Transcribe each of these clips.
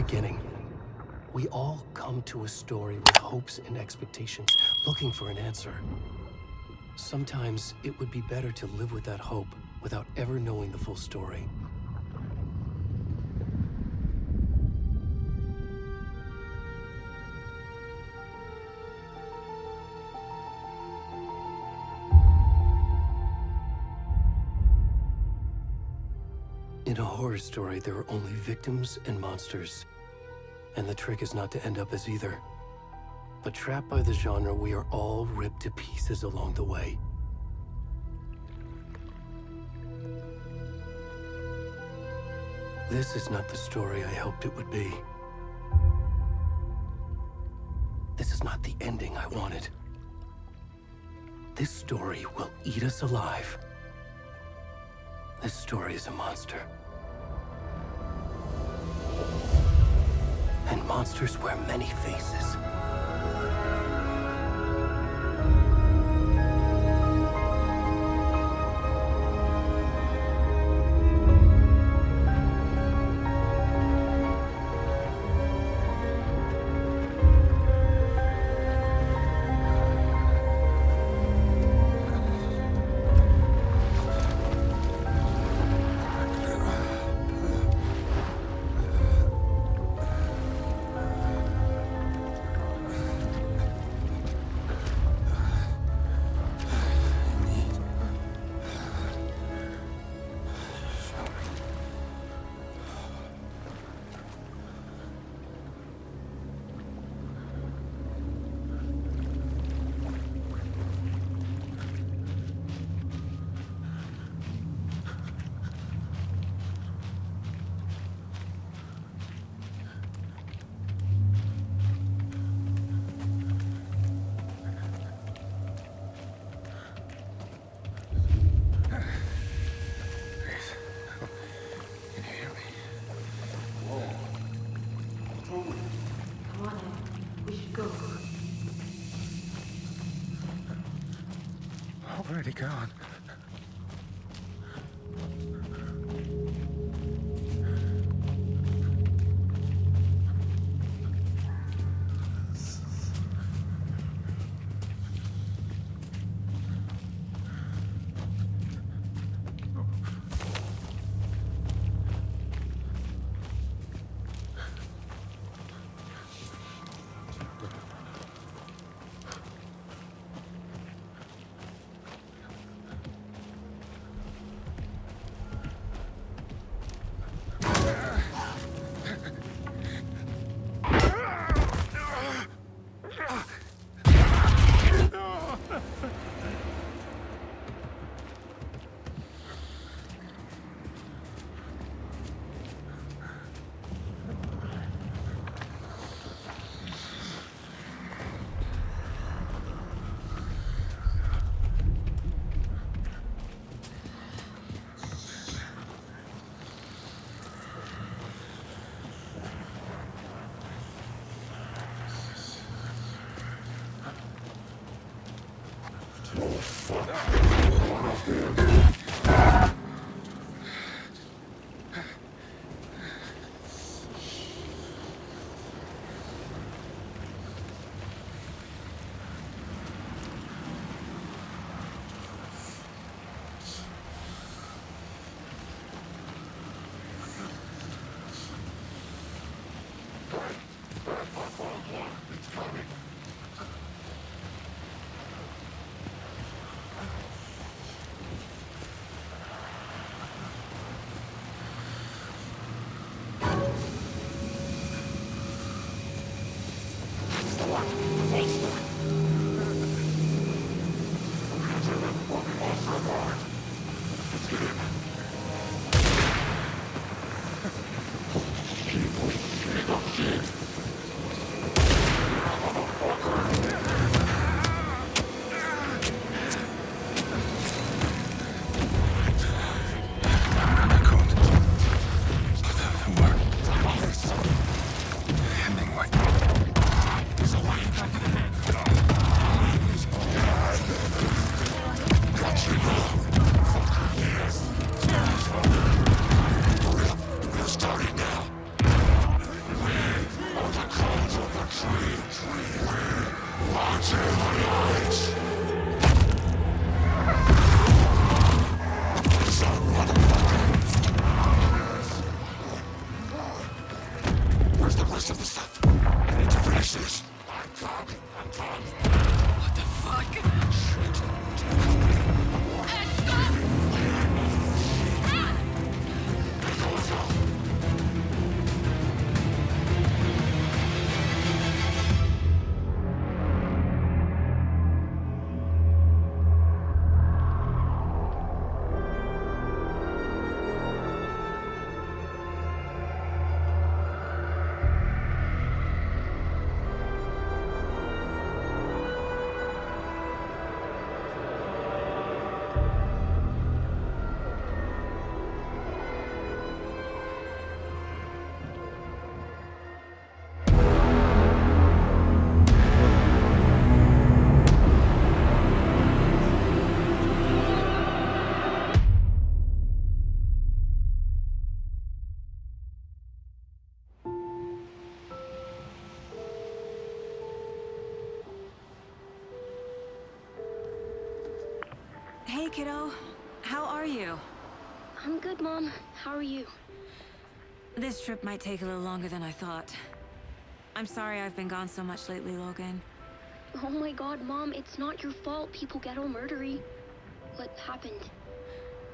beginning. We all come to a story with hopes and expectations, looking for an answer. Sometimes it would be better to live with that hope without ever knowing the full story. In a horror story, there are only victims and monsters. And the trick is not to end up as either. But trapped by the genre, we are all ripped to pieces along the way. This is not the story I hoped it would be. This is not the ending I wanted. This story will eat us alive. This story is a monster. And monsters wear many faces. Already gone. Where's the rest of the stuff? I need to finish this. What the fuck? Stop! Hey, kiddo. How are you? I'm good, Mom. How are you? This trip might take a little longer than I thought. I'm sorry I've been gone so much lately, Logan. Oh my god, Mom, it's not your fault people get all murdery. What happened?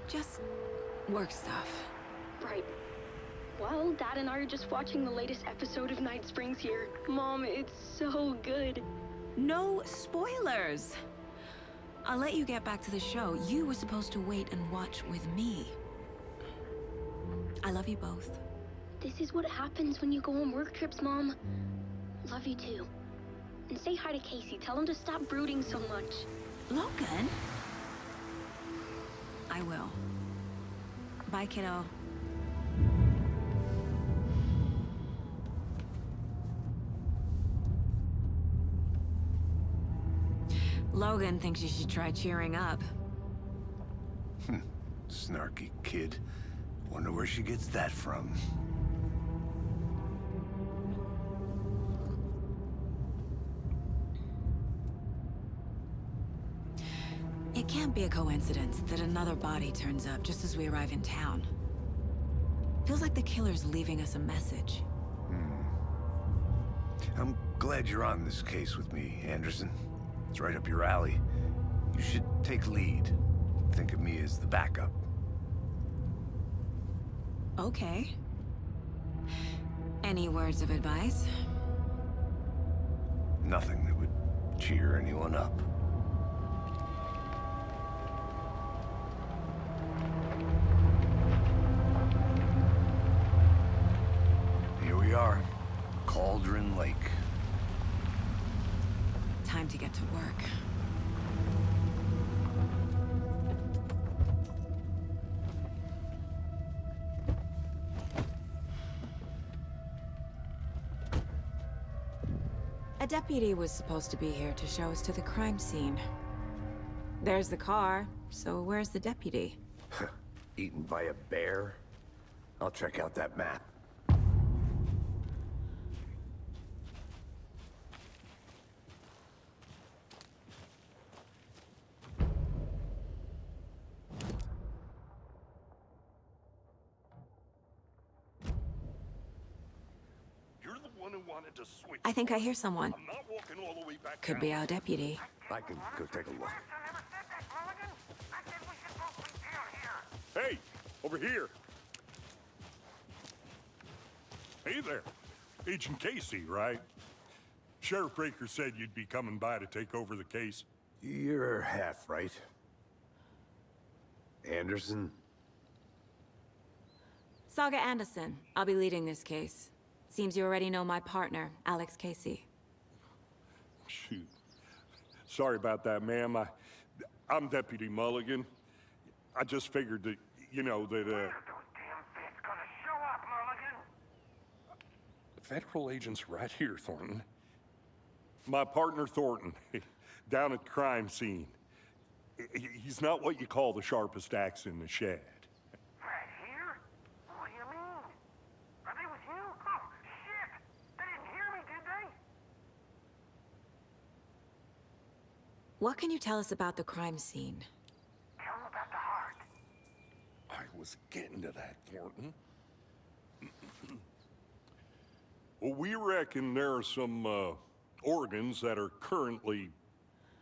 Just work stuff. Right. Well, Dad and I are just watching the latest episode of Night Springs here. Mom, it's so good. No spoilers! I'll let you get back to the show. You were supposed to wait and watch with me. I love you both. This is what happens when you go on work trips, Mom. Love you too. And say hi to Casey. Tell him to stop brooding so much. Logan? I will. Bye, kiddo. Logan thinks you should try cheering up. Snarky kid. Wonder where she gets that from. It can't be a coincidence that another body turns up just as we arrive in town. Feels like the killer's leaving us a message. I'm glad you're on this case with me, Anderson. It's right up your alley. You should take lead. Think of me as the backup. Okay. Any words of advice? Nothing that would cheer anyone up. Here we are. Cauldron Lake. Time to get to work. A deputy was supposed to be here to show us to the crime scene. There's the car, so where's the deputy? Eaten by a bear? I'll check out that map. You're the one who wanted to switch. I think I hear someone. I'm not walking all the way back Could down. be our deputy. I can go take a look. Hey, over here. Hey there. Agent Casey, right? Sheriff Breaker said you'd be coming by to take over the case. You're half right. Anderson? Saga Anderson. I'll be leading this case. Seems you already know my partner, Alex Casey. Shoot. Sorry about that, ma'am. I'm Deputy Mulligan. I just figured that, you know, that, Federal agent's right here, Thornton. My partner, Thornton, down at the crime scene. He's not what you call the sharpest axe in the shed. Right here? What do you mean? Are they with you? Oh, shit! They didn't hear me, did What can you tell us about the crime scene? Tell him about the heart. I was getting to that, Thornton. Well, we reckon there are some organs that are currently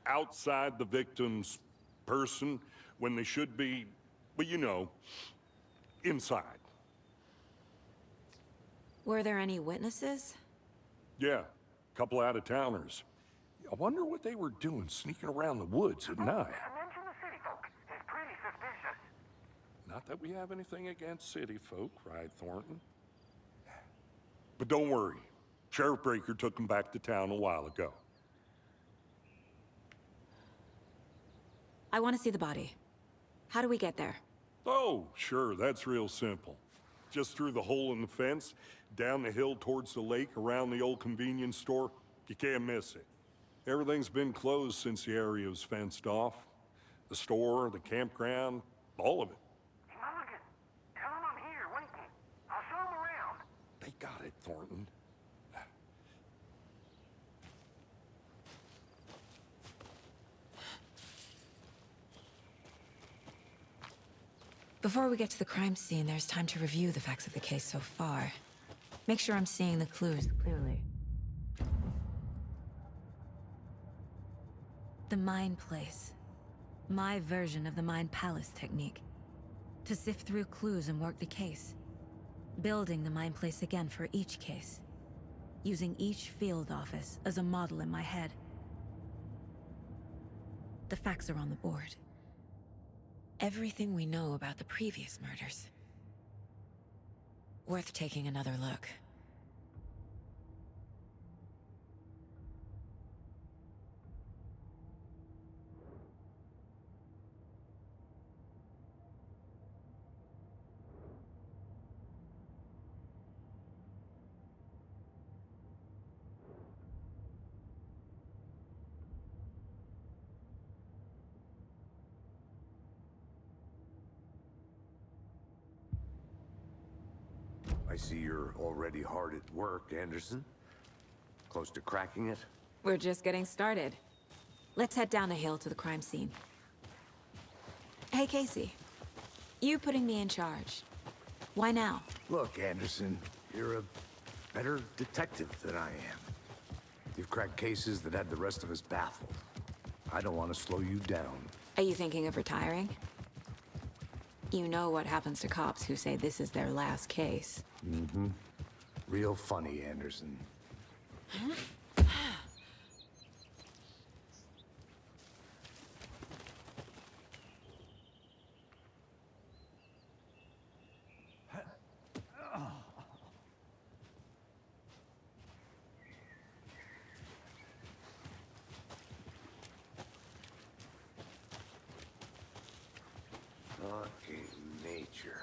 outside the victim's person when they should be, well, you know, inside. Were there any witnesses? Yeah, a couple out-of-towners. I wonder what they were doing sneaking around the woods at night. Mention the city folk. It's pretty suspicious. Not that we have anything against city folk, cried Thornton. But don't worry. Sheriff Breaker took them back to town a while ago. I want to see the body. How do we get there? Oh, sure, that's real simple. Just through the hole in the fence, down the hill towards the lake, around the old convenience store. You can't miss it. Everything's been closed since the area was fenced off. The store, the campground, all of it. Mulligan, tell him I'm here waiting. I'll show him around. They got it, Thornton. Before we get to the crime scene, there's time to review the facts of the case so far. Make sure I'm seeing the clues clearly. The Mind Place. My version of the Mind Palace technique. To sift through clues and work the case. Building the Mind Place again for each case. Using each field office as a model in my head. The facts are on the board. Everything we know about the previous murders. Worth taking another look. I see you're already hard at work, Anderson. Close to cracking it? We're just getting started. Let's head down the hill to the crime scene. Hey, Casey. You putting me in charge. Why now? Look, Anderson, you're a better detective than I am. You've cracked cases that had the rest of us baffled. I don't want to slow you down. Are you thinking of retiring? You know what happens to cops who say this is their last case. Mm-hmm. Real funny, Anderson. Fucking nature.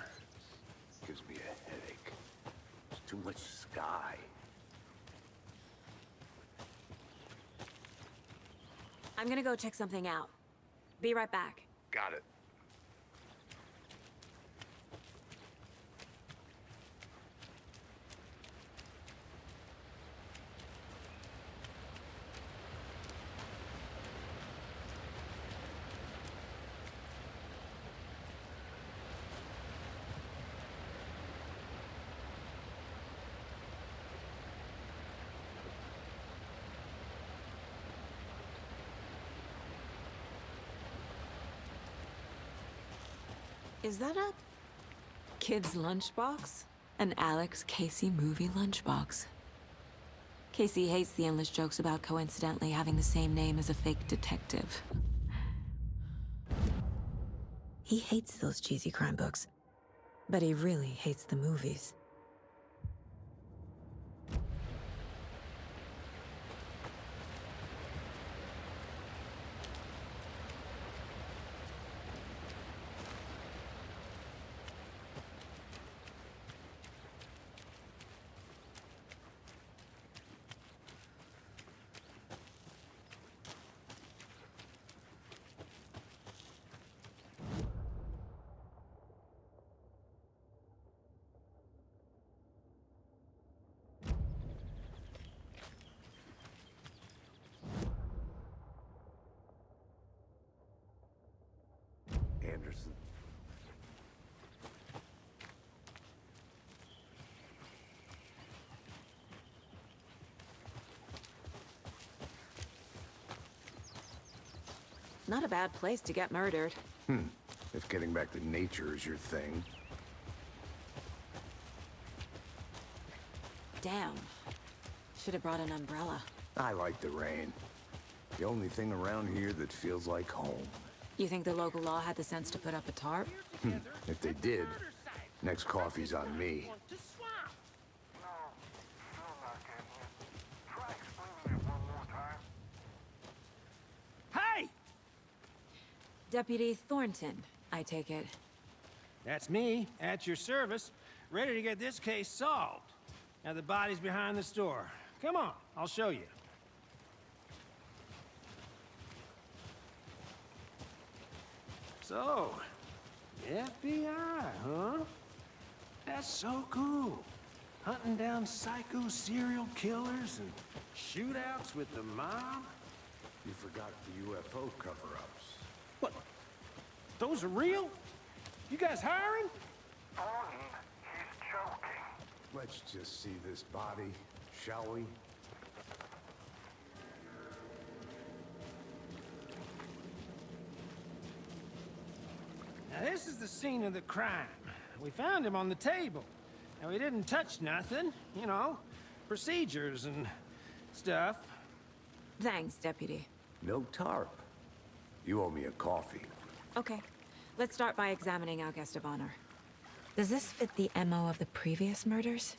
Gives me a headache. There's too much sky. I'm gonna go check something out. Be right back. Got it. Is that a kid's lunchbox? An Alex Casey movie lunchbox. Casey hates the endless jokes about coincidentally having the same name as a fake detective. He hates those cheesy crime books, but he really hates the movies. Not a bad place to get murdered. If getting back to nature is your thing. Damn. Should have brought an umbrella. I like the rain. The only thing around here that feels like home. You think the local law had the sense to put up a tarp? If they did, next coffee's on me. No, still not getting it. Try explaining it one more time. Hey! Deputy Thornton, I take it. That's me, at your service, ready to get this case solved. Now the body's behind the store. Come on, I'll show you. So, FBI, huh? That's so cool. Hunting down psycho serial killers and shootouts with the mob. You forgot the UFO cover-ups. What? Those are real? You guys hiring? Thornton, he's joking. Let's just see this body, shall we? Now this is the scene of the crime. We found him on the table. Now we didn't touch nothing, you know, procedures and stuff. Thanks, Deputy. No tarp. You owe me a coffee. Okay, let's start by examining our guest of honor. Does this fit the MO of the previous murders?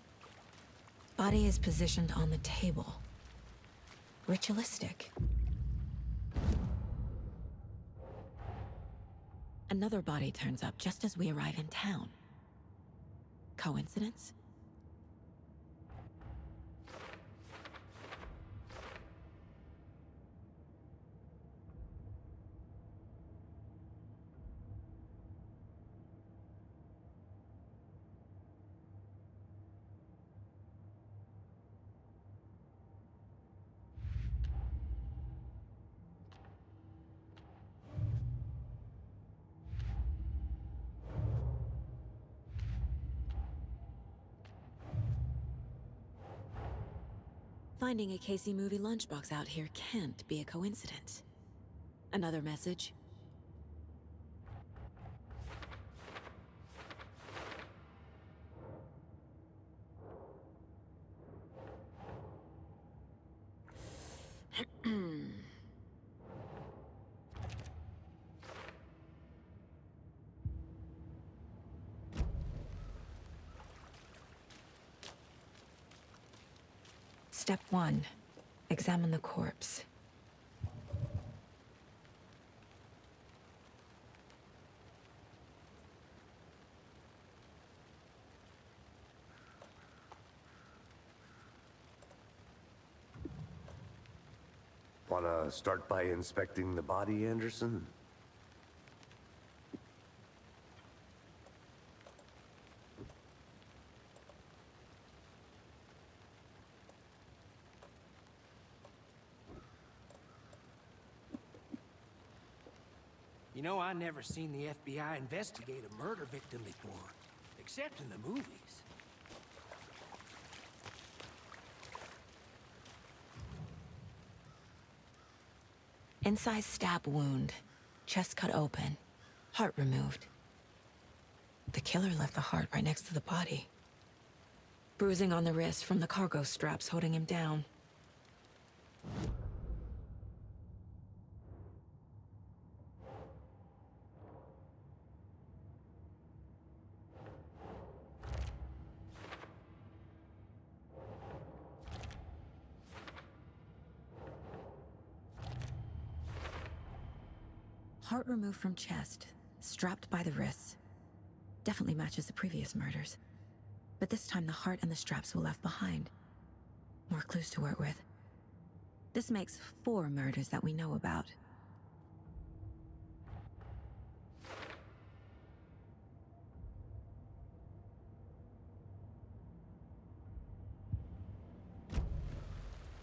Body is positioned on the table. Ritualistic. Another body turns up just as we arrive in town. Coincidence? Finding a Casey movie lunchbox out here can't be a coincidence. Another message? Step 1. Examine the corpse. Wanna start by inspecting the body, Anderson? You know, I never seen the FBI investigate a murder victim before, except in the movies. Incised stab wound. Chest cut open. Heart removed. The killer left the heart right next to the body. Bruising on the wrist from the cargo straps holding him down. Heart removed from chest, strapped by the wrists. Definitely matches the previous murders. But this time the heart and the straps were left behind. More clues to work with. This makes 4 murders that we know about.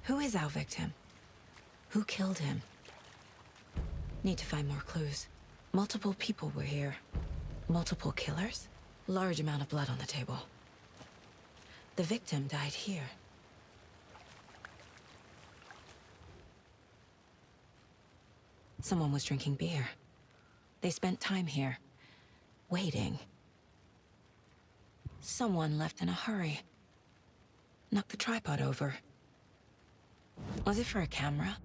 Who is our victim? Who killed him? Need to find more clues. Multiple people were here. Multiple killers? Large amount of blood on the table. The victim died here. Someone was drinking beer. They spent time here, waiting. Someone left in a hurry. Knocked the tripod over. Was it for a camera?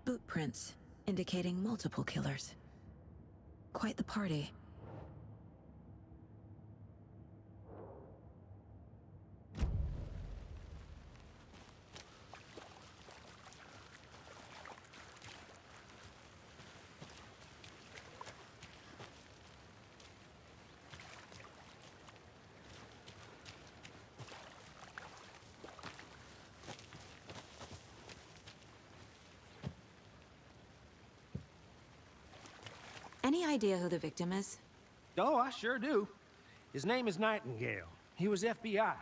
Boot prints, indicating multiple killers. Quite the party. Any idea who the victim is? Oh, I sure do. His name is Nightingale. He was FBI.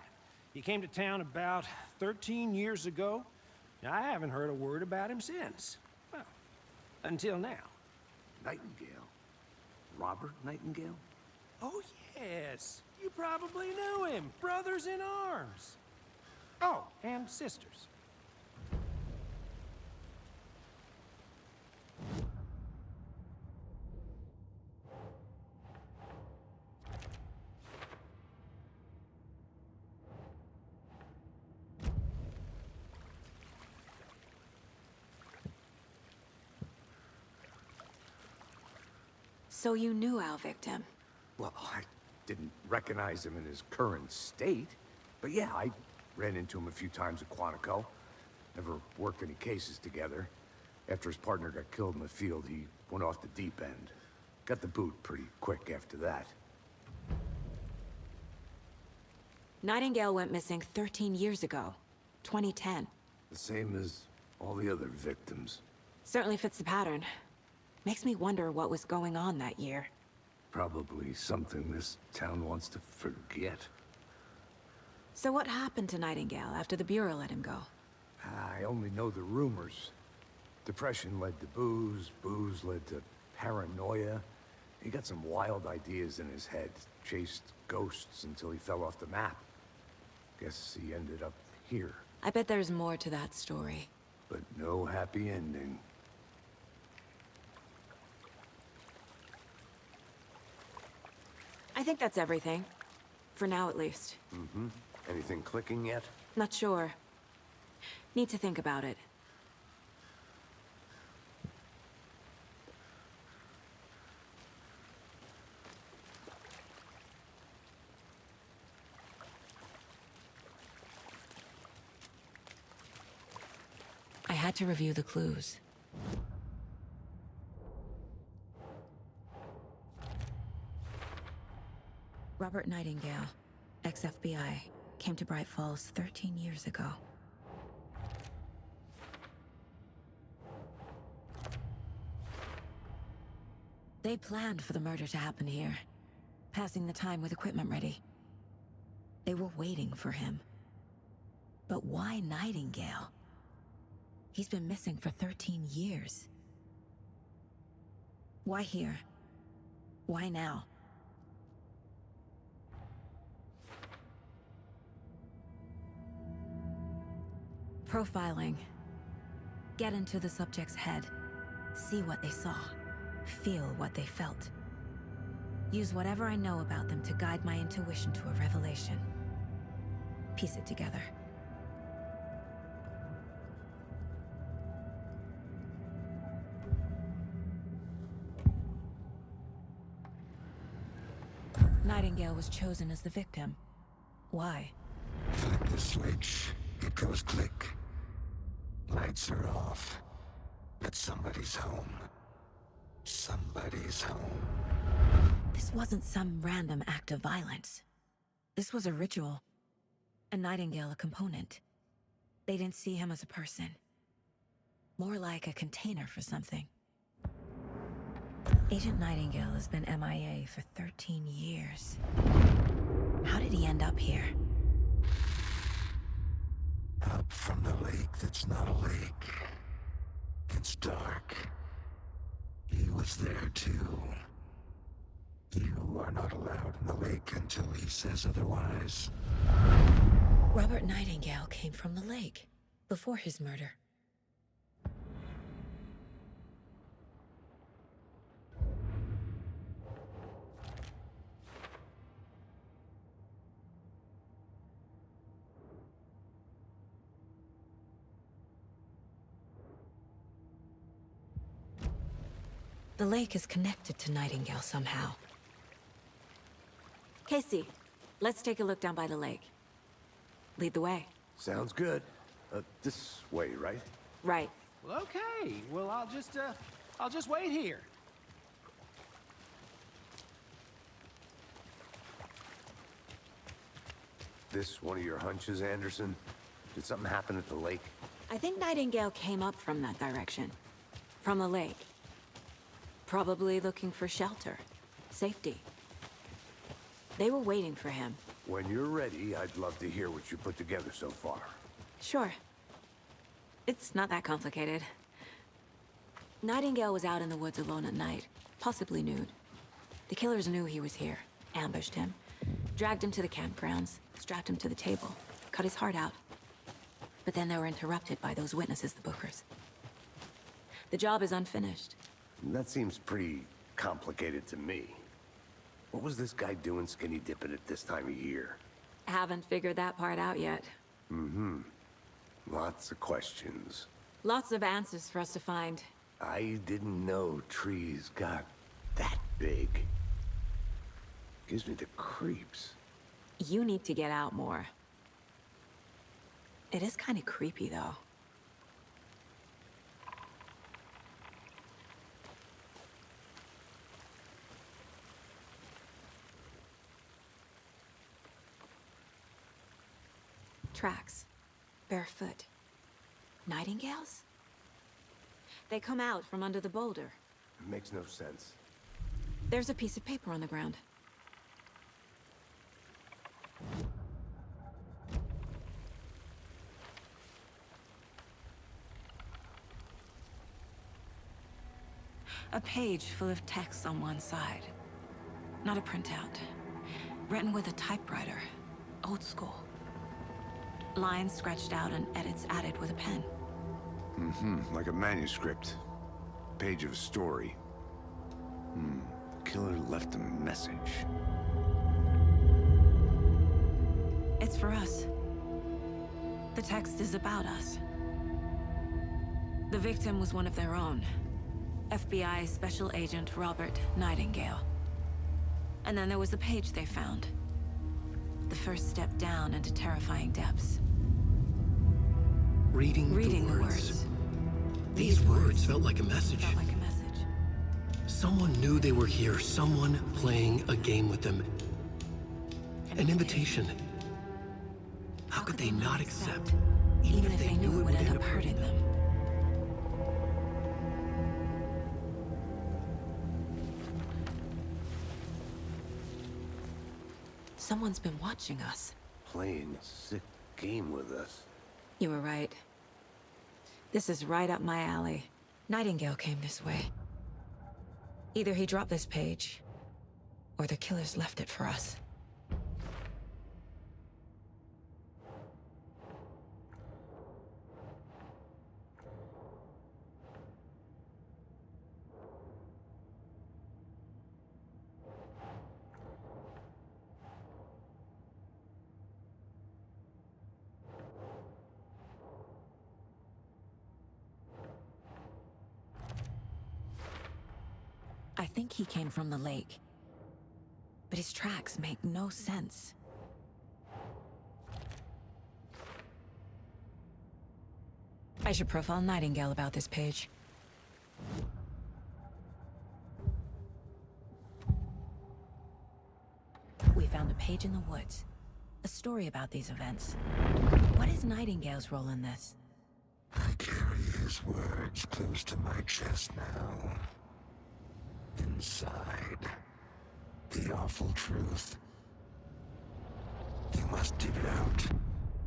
He came to town about 13 years ago. I haven't heard a word about him since. Well, until now. Nightingale? Robert Nightingale? Oh, yes. You probably knew him. Brothers in arms. Oh, and sisters. So you knew our victim? Well, I didn't recognize him in his current state. But yeah, I ran into him a few times at Quantico. Never worked any cases together. After his partner got killed in the field, he went off the deep end. Got the boot pretty quick after that. Nightingale went missing 13 years ago. 2010. The same as all the other victims. Certainly fits the pattern. Makes me wonder what was going on that year. Probably something this town wants to forget. So what happened to Nightingale after the Bureau let him go? I only know the rumors. Depression led to booze, booze led to paranoia. He got some wild ideas in his head, chased ghosts until he fell off the map. Guess he ended up here. I bet there's more to that story. But no happy ending. I think that's everything. For now, at least. Mm-hmm. Anything clicking yet? Not sure. Need to think about it. I had to review the clues. Robert Nightingale, ex-FBI, came to Bright Falls 13 years ago. They planned for the murder to happen here, passing the time with equipment ready. They were waiting for him. But why Nightingale? He's been missing for 13 years. Why here? Why now? Profiling. Get into the subject's head. See what they saw. Feel what they felt. Use whatever I know about them to guide my intuition to a revelation. Piece it together. Nightingale was chosen as the victim. Why? Flip the switch. It goes click. Lights are off. But somebody's home. Somebody's home. This wasn't some random act of violence. This was a ritual. And Nightingale a component. They didn't see him as a person. More like a container for something. Agent Nightingale has been MIA for 13 years. How did he end up here? Up from the lake that's not a lake. It's dark. He was there too. You are not allowed in the lake until he says otherwise. Robert Nightingale came from the lake before his murder. The lake is connected to Nightingale somehow. Casey, let's take a look down by the lake. Lead the way. Sounds good. This way, right? Right. Well, okay. Well, I'll just wait here. This one of your hunches, Anderson? Did something happen at the lake? I think Nightingale came up from that direction. From the lake. Probably looking for shelter. Safety. They were waiting for him. When you're ready, I'd love to hear what you put together so far. Sure. It's not that complicated. Nightingale was out in the woods alone at night, possibly nude. The killers knew he was here, ambushed him, dragged him to the campgrounds, strapped him to the table, cut his heart out. But then they were interrupted by those witnesses, the Bookers. The job is unfinished. That seems pretty complicated to me. What was this guy doing skinny dipping at this time of year? Haven't figured that part out yet. Lots of questions. Lots of answers for us to find. I didn't know trees got that big. Gives me the creeps. You need to get out more. It is kind of creepy, though. Tracks. Barefoot. Nightingales? They come out from under the boulder. It makes no sense. There's a piece of paper on the ground. A page full of text on one side. Not a printout. Written with a typewriter. Old school. Lines scratched out and edits added with a pen. Like a manuscript. Page of a story. The killer left a message. It's for us. The text is about us. The victim was one of their own. FBI Special Agent Robert Nightingale. And then there was the page they found. The first step down into terrifying depths. Reading the words. These words felt like a message. Felt like a message. Someone knew they were here, someone playing a game with them. An invitation. How could they not accept, even if they knew it would end up hurting them? Someone's been watching us. Playing a sick game with us. You were right. This is right up my alley. Nightingale came this way. Either he dropped this page, or the killers left it for us. I think he came from the lake. But his tracks make no sense. I should profile Nightingale about this page. We found a page in the woods. A story about these events. What is Nightingale's role in this? I carry his words close to my chest now. Inside, the awful truth. You must dig it out.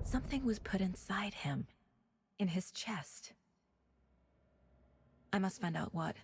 Something was put inside him. In his chest. I must find out what.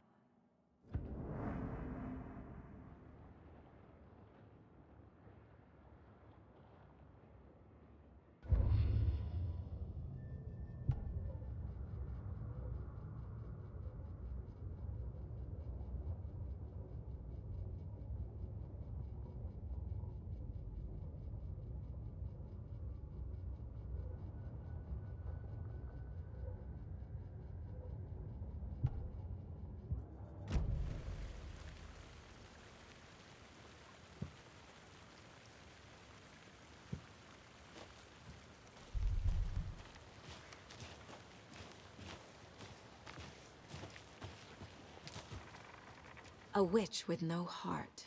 A witch with no heart.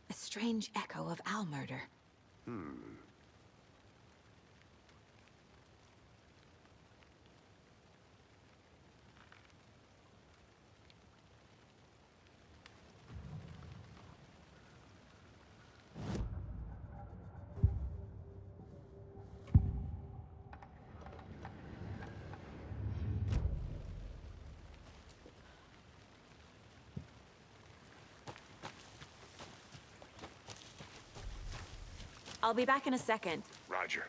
A strange echo of owl murder. I'll be back in a second. Roger.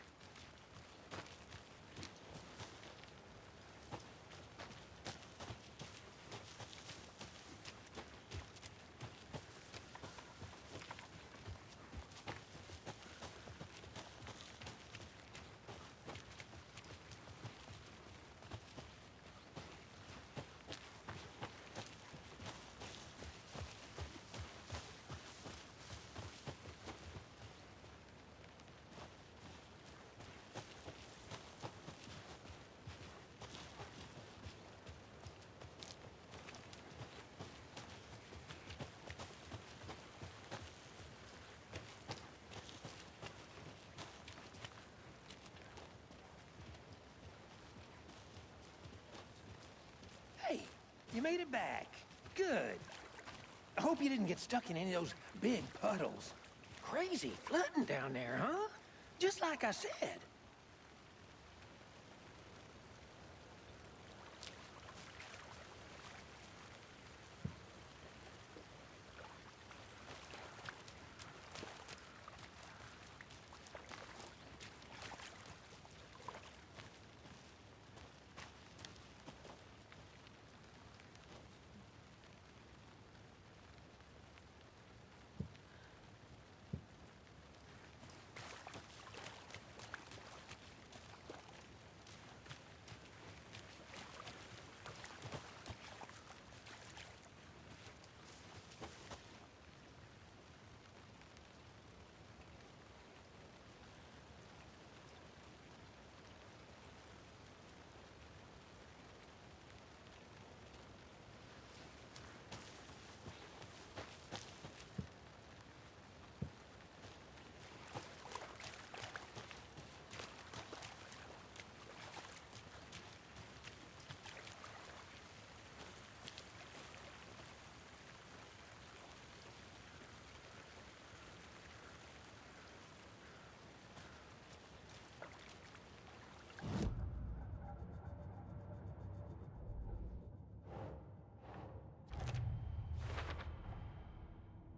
Hey, you made it back. Good. I hope you didn't get stuck in any of those big puddles. Crazy flooding down there, huh? Just like I said.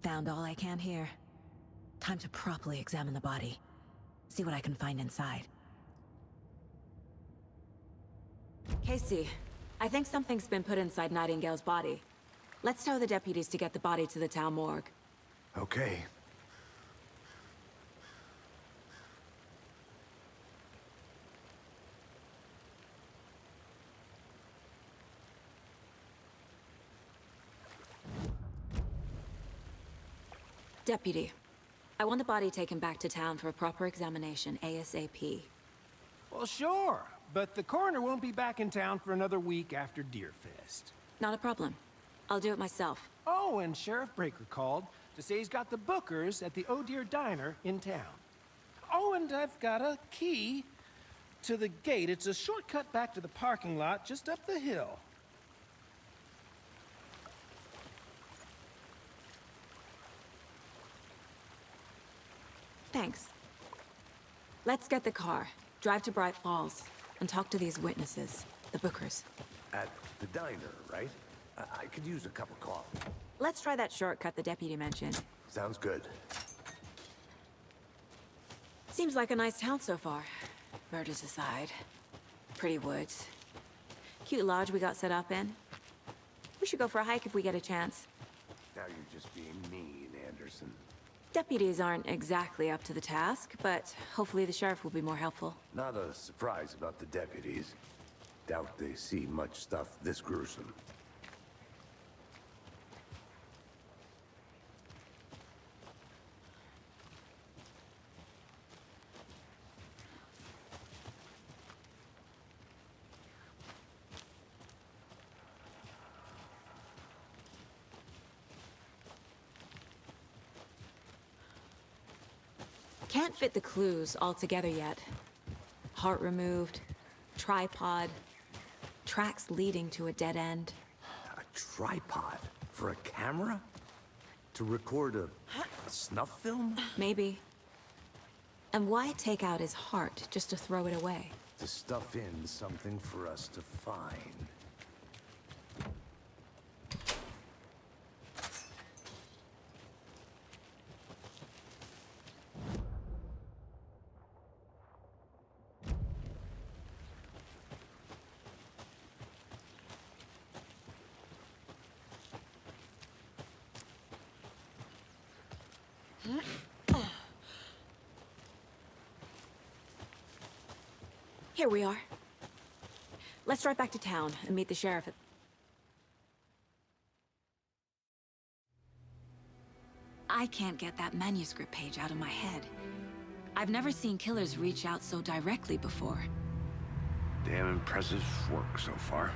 Found all I can here. Time to properly examine the body. See what I can find inside. Casey, I think something's been put inside Nightingale's body. Let's tell the deputies to get the body to the town morgue. Okay. Deputy, I want the body taken back to town for a proper examination ASAP. Well, sure, but the coroner won't be back in town for another week after Deerfest. Not a problem. I'll do it myself. Oh, and Sheriff Breaker called to say he's got the Bookers at the Oh Dear Diner in town. Oh, and I've got a key to the gate. It's a shortcut back to the parking lot just up the hill. Thanks. Let's get the car, drive to Bright Falls, and talk to these witnesses, the Bookers. At the diner, right? I could use a cup of coffee. Let's try that shortcut the deputy mentioned. Sounds good. Seems like a nice town so far. Murders aside. Pretty woods. Cute lodge we got set up in. We should go for a hike if we get a chance. Now you're just being mean, Anderson. Deputies aren't exactly up to the task, but hopefully the sheriff will be more helpful. Not a surprise about the deputies. Doubt they see much stuff this gruesome. Can't fit the clues all together yet. Heart removed, tripod, tracks leading to a dead end. A tripod? For a camera? To record a snuff film? Maybe. And why take out his heart just to throw it away? To stuff in something for us to find. Here we are. Let's drive back to town and meet the sheriff at... I can't get that manuscript page out of my head. I've never seen killers reach out so directly before. Damn impressive work so far.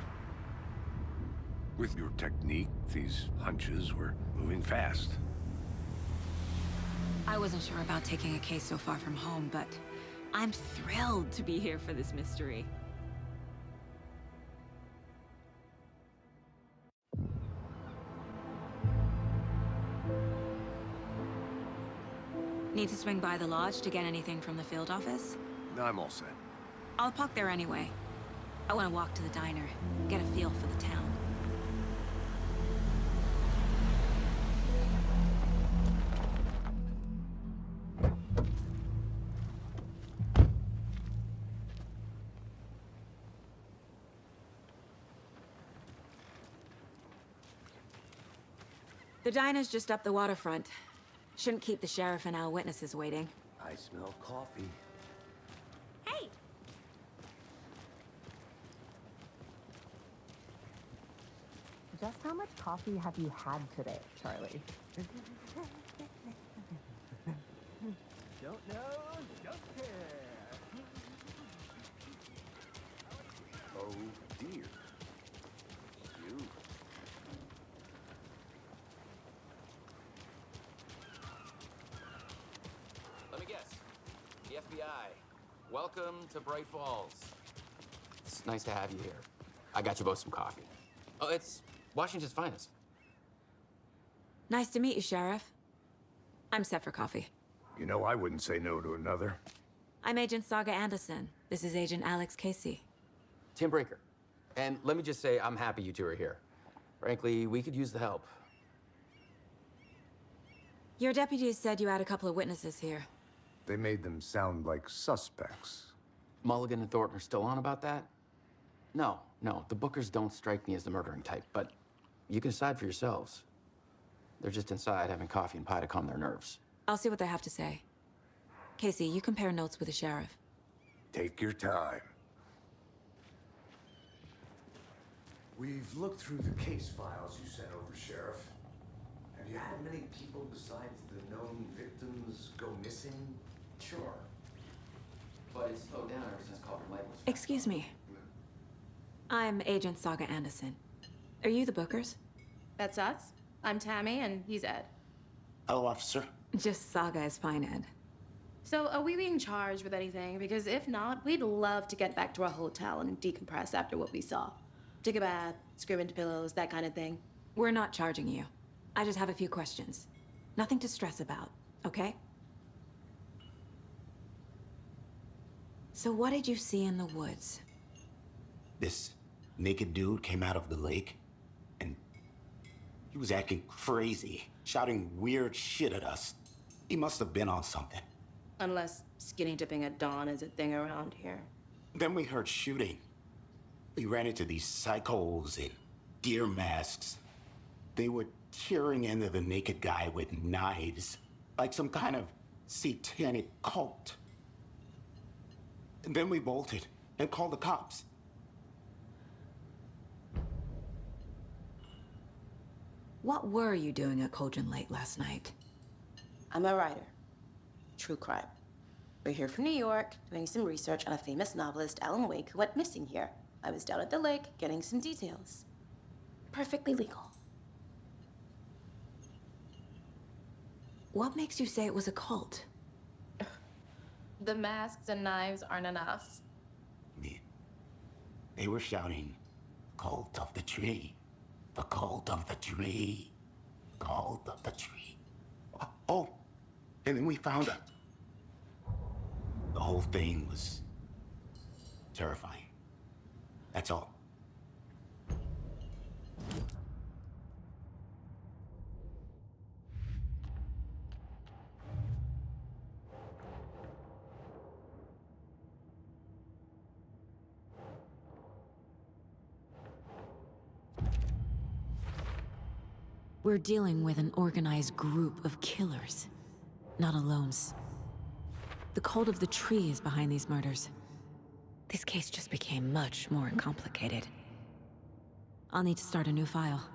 With your technique, these hunches were moving fast. I wasn't sure about taking a case so far from home, but I'm thrilled to be here for this mystery. Need to swing by the lodge to get anything from the field office? No, I'm all set. I'll park there anyway. I want to walk to the diner, get a feel for the town. The diner's just up the waterfront. Shouldn't keep the sheriff and our witnesses waiting. I smell coffee. Hey! Just how much coffee have you had today, Charlie? Don't know, don't care. Oh dear. You. Let me guess. The FBI. Welcome to Bright Falls. It's nice to have you here. I got you both some coffee. Oh, it's Washington's finest. Nice to meet you, Sheriff. I'm set for coffee. You know, I wouldn't say no to another. I'm Agent Saga Anderson. This is Agent Alex Casey. Tim Breaker. And let me just say, I'm happy you two are here. Frankly, we could use the help. Your deputies said you had a couple of witnesses here. They made them sound like suspects. Mulligan and Thornton are still on about that? No, the Bookers don't strike me as the murdering type, but you can decide for yourselves. They're just inside having coffee and pie to calm their nerves. I'll see what they have to say. Casey, you compare notes with the sheriff. Take your time. We've looked through the case files you sent over, Sheriff. Have you had many people besides the known victims go missing? Sure. But it's slowed down ever since Culver Lake was found. Excuse me. I'm Agent Saga Anderson. Are you the Bookers? That's us. I'm Tammy, and he's Ed. Hello, officer. Just Saga is fine, Ed. So, are we being charged with anything? Because if not, we'd love to get back to our hotel and decompress after what we saw. Take a bath, scream into pillows, that kind of thing. We're not charging you. I just have a few questions. Nothing to stress about, okay? So what did you see in the woods? This naked dude came out of the lake, and he was acting crazy, shouting weird shit at us. He must have been on something. Unless skinny dipping at dawn is a thing around here. Then we heard shooting. We ran into these psychos in deer masks. They were tearing into the naked guy with knives, like some kind of satanic cult. And then we bolted and called the cops. What were you doing at Cauldron Lake last night? I'm a writer. True crime. We're here from New York, doing some research on a famous novelist, Alan Wake, who went missing here. I was down at the lake, getting some details. Perfectly legal. What makes you say it was a cult? The masks and knives aren't enough. They were shouting, "Cult of the tree. The cult of the tree. Cult of the tree." Oh, and then we found her. The whole thing was terrifying. That's all. We're dealing with an organized group of killers, not alones. The cult of the tree is behind these murders. This case just became much more complicated. I'll need to start a new file.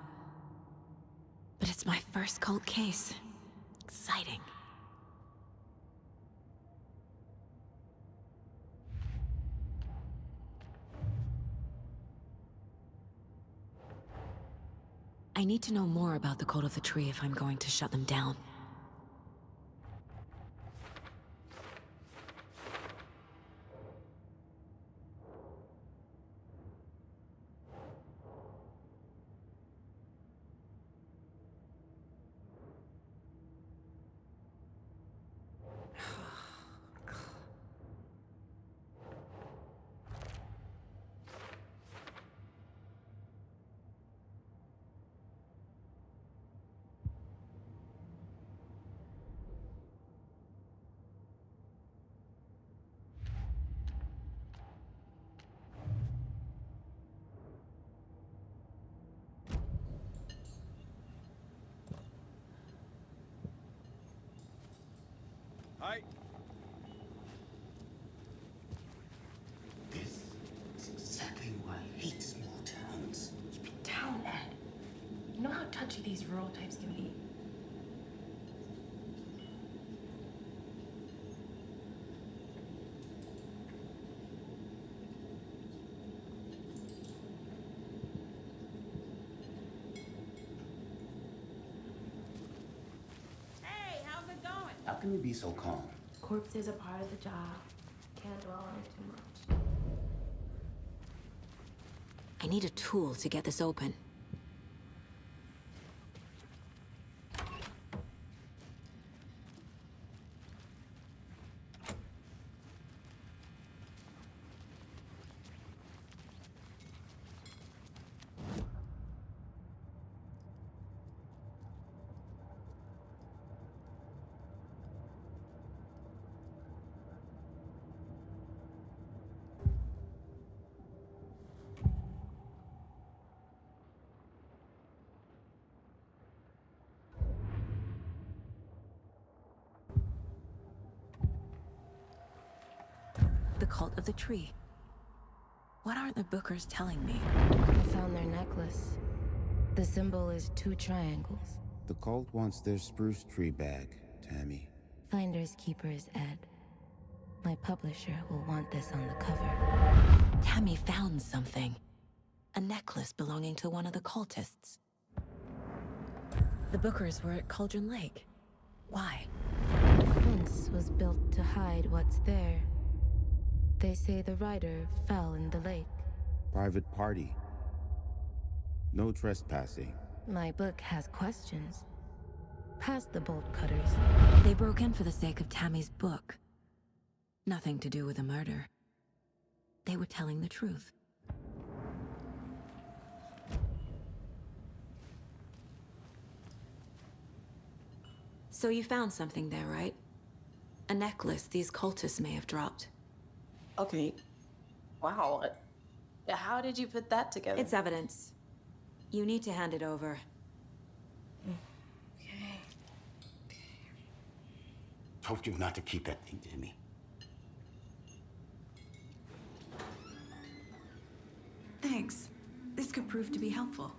But it's my first cult case. Exciting. I need to know more about the cult of the tree if I'm going to shut them down. Hi. This is exactly why I hate small towns. Keep it down, Ed. You know how touchy these rural types can be. Hey, how's it going? How can you be so calm? Corpses are part of the job. Can't dwell on it too much. I need a tool to get this open. The cult of the tree. What aren't the Bookers telling me? I found their necklace. The symbol is 2 triangles. The cult wants their spruce tree back, Tammy. Finders keepers, Ed. My publisher will want this on the cover. Tammy found something. A necklace belonging to one of the cultists. The Bookers were at Cauldron Lake. Why? The fence was built to hide what's there. They say the rider fell in the lake. Private party. No trespassing. My book has questions. Past the bolt cutters. They broke in for the sake of Tammy's book. Nothing to do with a murder. They were telling the truth. So you found something there, right? A necklace these cultists may have dropped. Okay. Wow. How did you put that together? It's evidence. You need to hand it over. Okay. Told you not to keep that thing, Tammy. Thanks. This could prove to be helpful.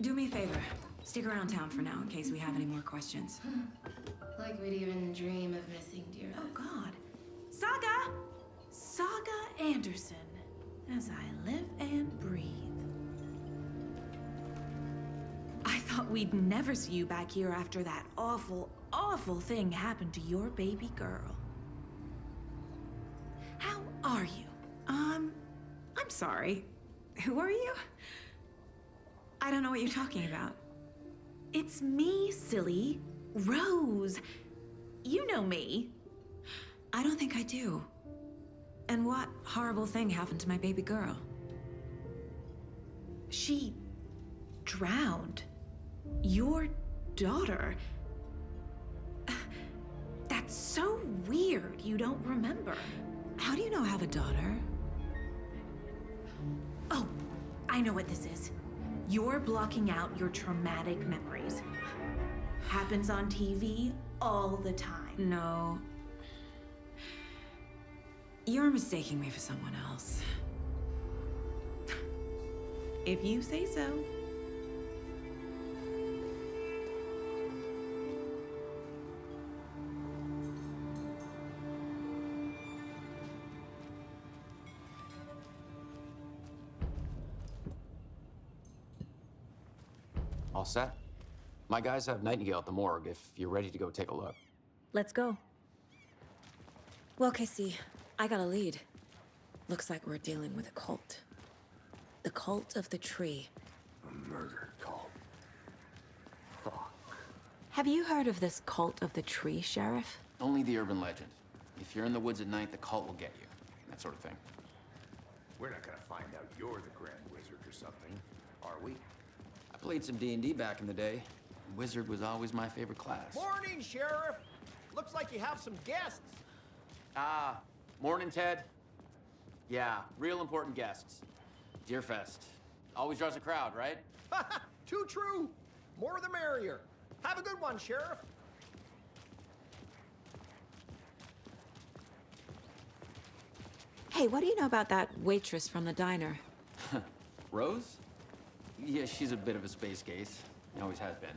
Do me a favor. Stick around town for now in case we have any more questions. Like we'd even dream of missing dear. Oh, God. Saga! Saga Anderson. As I live and breathe. I thought we'd never see you back here after that awful, awful thing happened to your baby girl. are you? I'm sorry. Who are you? I don't know what you're talking about. It's me, silly. Rose. You know me. I don't think I do. And what horrible thing happened to my baby girl? She drowned. Your daughter. That's so weird you don't remember. How do you know I have a daughter? Oh, I know what this is. You're blocking out your traumatic memories. Happens on TV all the time. No. You're mistaking me for someone else. If you say so. All set? My guys have Nightingale at the morgue if you're ready to go take a look. Let's go. Well, Casey, I got a lead. Looks like we're dealing with a cult. The cult of the tree. A murder cult. Fuck. Have you heard of this cult of the tree, Sheriff? Only the urban legend. If you're in the woods at night, the cult will get you. That sort of thing. We're not gonna find out you're the Grand Wizard or something, are we? I played some D&D back in the day. Wizard was always my favorite class. Morning, Sheriff. Looks like you have some guests. Ah, morning, Ted. Yeah, real important guests. Deerfest. Always draws a crowd, right? Too true. More the merrier. Have a good one, Sheriff. Hey, what do you know about that waitress from the diner? Rose? Yeah, she's a bit of a space case. Always has been.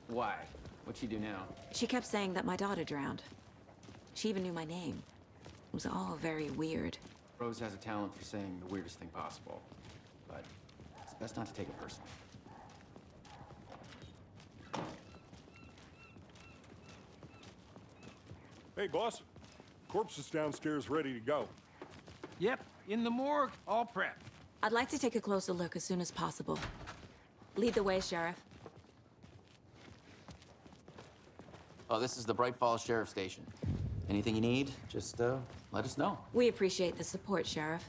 Why? What'd she do now? She kept saying that my daughter drowned. She even knew my name. It was all very weird. Rose has a talent for saying the weirdest thing possible. But it's best not to take it personally. Hey, boss. Corpse is downstairs ready to go. Yep, in the morgue, all prepped. I'd like to take a closer look as soon as possible. Lead the way, Sheriff. Oh, this is the Bright Falls Sheriff Station. Anything you need, just let us know. We appreciate the support, Sheriff.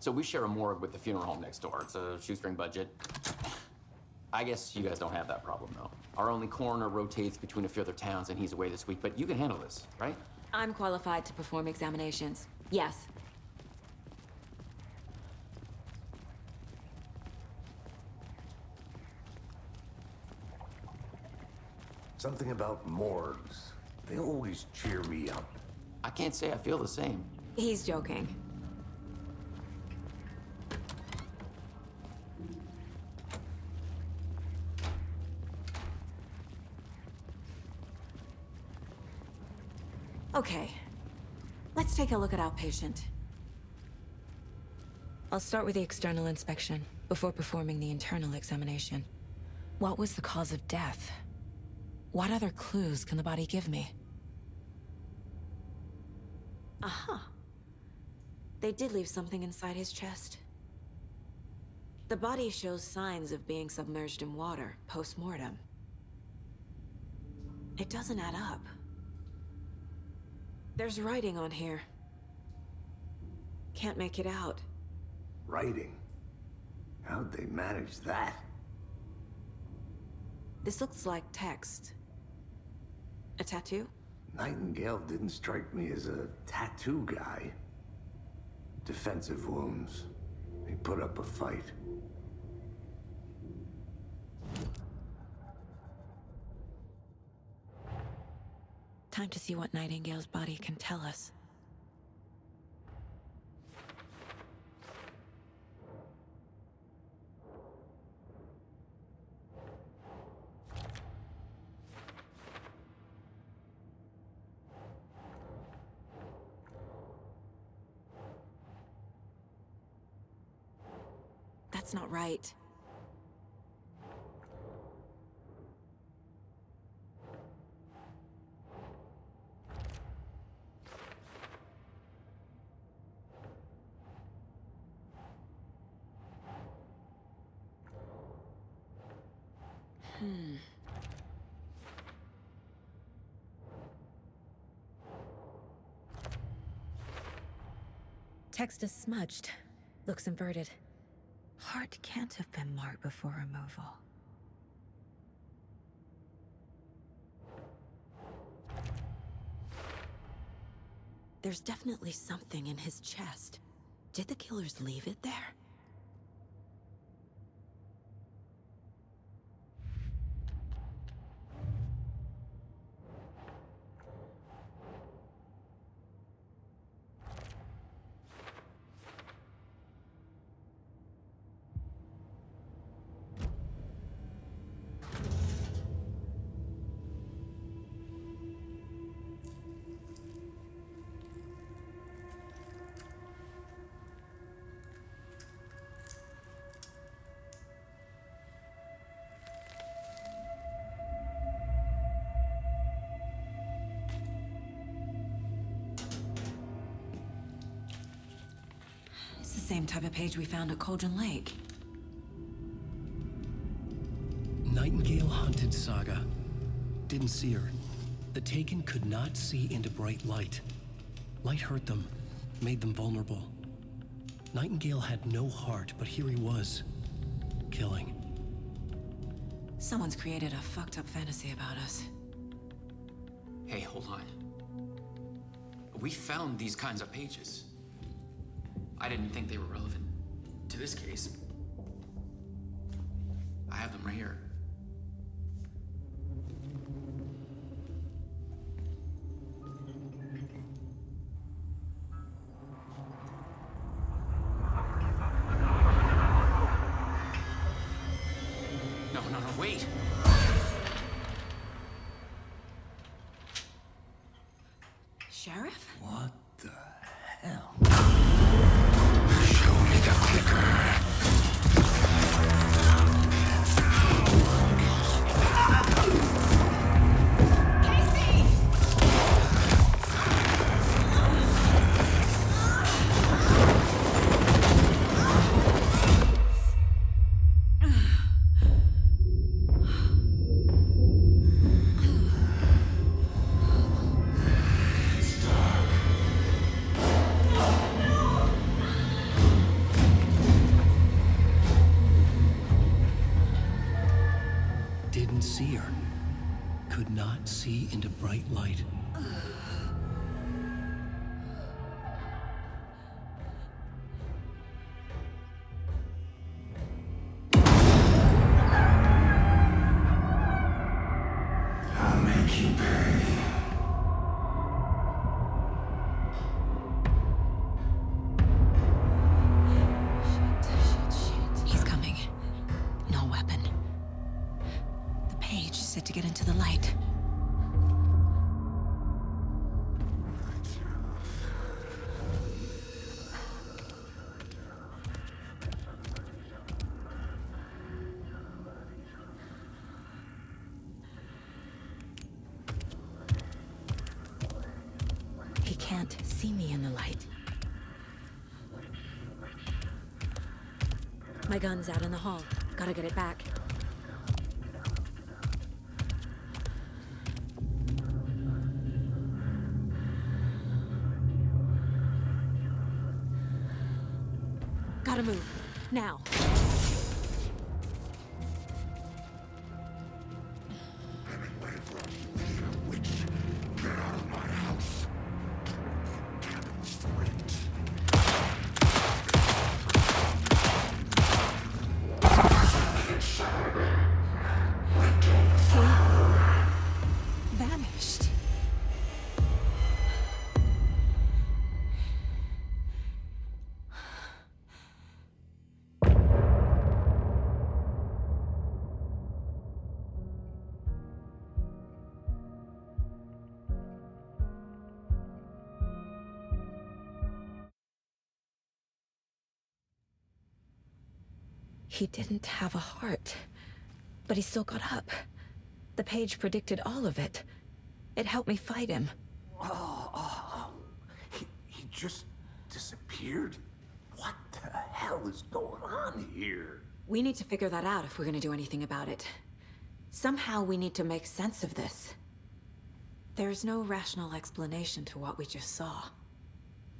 So we share a morgue with the funeral home next door. It's a shoestring budget. I guess you guys don't have that problem, though. Our only coroner rotates between a few other towns, and he's away this week, but you can handle this, right? I'm qualified to perform examinations. Yes. Something about morgues. They always cheer me up. I can't say I feel the same. He's joking. Okay, let's take a look at our patient. I'll start with the external inspection before performing the internal examination. What was the cause of death? What other clues can the body give me? Aha. They did leave something inside his chest. The body shows signs of being submerged in water post-mortem. It doesn't add up. There's writing on here. Can't make it out. Writing? How'd they manage that? This looks like text. A tattoo? Nightingale didn't strike me as a tattoo guy. Defensive wounds. He put up a fight. Time to see what Nightingale's body can tell us. That's not right. Text is smudged. Looks inverted. Heart can't have been marked before removal. There's definitely something in his chest. Did the killers leave it there? It's the same type of page we found at Cauldron Lake. Nightingale hunted Saga. Didn't see her. The Taken could not see into bright light. Light hurt them, made them vulnerable. Nightingale had no heart, but here he was, killing. Someone's created a fucked up fantasy about us. Hey, hold on. We found these kinds of pages. I didn't think they were relevant to this case. I have them right here. No, wait! Sheriff? What the hell? Show me the clicker. Didn't see her. Could not see into bright light. I'll make you pay. He's coming. No weapon. The page said to get into the light. He can't see me in the light. My gun's out in the hall. Gotta get it back. Gotta move. Now. Vanished. He didn't have a heart, but he still got up. The page predicted all of it. It helped me fight him. He just disappeared? What the hell is going on here? We need to figure that out if we're gonna do anything about it. Somehow we need to make sense of this. There's no rational explanation to what we just saw.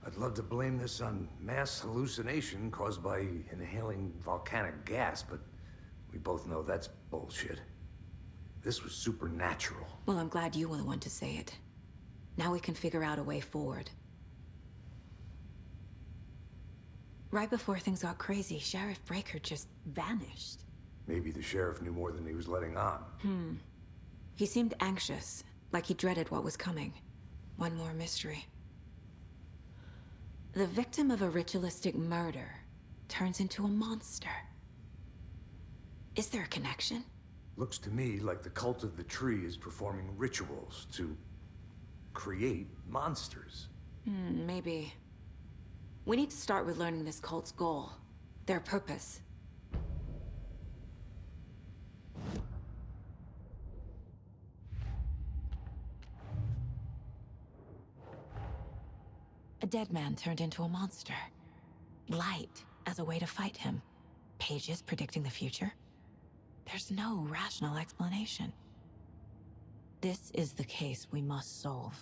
I'd love to blame this on mass hallucination caused by inhaling volcanic gas, but we both know that's bullshit. This was supernatural. Well, I'm glad you were the one to say it. Now we can figure out a way forward. Right before things got crazy, Sheriff Breaker just vanished. Maybe the sheriff knew more than he was letting on. He seemed anxious, like he dreaded what was coming. One more mystery. The victim of a ritualistic murder turns into a monster. Is there a connection? Looks to me like the cult of the tree is performing rituals to create monsters. Maybe. We need to start with learning this cult's goal, their purpose. A dead man turned into a monster. Light as a way to fight him. Pages predicting the future. There's no rational explanation. This is the case we must solve.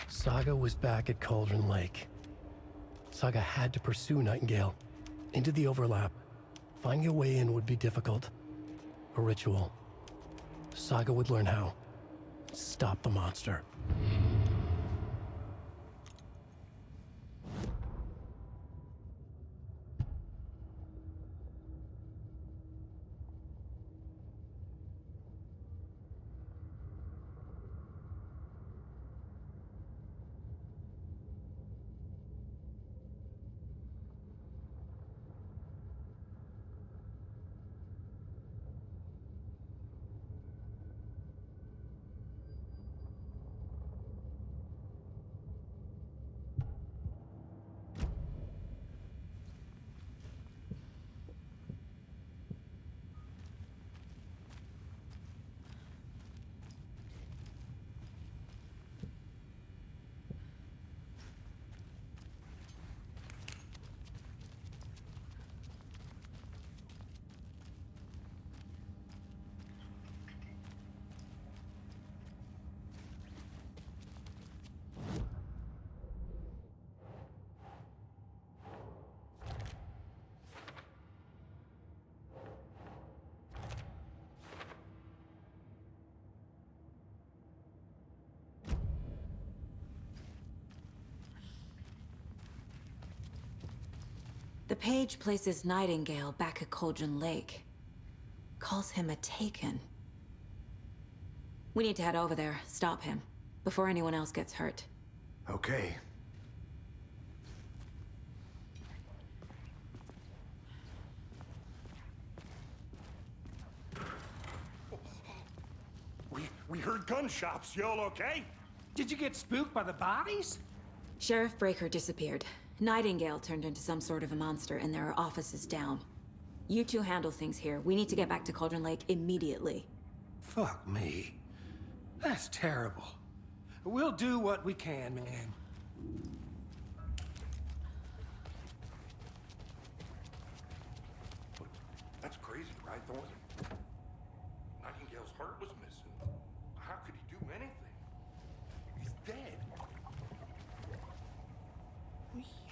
Saga was back at Cauldron Lake. Saga had to pursue Nightingale into the overlap. Finding a way in would be difficult. A ritual. Saga would learn how. Stop the monster. The page places Nightingale back at Cauldron Lake. Calls him a Taken. We need to head over there, stop him, before anyone else gets hurt. Okay. We heard gunshots. Y'all okay? Did you get spooked by the bodies? Sheriff Breaker disappeared. Nightingale turned into some sort of a monster, and there are offices down. You two handle things here. We need to get back to Cauldron Lake immediately. Fuck me. That's terrible. We'll do what we can, man. That's crazy, right, Thornton? Nightingale's heart was missing. How could he do anything? He's dead. Well,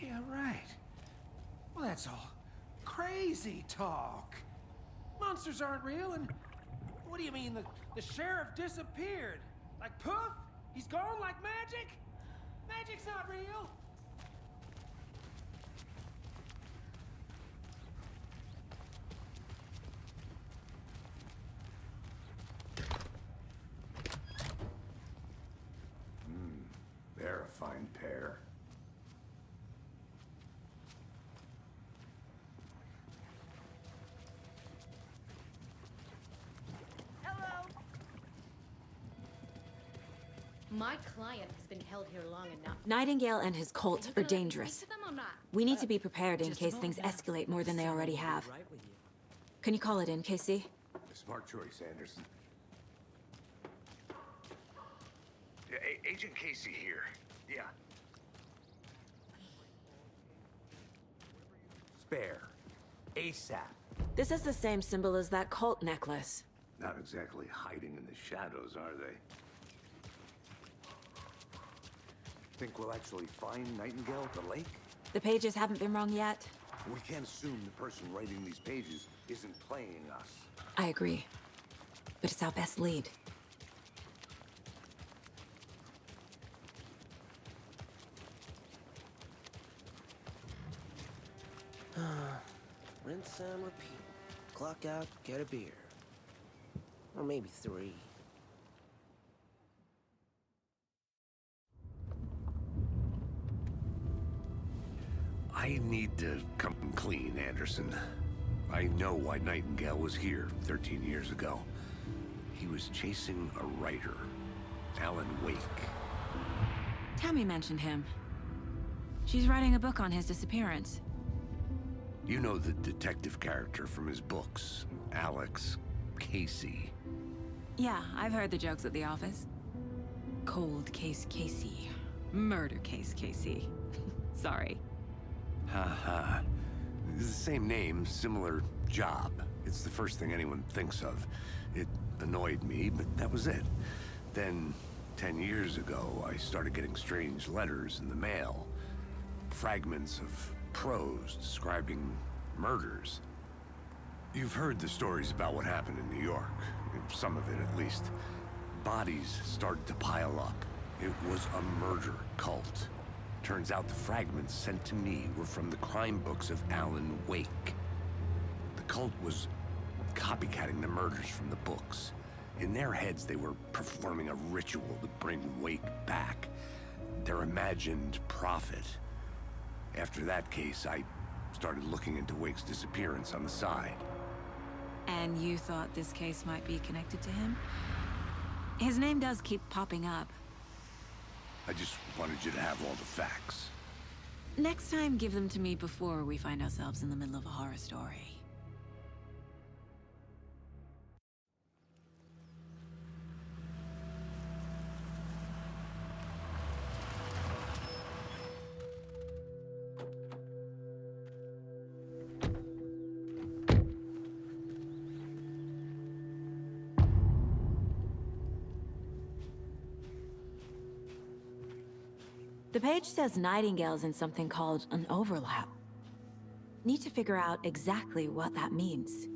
yeah, right. Well, that's all crazy talk. Monsters aren't real, and what do you mean the sheriff disappeared? Like poof? He's gone like magic? Magic's not real. They're a fine pair. My client has been held here long enough. Nightingale and his cult are dangerous. We need to be prepared in Just case about things now. escalate more than they already have. Can you call it in, Casey? A smart choice, Anderson. Yeah, Agent Casey here. Yeah. Spare. ASAP. This is the same symbol as that cult necklace. Not exactly hiding in the shadows, are they? Think we'll actually find Nightingale at the lake? The pages haven't been wrong yet. We can't assume the person writing these pages isn't playing us. I agree. But it's our best lead. Rinse and repeat. Clock out, get a beer. Or maybe 3. I need to come clean, Anderson. I know why Nightingale was here 13 years ago. He was chasing a writer, Alan Wake. Tammy mentioned him. She's writing a book on his disappearance. You know the detective character from his books, Alex Casey. Yeah, I've heard the jokes at the office. Cold case Casey. Murder case Casey. Sorry. Ha. It's the same name, similar job. It's the first thing anyone thinks of. It annoyed me, but that was it. Then, 10 years ago, I started getting strange letters in the mail. Fragments of prose describing murders. You've heard the stories about what happened in New York. Some of it, at least. Bodies started to pile up. It was a murder cult. Turns out the fragments sent to me were from the crime books of Alan Wake. The cult was copycatting the murders from the books. In their heads, they were performing a ritual to bring Wake back. Their imagined prophet. After that case, I started looking into Wake's disappearance on the side. And you thought this case might be connected to him? His name does keep popping up. I just wanted you to have all the facts. Next time, give them to me before we find ourselves in the middle of a horror story. The page says Nightingale's in something called an overlap. Need to figure out exactly what that means.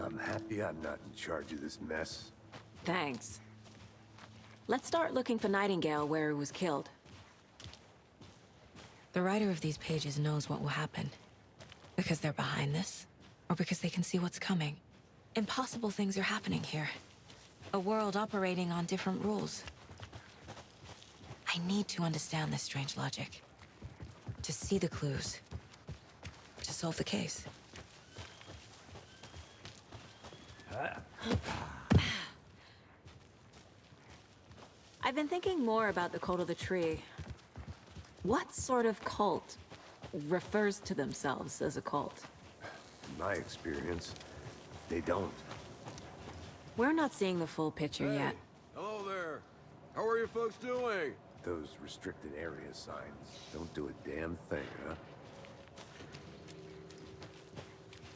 I'm happy I'm not in charge of this mess. Thanks. Let's start looking for Nightingale where he was killed. The writer of these pages knows what will happen. Because they're behind this, or because they can see what's coming. Impossible things are happening here. A world operating on different rules. I need to understand this strange logic. To see the clues. To solve the case. I've been thinking more about the cult of the tree. What sort of cult refers to themselves as a cult? In my experience, they don't. We're not seeing the full picture yet. Hello there. How are you folks doing? Those restricted area signs don't do a damn thing, huh?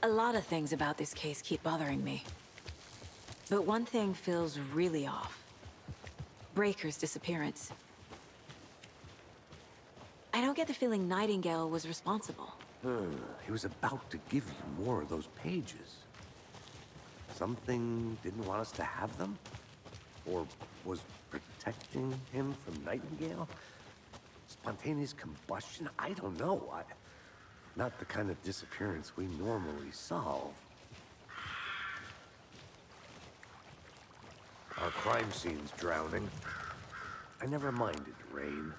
A lot of things about this case keep bothering me. But one thing feels really off. Breaker's disappearance. I don't get the feeling Nightingale was responsible. He was about to give you more of those pages. Something didn't want us to have them? Or was protecting him from Nightingale? Spontaneous combustion? I don't know. Not the kind of disappearance we normally solve. Our crime scene's drowning. I never minded rain.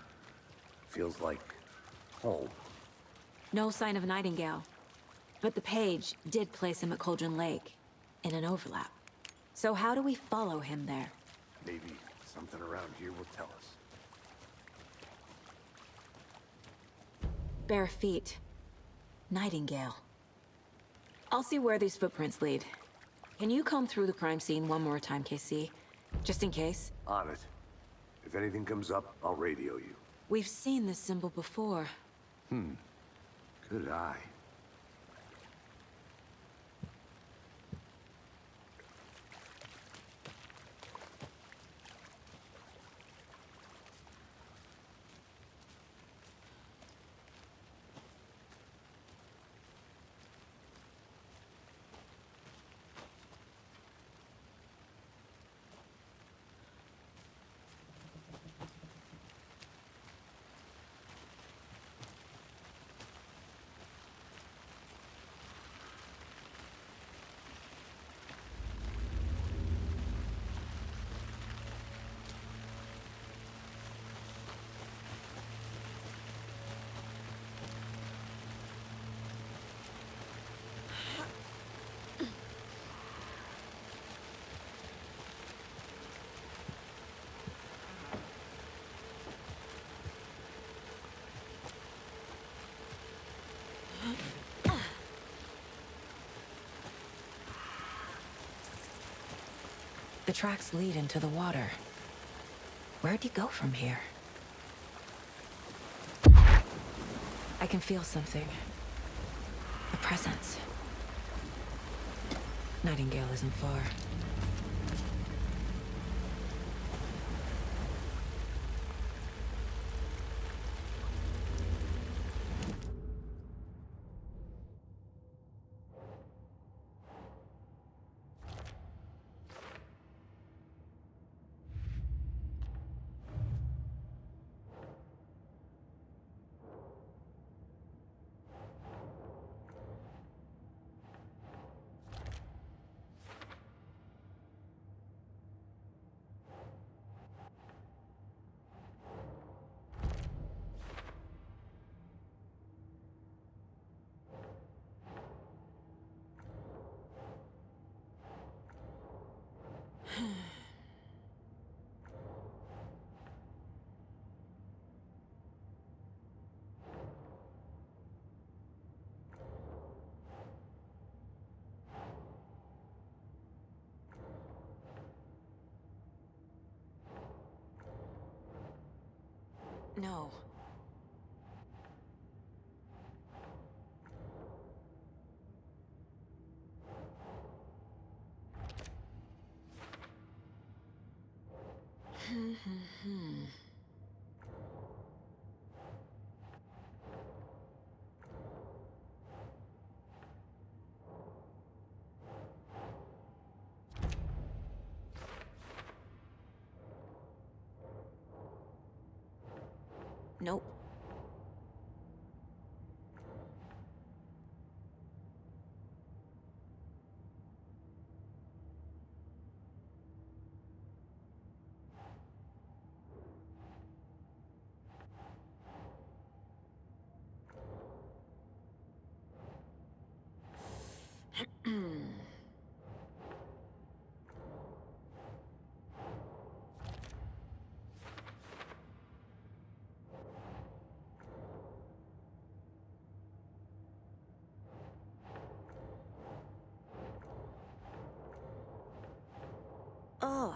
Feels like home. No sign of Nightingale. But the page did place him at Cauldron Lake, in an overlap. So how do we follow him there? Maybe something around here will tell us. bare feet. Nightingale. I'll see where these footprints lead. Can you comb through the crime scene one more time, KC? Just in case? On it. If anything comes up, I'll radio you. We've seen this symbol before. Good eye. The tracks lead into the water. Where'd you go from here? I can feel something. A presence. Nightingale isn't far. No. Nope. Oh.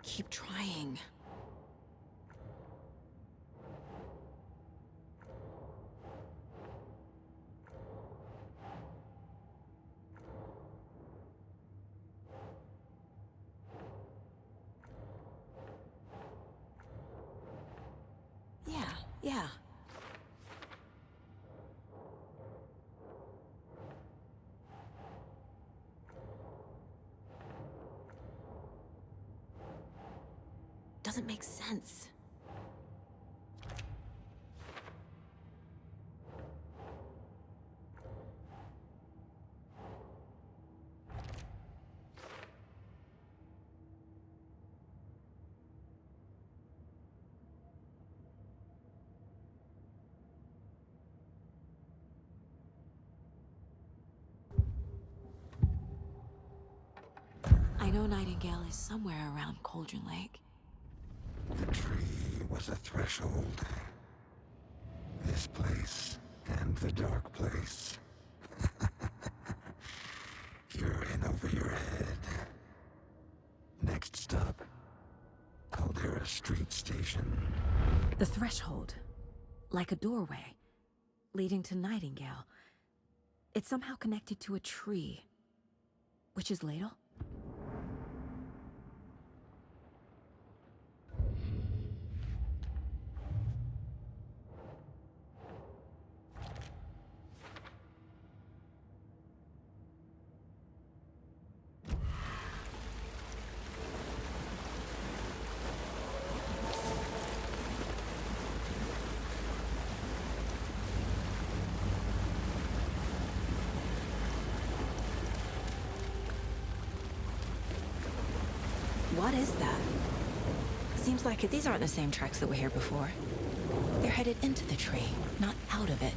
Keep trying. Yeah. Doesn't make sense. know Nightingale is somewhere around Cauldron Lake. The tree was a threshold. This place and the dark place. You're in over your head. Next stop, Caldera Street Station. The threshold. Like a doorway. Leading to Nightingale. It's somehow connected to a tree. Witch's Ladle? What is that? Seems like these aren't the same tracks that were here before. They're headed into the tree, not out of it.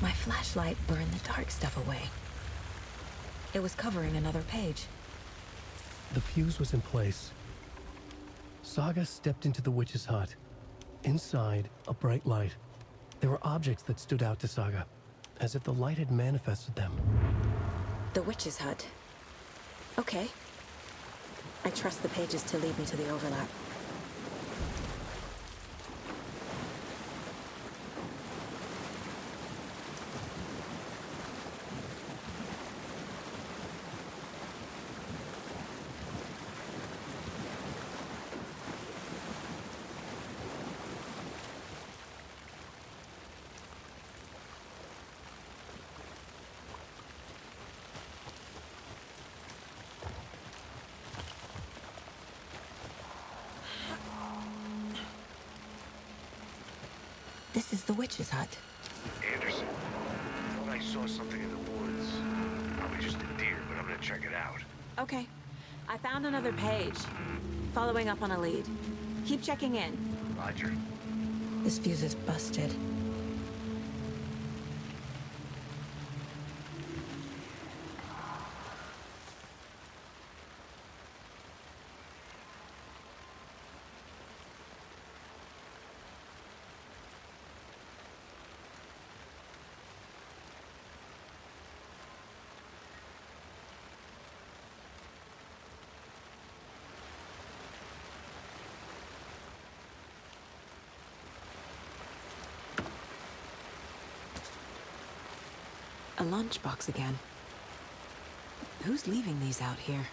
My flashlight burned the dark stuff away. It was covering another page. The fuse was in place. Saga stepped into the witch's hut. Inside, a bright light. There were objects that stood out to Saga, as if the light had manifested them. The witch's hut. Okay. I trust the pages to lead me to the overlap. This is the witch's hut. Anderson, I thought I saw something in the woods. Probably just a deer, but I'm gonna check it out. Okay. I found another page. Following up on a lead. Keep checking in. Roger. This fuse is busted. A lunchbox again. Who's leaving these out here?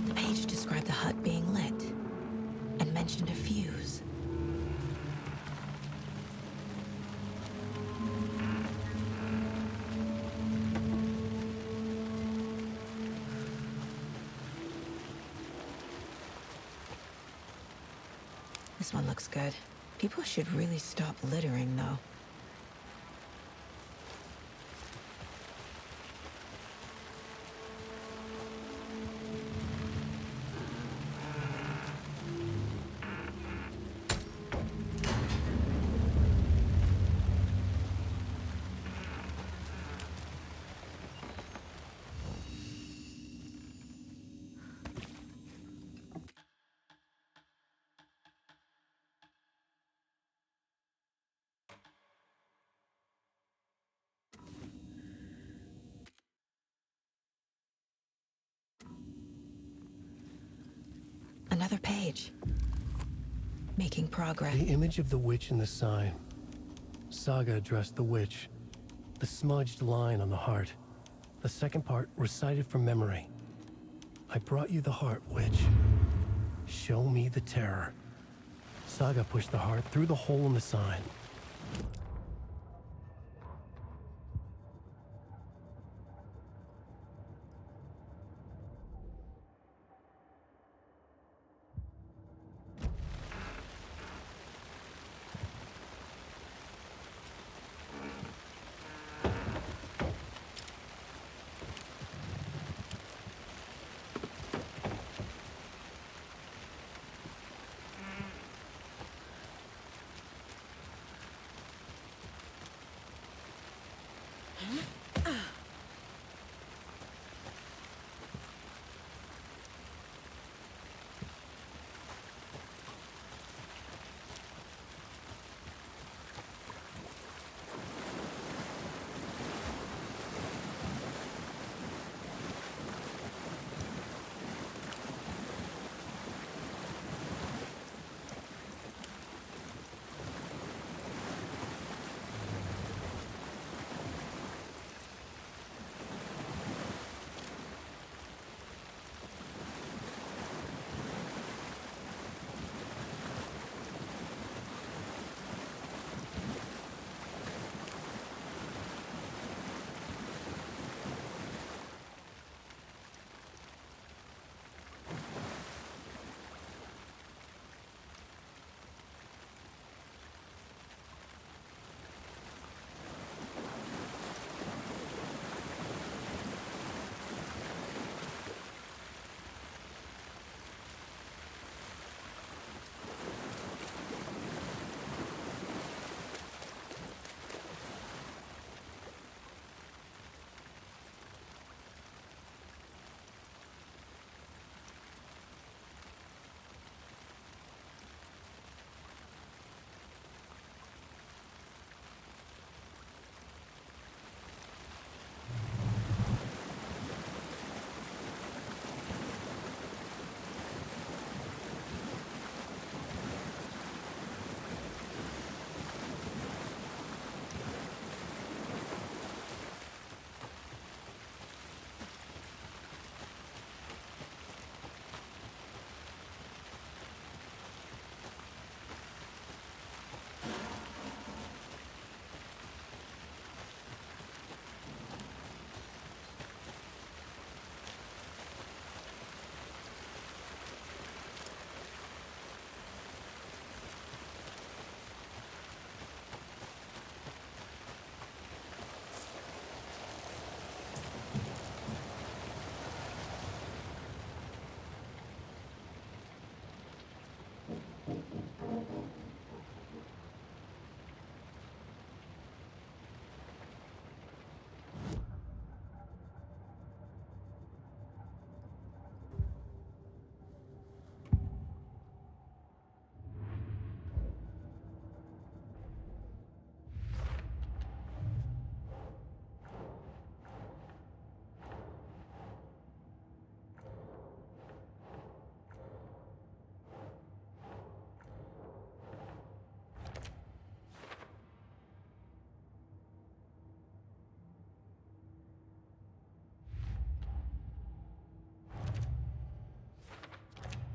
The page described the hut being lit and mentioned a fuse. This one looks good. People should really stop littering, though. Another page. Making progress. The image of the witch in the sign. Saga addressed the witch. The smudged line on the heart. The second part recited from memory. I brought you the heart, witch. Show me the terror. Saga pushed the heart through the hole in the sign.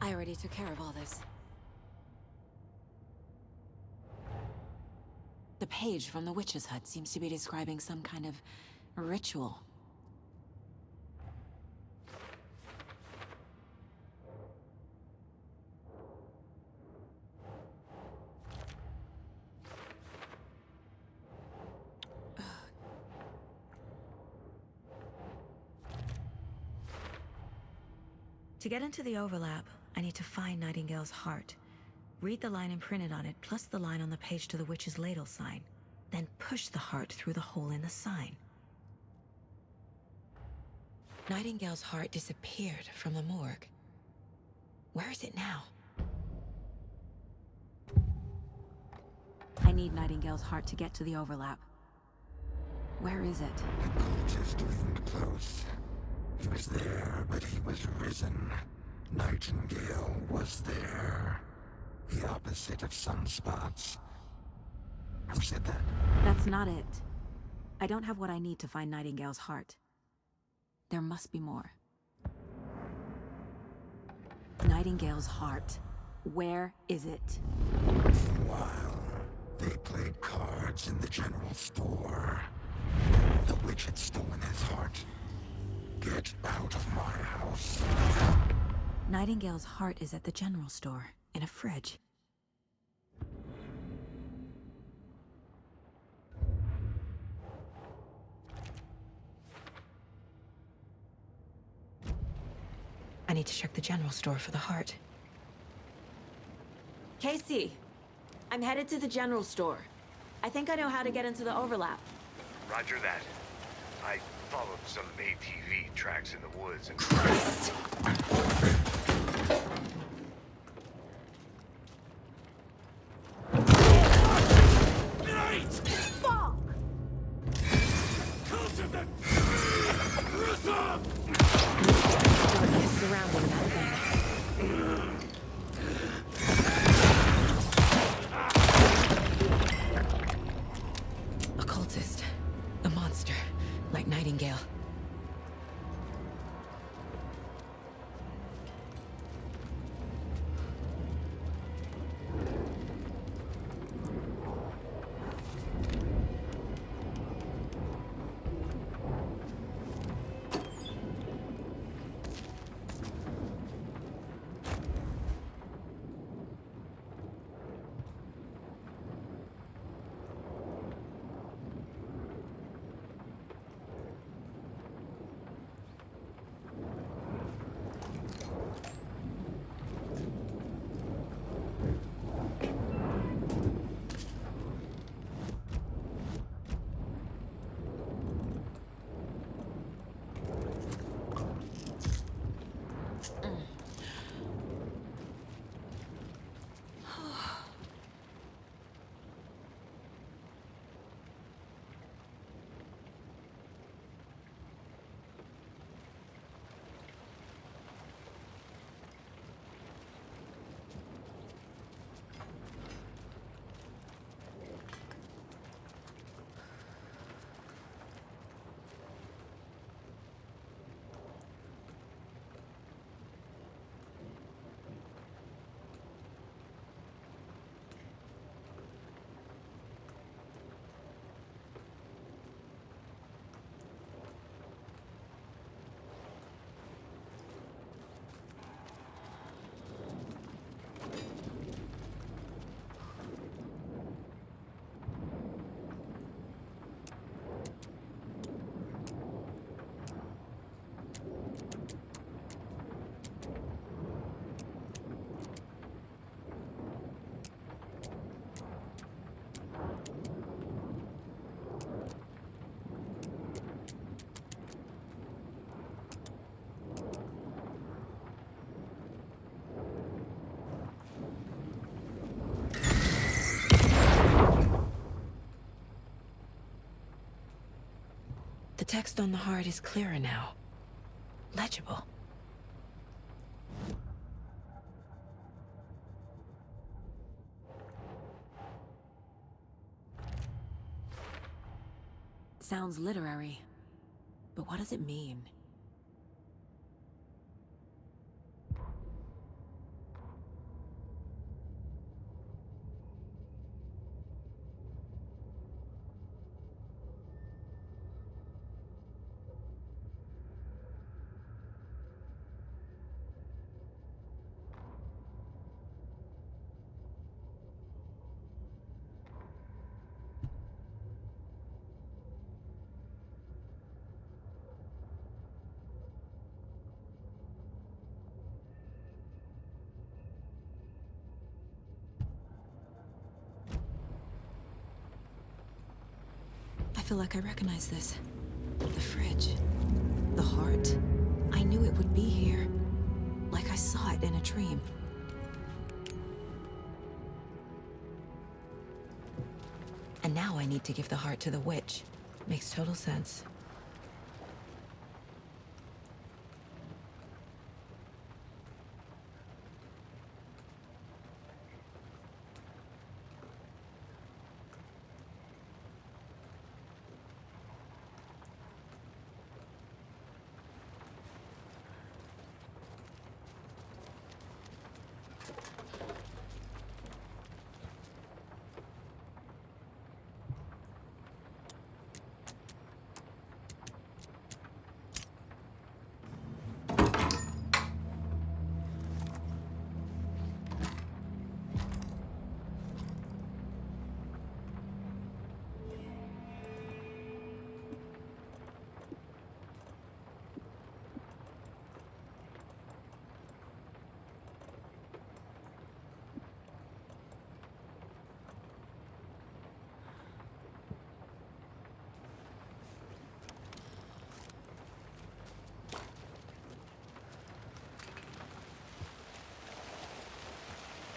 I already took care of all this. The page from the witch's hut seems to be describing some kind of ritual. To get into the overlap, I need to find Nightingale's heart. Read the line imprinted on it, plus the line on the page to the witch's ladle sign. Then push the heart through the hole in the sign. Nightingale's heart disappeared from the morgue. Where is it now? I need Nightingale's heart to get to the overlap. Where is it? The cultist leaned close. He was there, but he was risen. Nightingale was there. The opposite of sunspots. Who said that? That's not it. I don't have what I need to find Nightingale's heart. There must be more. Nightingale's heart. Where is it? While they played cards in the general store, the witch had stolen his heart. Get out of my house. Nightingale's heart is at the general store, in a fridge. I need to check the general store for the heart. Casey, I'm headed to the general store. I think I know how to get into the overlap. Roger that. I followed some ATV tracks in the woods and... Fuck! Darkness surrounding that thing. A cultist. A monster. Like Nightingale. The text on the heart is clearer now. Legible. Sounds literary, but what does it mean? I feel like I recognize this. The fridge. The heart. I knew it would be here. Like I saw it in a dream. And now I need to give the heart to the witch. Makes total sense.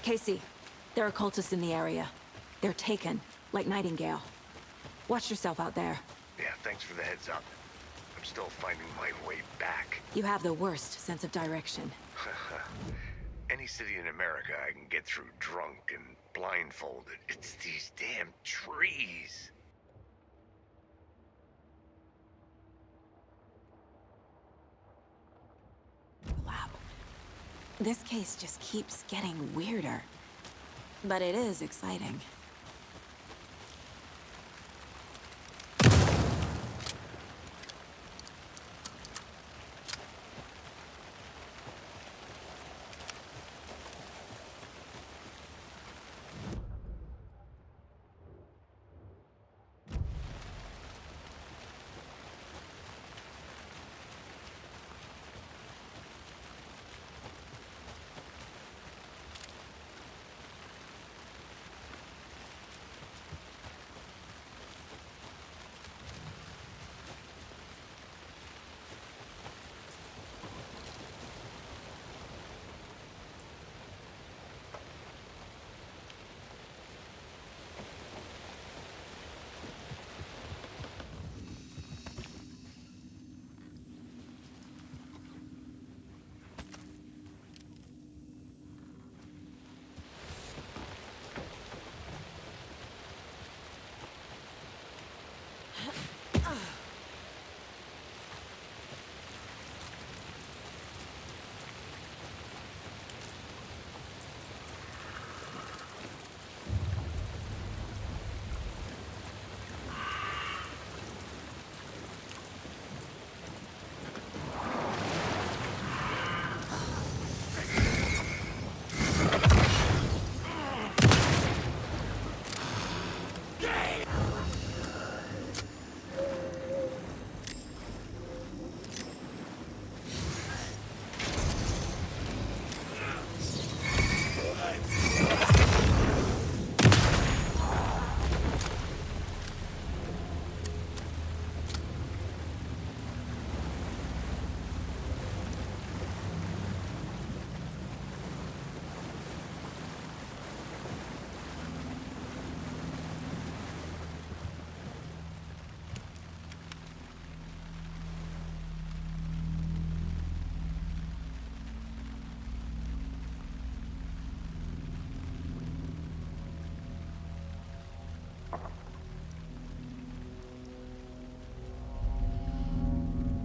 Casey, there are cultists in the area. They're taken, like Nightingale. Watch yourself out there. Yeah, thanks for the heads up. I'm still finding my way back. You have the worst sense of direction. Any city in America I can get through drunk and blindfolded. It's these damn trees. Wow. This case just keeps getting weirder. But it is exciting.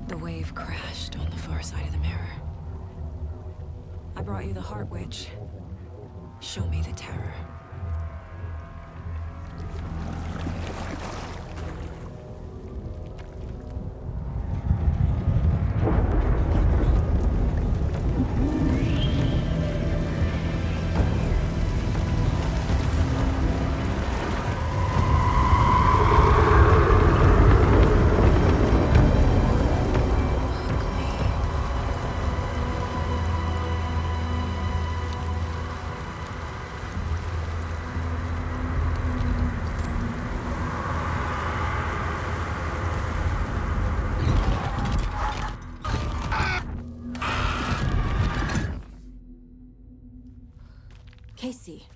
The wave crashed on the far side of the mirror. I brought you the Heart Witch. Show me the terror. Casey,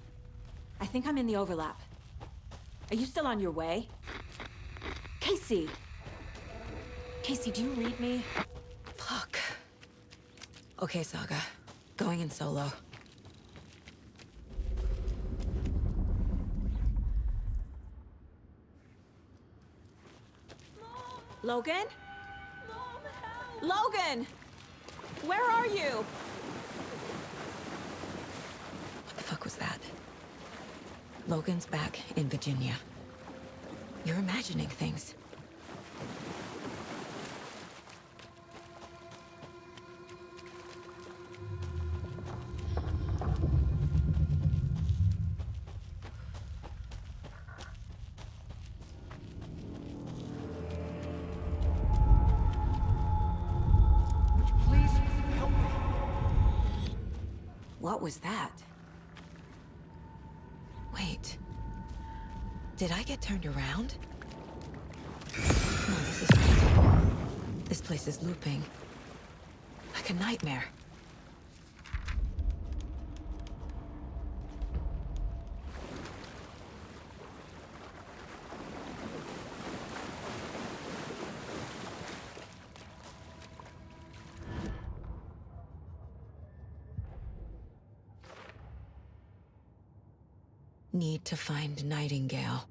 I think I'm in the overlap. Are you still on your way? Casey! Casey, do you read me? Fuck. Okay, Saga. Going in solo. Logan? Logan! Where are you? What the fuck was that? Logan's back in Virginia. You're imagining things. What was that? Wait. Did I get turned around? No, this is right. This place is looping. Like a nightmare. need to find Nightingale.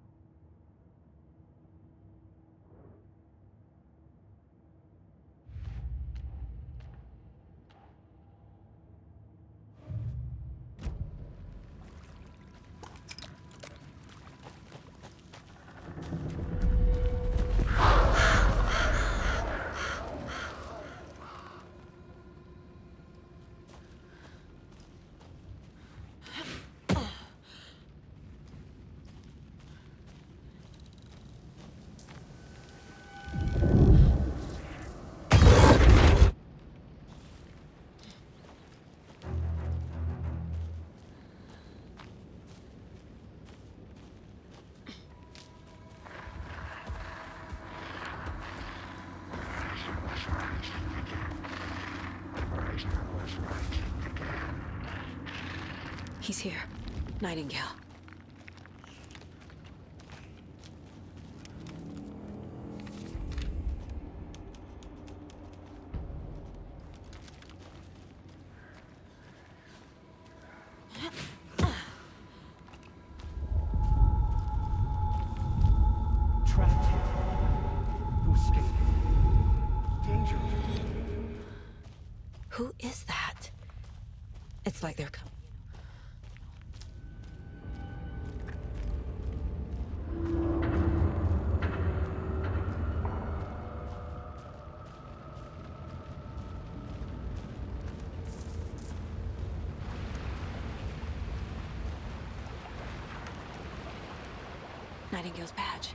He's here. Nightingale. Trapped here. No escape. Danger. Who is that? It's like they're coming. Nightingale's badge.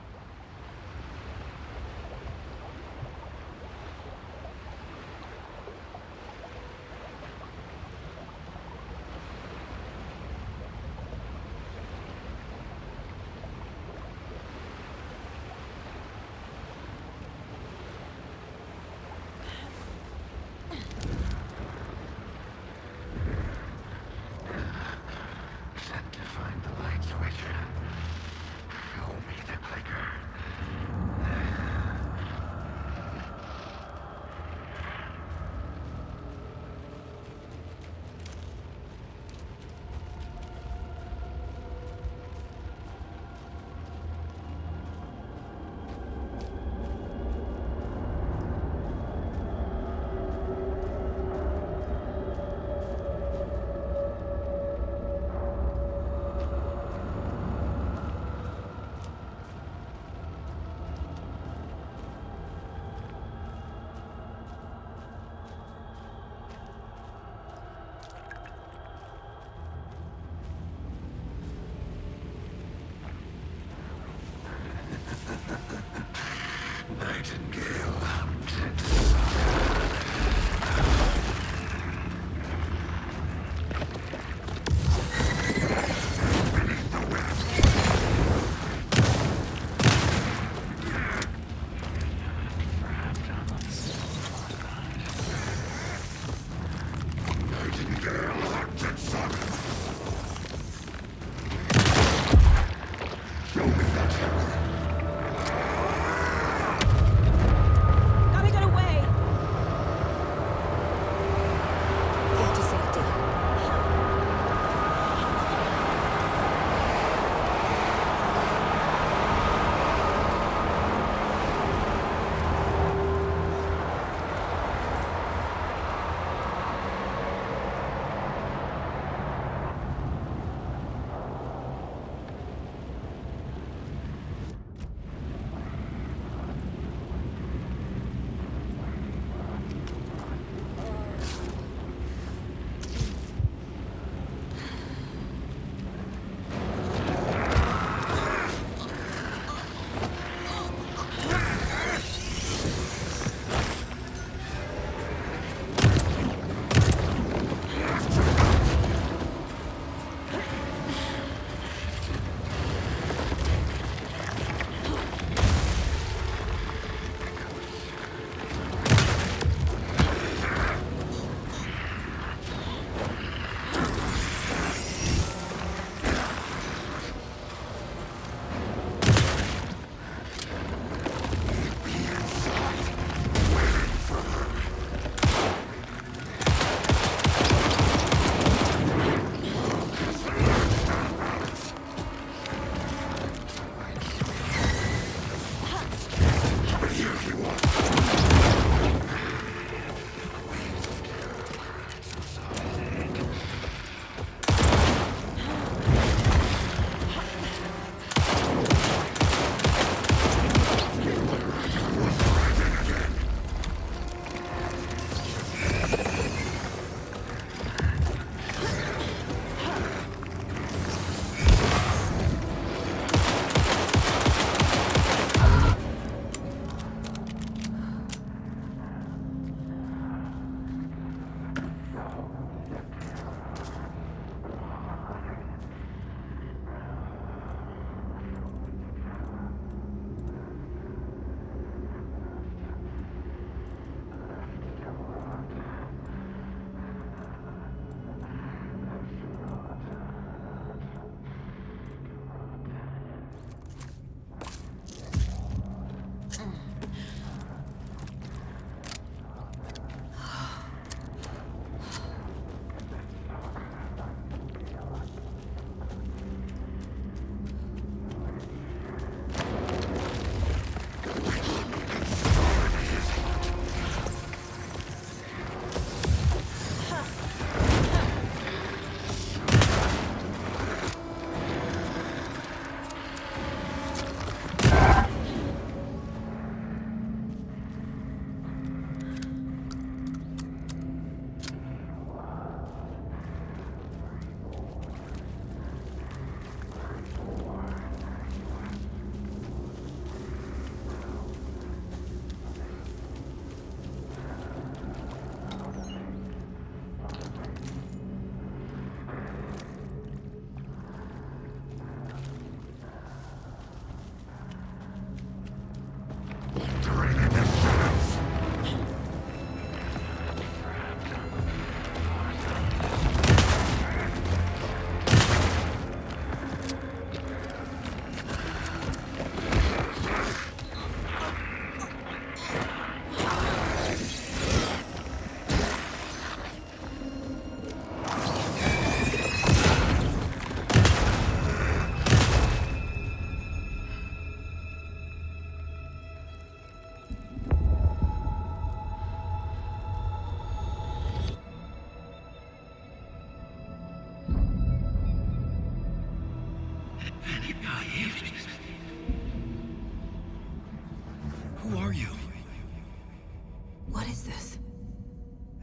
Set to find the light switch. Show me the clicker.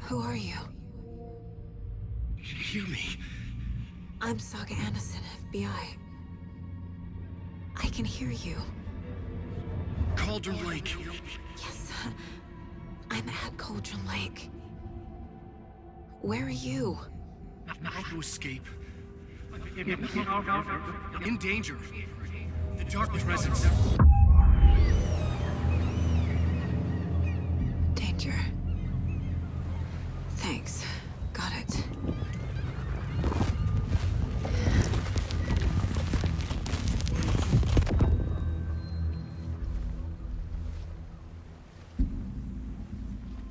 Who are you? Hear me. I'm Saga Anderson, FBI. I can hear you. Cauldron Lake. Yes, I'm at Cauldron Lake. Where are you? How to escape. In danger. The dark presence. Danger. Thanks. Got it.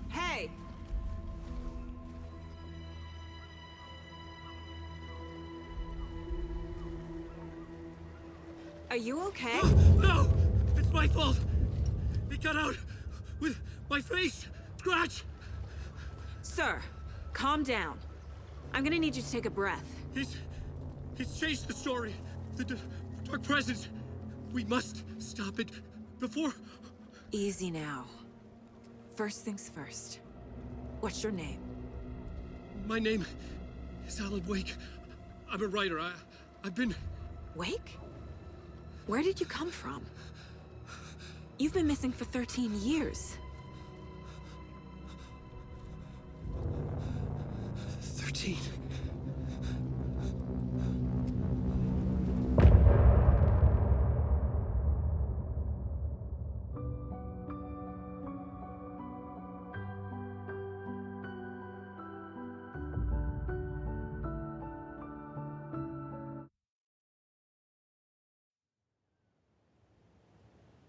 Hey! Are you okay? No! It's my fault! It got out with my face! Scratch! Sir, calm down. I'm gonna need you to take a breath. He's changed the story. The dark presence. We must stop it before... Easy now. First things first. What's your name? My name is Alan Wake. I'm a writer. I've been... Wake? Where did you come from? You've been missing for 13 years. 13.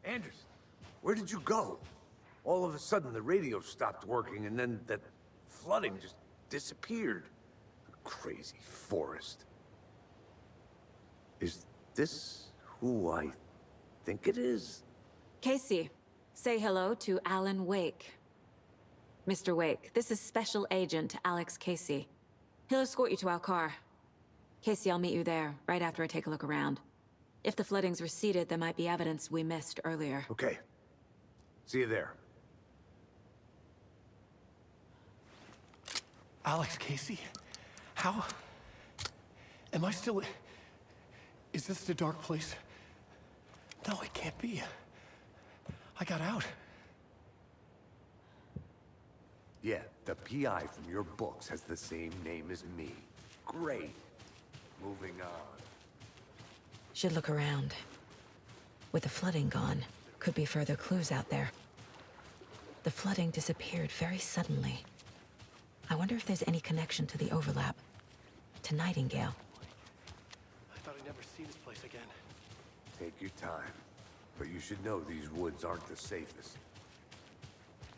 Anderson, where did you go? All of a sudden, the radio stopped working, and then that flooding just disappeared. Crazy forest. Is this who I think it is? Casey, say hello to Alan Wake. Mr. Wake, this is Special Agent Alex Casey. He'll escort you to our car. Casey, I'll meet you there, right after I take a look around. If the flooding's receded, there might be evidence we missed earlier. Okay. See you there. Alex Casey? How? Am I still... Is this the dark place? No, it can't be. I got out. Yeah, the PI from your books has the same name as me. Great. Moving on. Should look around. With the flooding gone, could be further clues out there. The flooding disappeared very suddenly. I wonder if there's any connection to the overlap. To Nightingale. I thought I'd never see this place again. Take your time. But you should know these woods aren't the safest.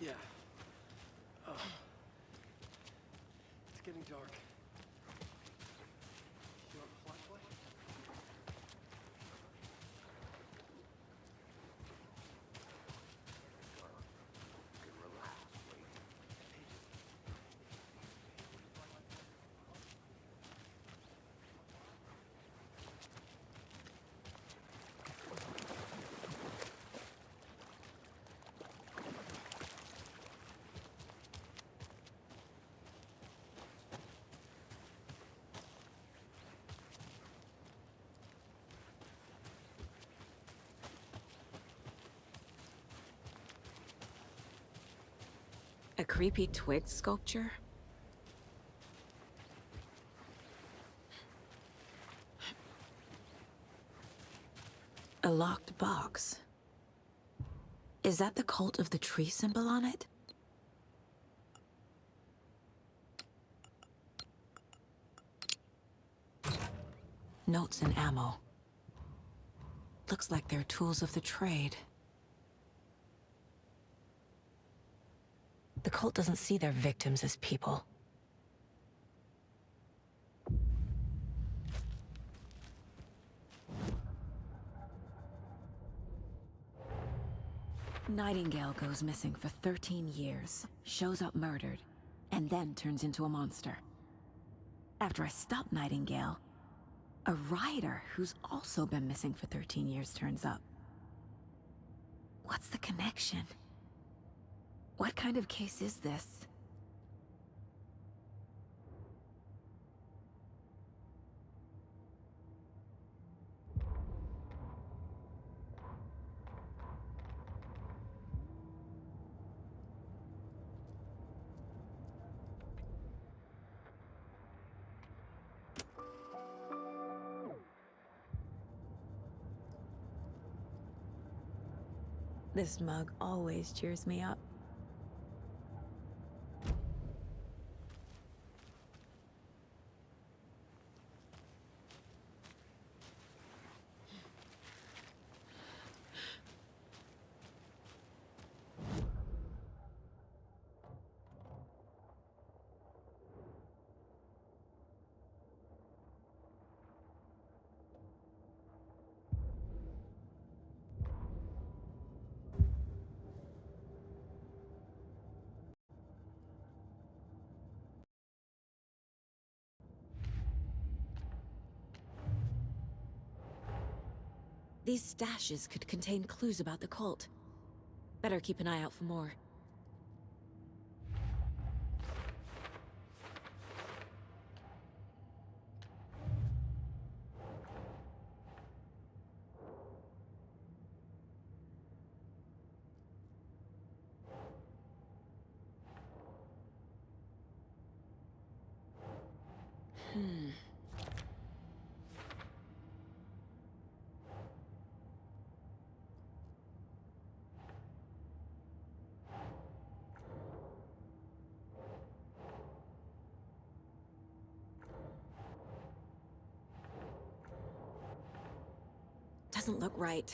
Yeah. Oh. It's getting dark. You want a flashlight? A creepy twig sculpture? A locked box. Is that the cult of the tree symbol on it? Notes and ammo. Looks like they're tools of the trade. The cult doesn't see their victims as people. Nightingale goes missing for 13 years, shows up murdered, and then turns into a monster. After I stop Nightingale, a rider who's also been missing for 13 years turns up. What's the connection? What kind of case is this? This mug always cheers me up. These stashes could contain clues about the cult. Better keep an eye out for more. Doesn't look right.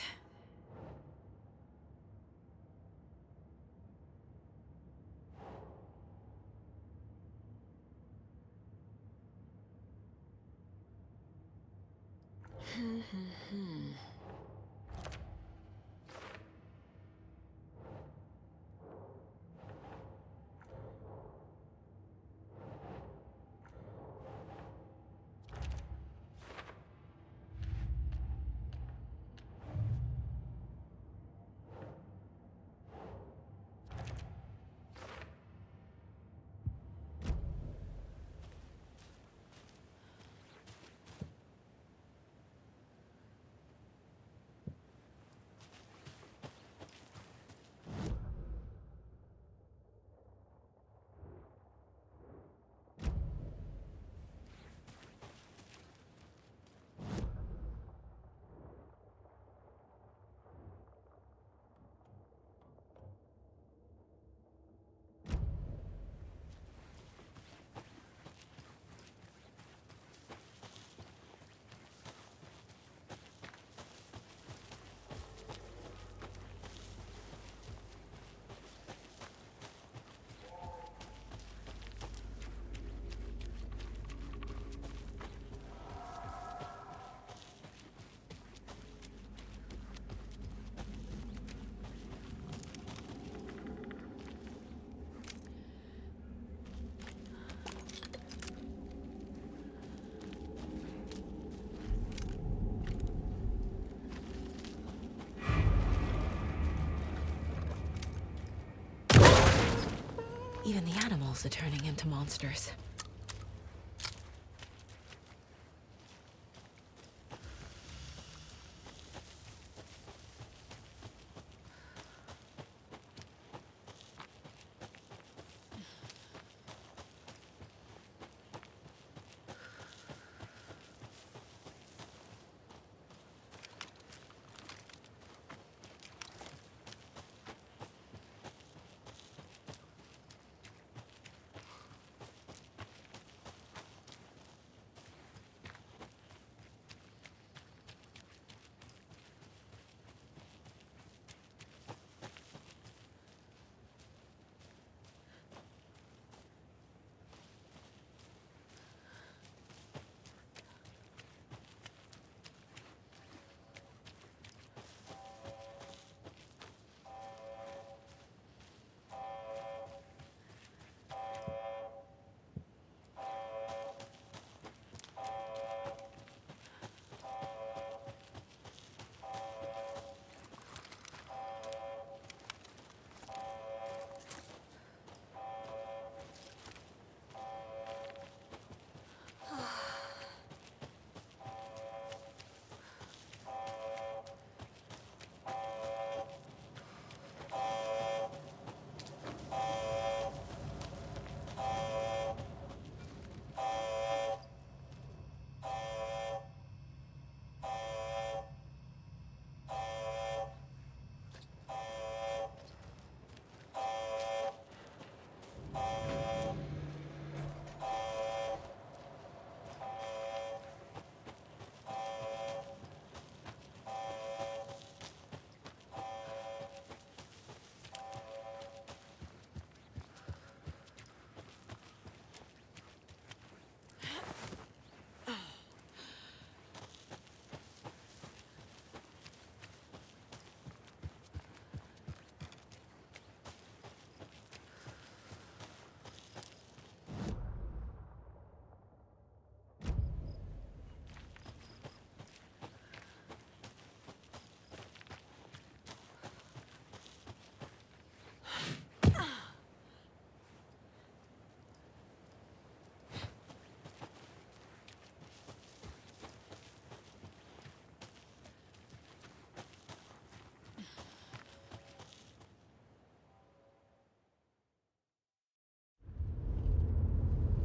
Even the animals are turning into monsters.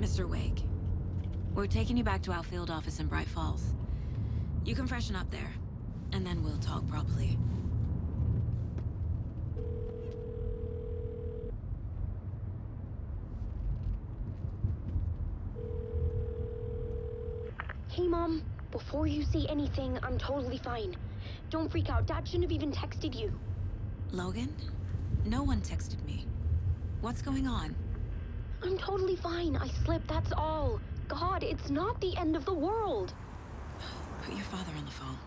Mr. Wake, we're taking you back to our field office in Bright Falls. You can freshen up there, and then we'll talk properly. Hey, Mom. Before you say anything, I'm totally fine. Don't freak out. Dad shouldn't have even texted you. Logan? No one texted me. What's going on? I'm totally fine. I slipped, that's all. God, it's not the end of the world. Put your father on the phone.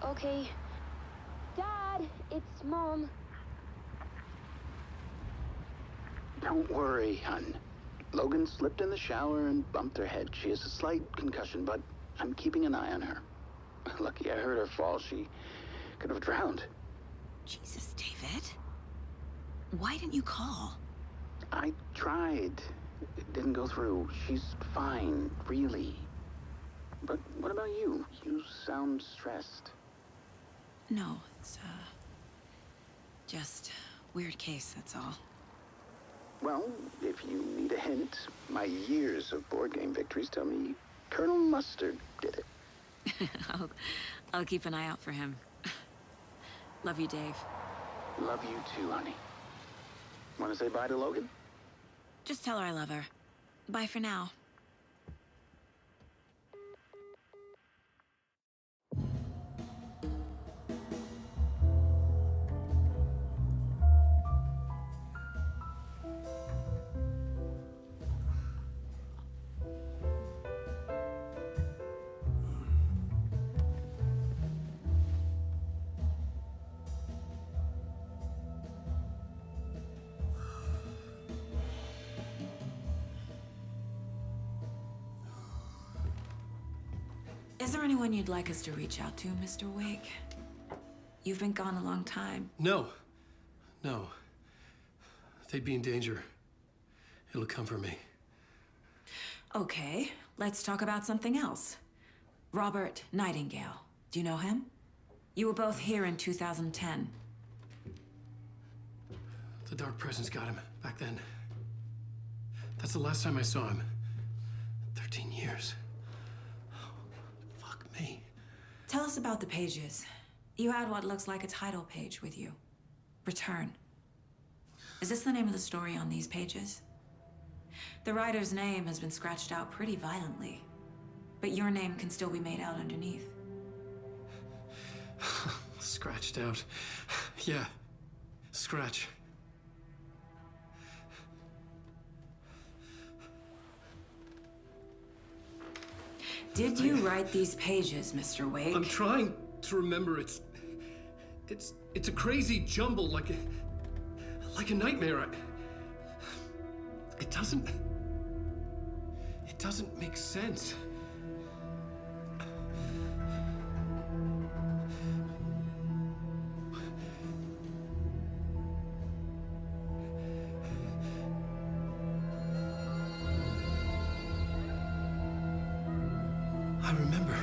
Okay. Dad, it's Mom. Don't worry, hun. Logan slipped in the shower and bumped her head. She has a slight concussion, but I'm keeping an eye on her. Lucky I heard her fall. She could have drowned. Jesus, David. Why didn't you call? I tried. It didn't go through. She's fine, really. But what about you? You sound stressed. No, it's, just weird case, that's all. Well, if you need a hint, my years of board game victories tell me Colonel Mustard did it. I'll keep an eye out for him. Love you, Dave. Love you too, honey. Want to say bye to Logan? Just tell her I love her. Bye for now. Is there anyone you'd like us to reach out to, Mr. Wake? You've been gone a long time. No. They'd be in danger. It'll come for me. Okay, let's talk about something else. Robert Nightingale. Do you know him? You were both here in 2010. The Dark Presence got him back then. That's the last time I saw him. 13 years. Fuck me. Tell us about the pages. You had what looks like a title page with you. Return. Is this the name of the story on these pages? The writer's name has been scratched out pretty violently, but your name can still be made out underneath. Scratched out. Yeah. Scratch. Did you write these pages, Mr. Wake? I'm trying to remember. It's a crazy jumble, like a nightmare. It doesn't make sense. I remember.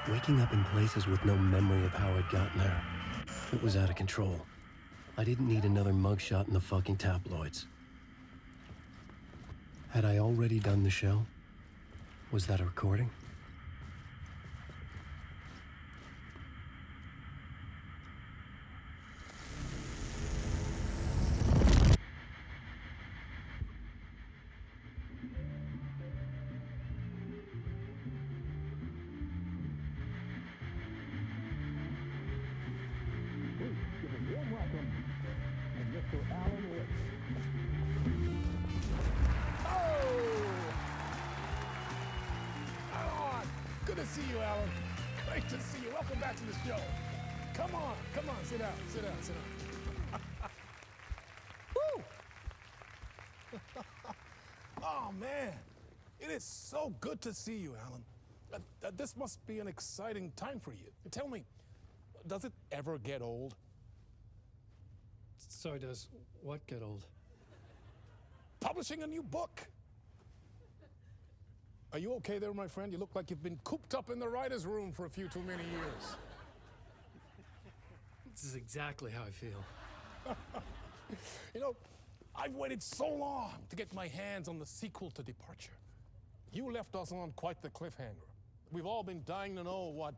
Waking up in places with no memory of how I'd gotten there. It was out of control. I didn't need another mugshot in the fucking tabloids. Had I already done the show? Was that a recording? see you, Alan. Great to see you. Welcome back to the show. Come on, sit down, sit down. Woo! Oh, man. It is so good to see you, Alan. This must be an exciting time for you. Tell me, does it ever get old? So does what get old? Publishing a new book. Are you okay there, my friend? You look like you've been cooped up in the writer's room for a few too many years. This is exactly how I feel. You know, I've waited so long to get my hands on the sequel to Departure. You left us on quite the cliffhanger. We've all been dying to know what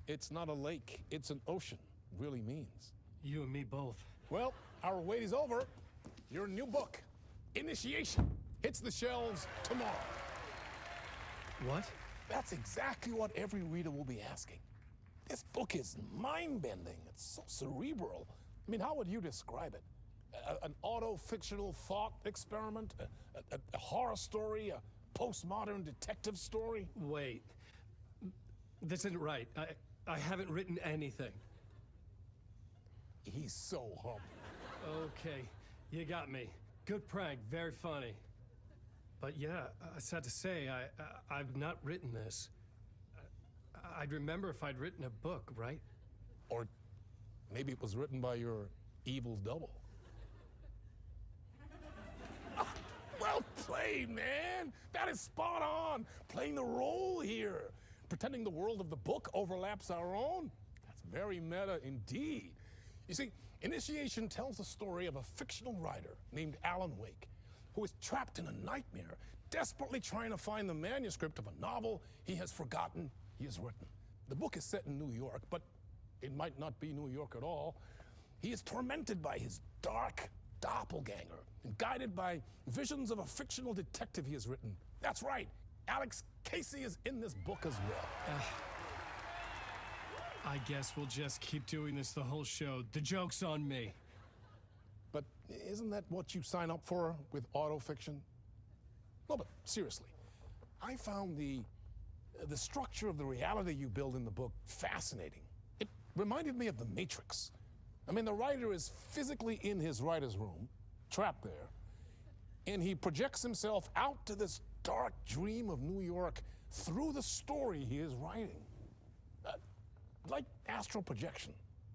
"it's not a lake, it's an ocean" really means. You and me both. Well, our wait is over. Your new book, Initiation, hits the shelves tomorrow. What? That's exactly what every reader will be asking. This book is mind-bending. It's so cerebral. I mean, how would you describe it? An auto-fictional thought experiment? A horror story? A postmodern detective story? Wait. This isn't right. I haven't written anything. He's so humble. Okay, you got me. Good prank, very funny. But yeah, sad to say, I've not written this. I'd remember if I'd written a book, right? Or maybe it was written by your evil double. Well played, man! That is spot on! Playing the role here. Pretending the world of the book overlaps our own. That's very meta indeed. You see, Initiation tells the story of a fictional writer named Alan Wake, who is trapped in a nightmare, desperately trying to find the manuscript of a novel he has forgotten he has written. The book is set in New York, but it might not be New York at all. He is tormented by his dark doppelganger and guided by visions of a fictional detective he has written. That's right, Alex Casey is in this book as well. I guess we'll just keep doing this the whole show. The joke's on me. But isn't that what you sign up for with autofiction? No, but seriously, I found the structure of the reality you build in the book fascinating. It reminded me of The Matrix. I mean, the writer is physically in his writer's room, trapped there, and he projects himself out to this dark dream of New York through the story he is writing. Like astral projection.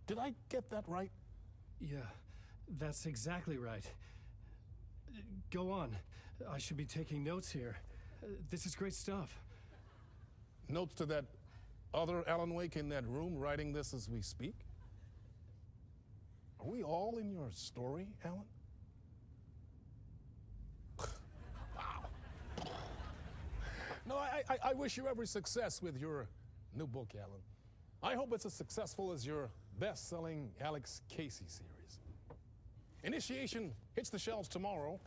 Did I get that right? Yeah, that's exactly right. Go on. I should be taking notes here. This is great stuff. Notes to that other Alan Wake in that room writing this as we speak? Are we all in your story, Alan? Wow. No, I wish you every success with your new book, Alan. I hope it's as successful as your best-selling Alex Casey series. Initiation hits the shelves tomorrow.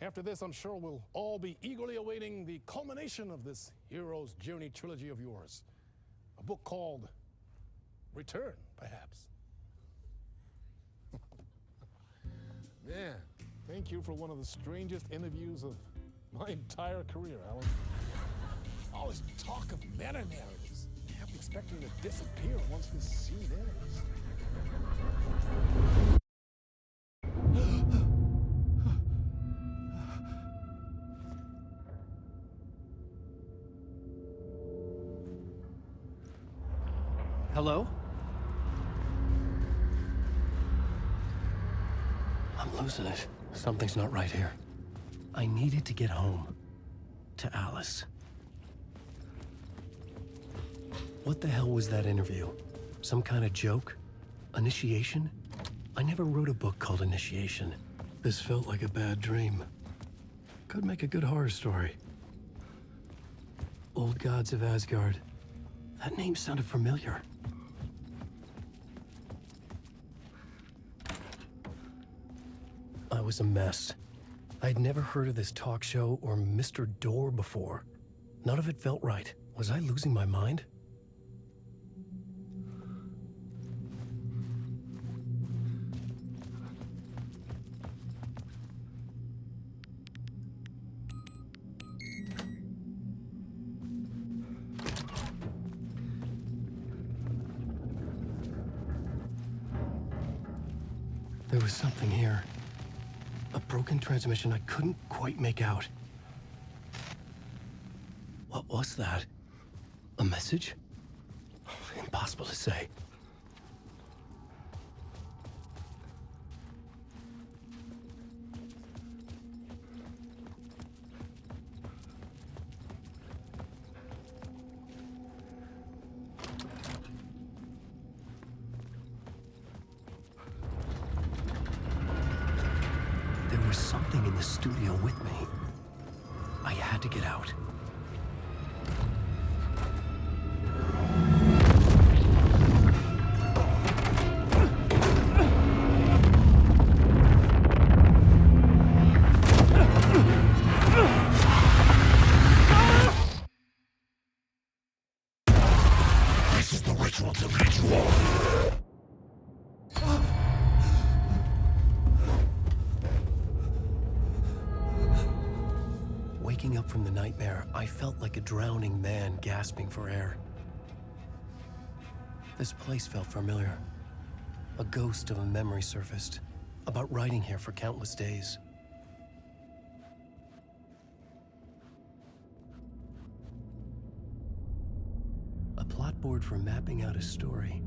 After this, I'm sure we'll all be eagerly awaiting the culmination of this hero's journey trilogy of yours. A book called Return, perhaps. Man, thank you for one of the strangest interviews of my entire career, Alan. All this talk of meta-narratives. I'm expecting to disappear once this scene ends. Hello? I'm losing it. Something's not right here. I needed to get home. To Alice. What the hell was that interview? Some kind of joke? Initiation? I never wrote a book called Initiation. This felt like a bad dream. Could make a good horror story. Old Gods of Asgard. That name sounded familiar. I was a mess. I'd never heard of this talk show or Mr. Door before. None of it felt right. Was I losing my mind? There was something here. A broken transmission I couldn't quite make out. What was that? A message? Impossible to say. There was something in the studio with me. I had to get out. This is the ritual to lead you all. Waking up from the nightmare, I felt like a drowning man gasping for air. This place felt familiar. A ghost of a memory surfaced, about riding here for countless days. A plot board for mapping out a story.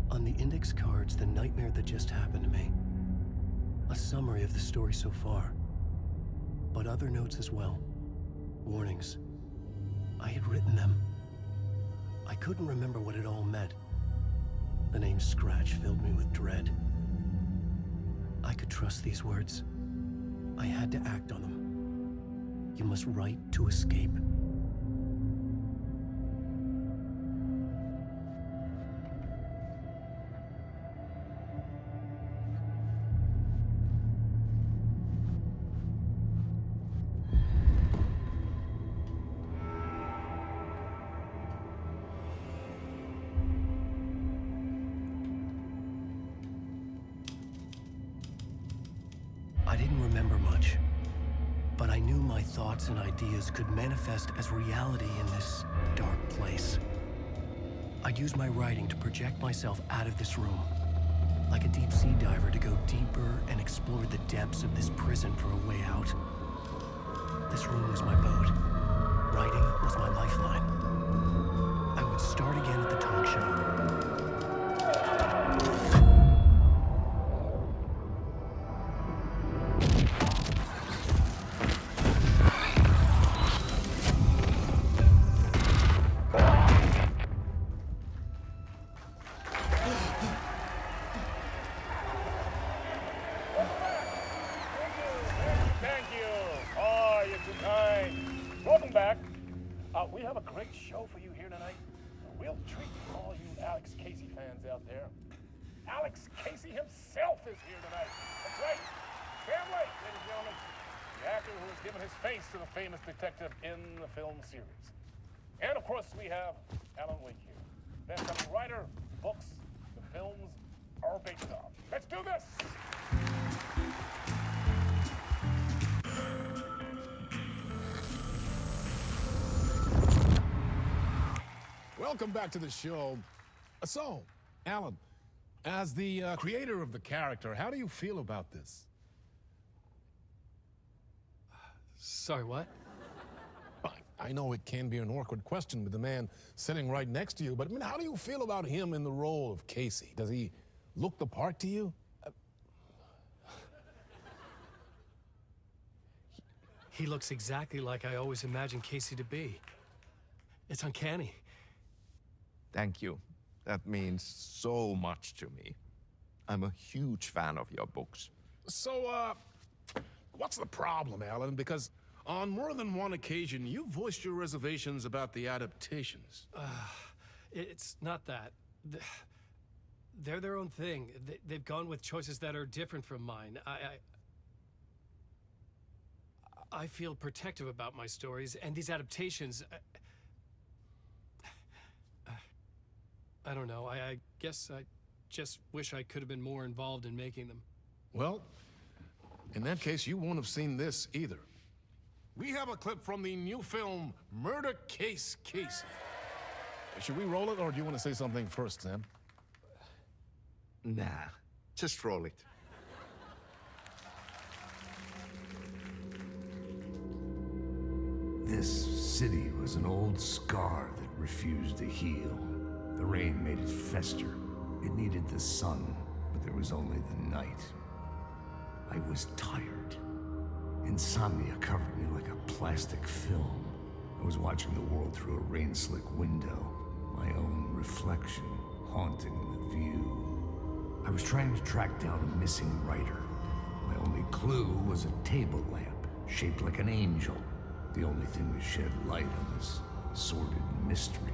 On the index cards, the nightmare that just happened to me. A summary of the story so far. But other notes as well. Warnings. I had written them. I couldn't remember what it all meant. The name Scratch filled me with dread. I could trust these words. I had to act on them. You must write to escape. I didn't remember much, but I knew my thoughts and ideas could manifest as reality in this dark place. I'd use my writing to project myself out of this room, like a deep sea diver to go deeper and explore the depths of this prison for a way out. This room was my boat. Writing was my lifeline. I would start again at the talk show. Thank you. Oh, you're too kind. Welcome back. We have a great show for you here tonight. A real treat for all you Alex Casey fans out there. Alex Casey himself is here tonight. That's right. Sam Lake, ladies and gentlemen. The actor who has given his face to the famous detective in the film series. And of course, we have Alan Wake here. Best-selling writer, books, the films are based on. Let's do this! Welcome back to the show. So, Alan, as the creator of the character, how do you feel about this? Sorry, what? I know it can be an awkward question with the man sitting right next to you, but I mean, how do you feel about him in the role of Casey? Does he look the part to you? He looks exactly like I always imagined Casey to be. It's uncanny. Thank you. That means so much to me. I'm a huge fan of your books. So, what's the problem, Alan? Because on more than one occasion, you voiced your reservations about the adaptations. It's not that. They're their own thing. They've gone with choices that are different from mine. I feel protective about my stories, and these adaptations... I don't know. I guess I just wish I could have been more involved in making them. Well, in that case, you won't have seen this either. We have a clip from the new film, Murder Case Casey. Should we roll it, or do you want to say something first, Sam? Nah, Just roll it. This city was an old scar that refused to heal. The rain made it fester. It needed the sun, but there was only the night. I was tired. Insomnia covered me like a plastic film. I was watching the world through a rain-slick window, my own reflection haunting the view. I was trying to track down a missing writer. My only clue was a table lamp, shaped like an angel. The only thing to shed light on this sordid mystery.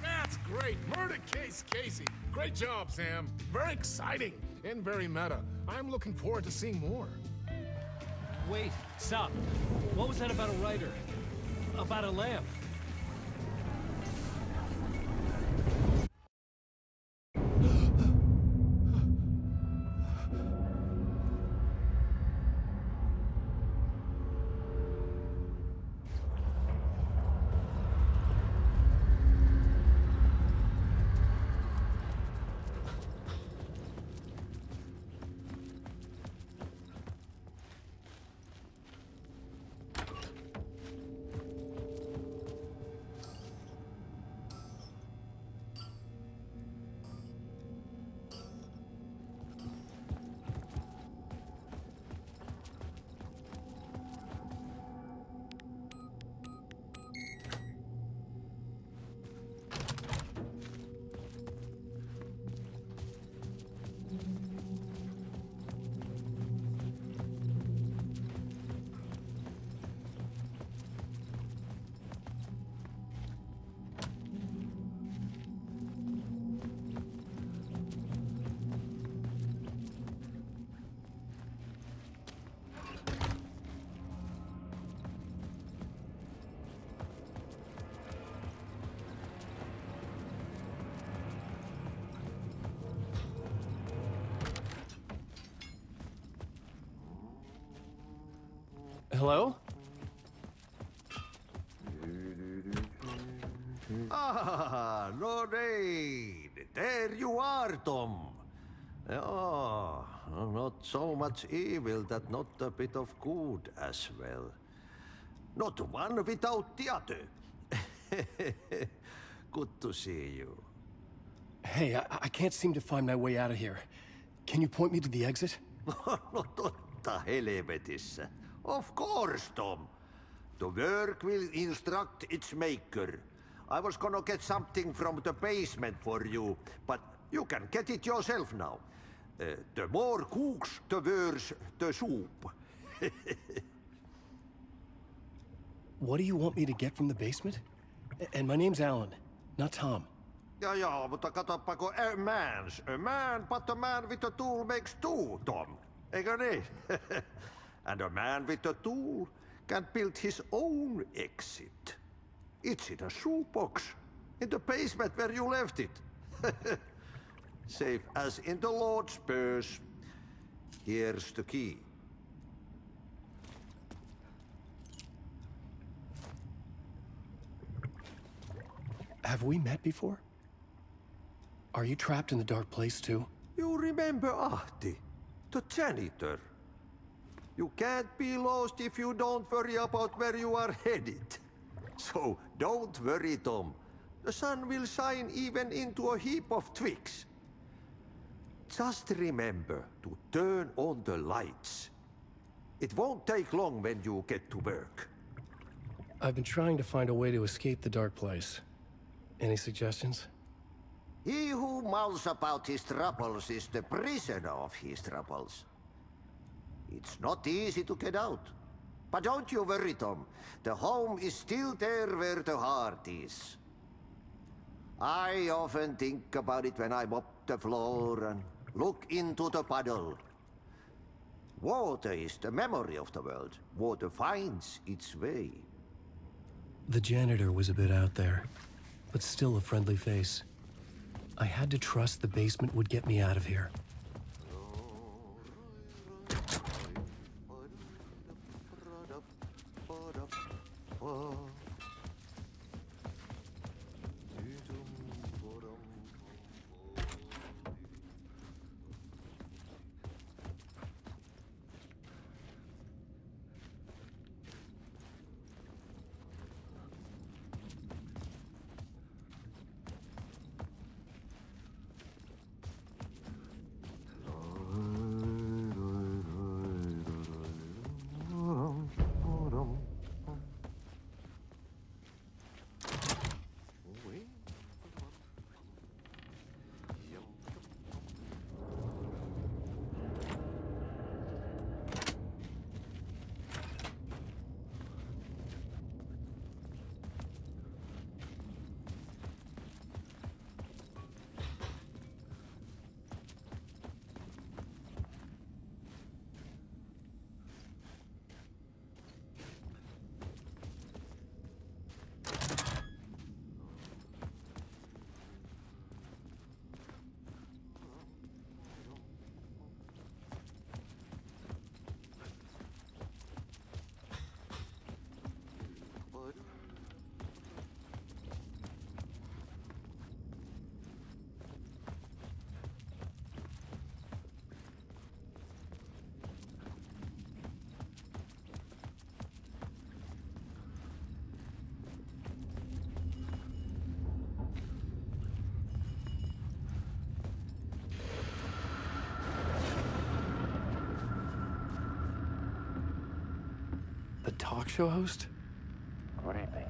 That's great. Murder case, Casey. Great job, Sam. Very exciting and very meta. I'm looking forward to seeing more. Wait, stop. What was that about a writer? About a lamp? Hello? Ah, Lorraine! There you are, Tom. Oh, not so much evil that not a bit of good as well. Not one without the other. Good to see you. Hey, I can't seem to find my way out of here. Can you point me to the exit? No totta helvetissä. Of course, Tom. The work will instruct its maker. I was gonna get something from the basement for you, but you can get it yourself now. The more cooks, the worse the soup. What do you want me to get from the basement? And my name's Alan, not Tom. Ja, mutta katoppa, a man, but a man with a tool makes two, Tom. Eikö niin? And a man with a tool can build his own exit. It's in a shoebox, in the basement where you left it. Safe as in the Lord's purse. Here's the key. Have we met before? Are you trapped in the dark place too? You remember Ahti, the janitor. You can't be lost if you don't worry about where you are headed. So don't worry, Tom. The sun will shine even into a heap of twigs. Just remember to turn on the lights. It won't take long when you get to work. I've been trying to find a way to escape the dark place. Any suggestions? He who mouths about his troubles is the prisoner of his troubles. It's not easy to get out. But don't you worry, Tom. The home is still there where the heart is. I often think about it when I mop the floor and look into the puddle. Water is the memory of the world. Water finds its way. The janitor was a bit out there, but still a friendly face. I had to trust the basement would get me out of here. talk show host? Good evening.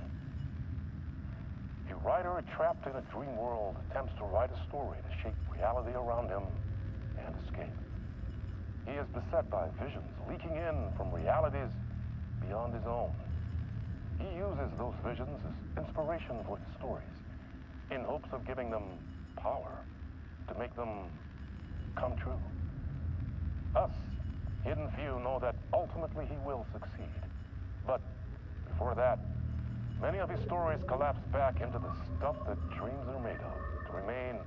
A writer trapped in a dream world attempts to write a story to shape reality around him and escape. He is beset by visions leaking in from realities beyond his own. He uses those visions as inspiration for his stories, in hopes of giving them power, to make them come true. Us, hidden few, know that ultimately he will succeed. But before that, many of his stories collapse back into the stuff that dreams are made of, to remain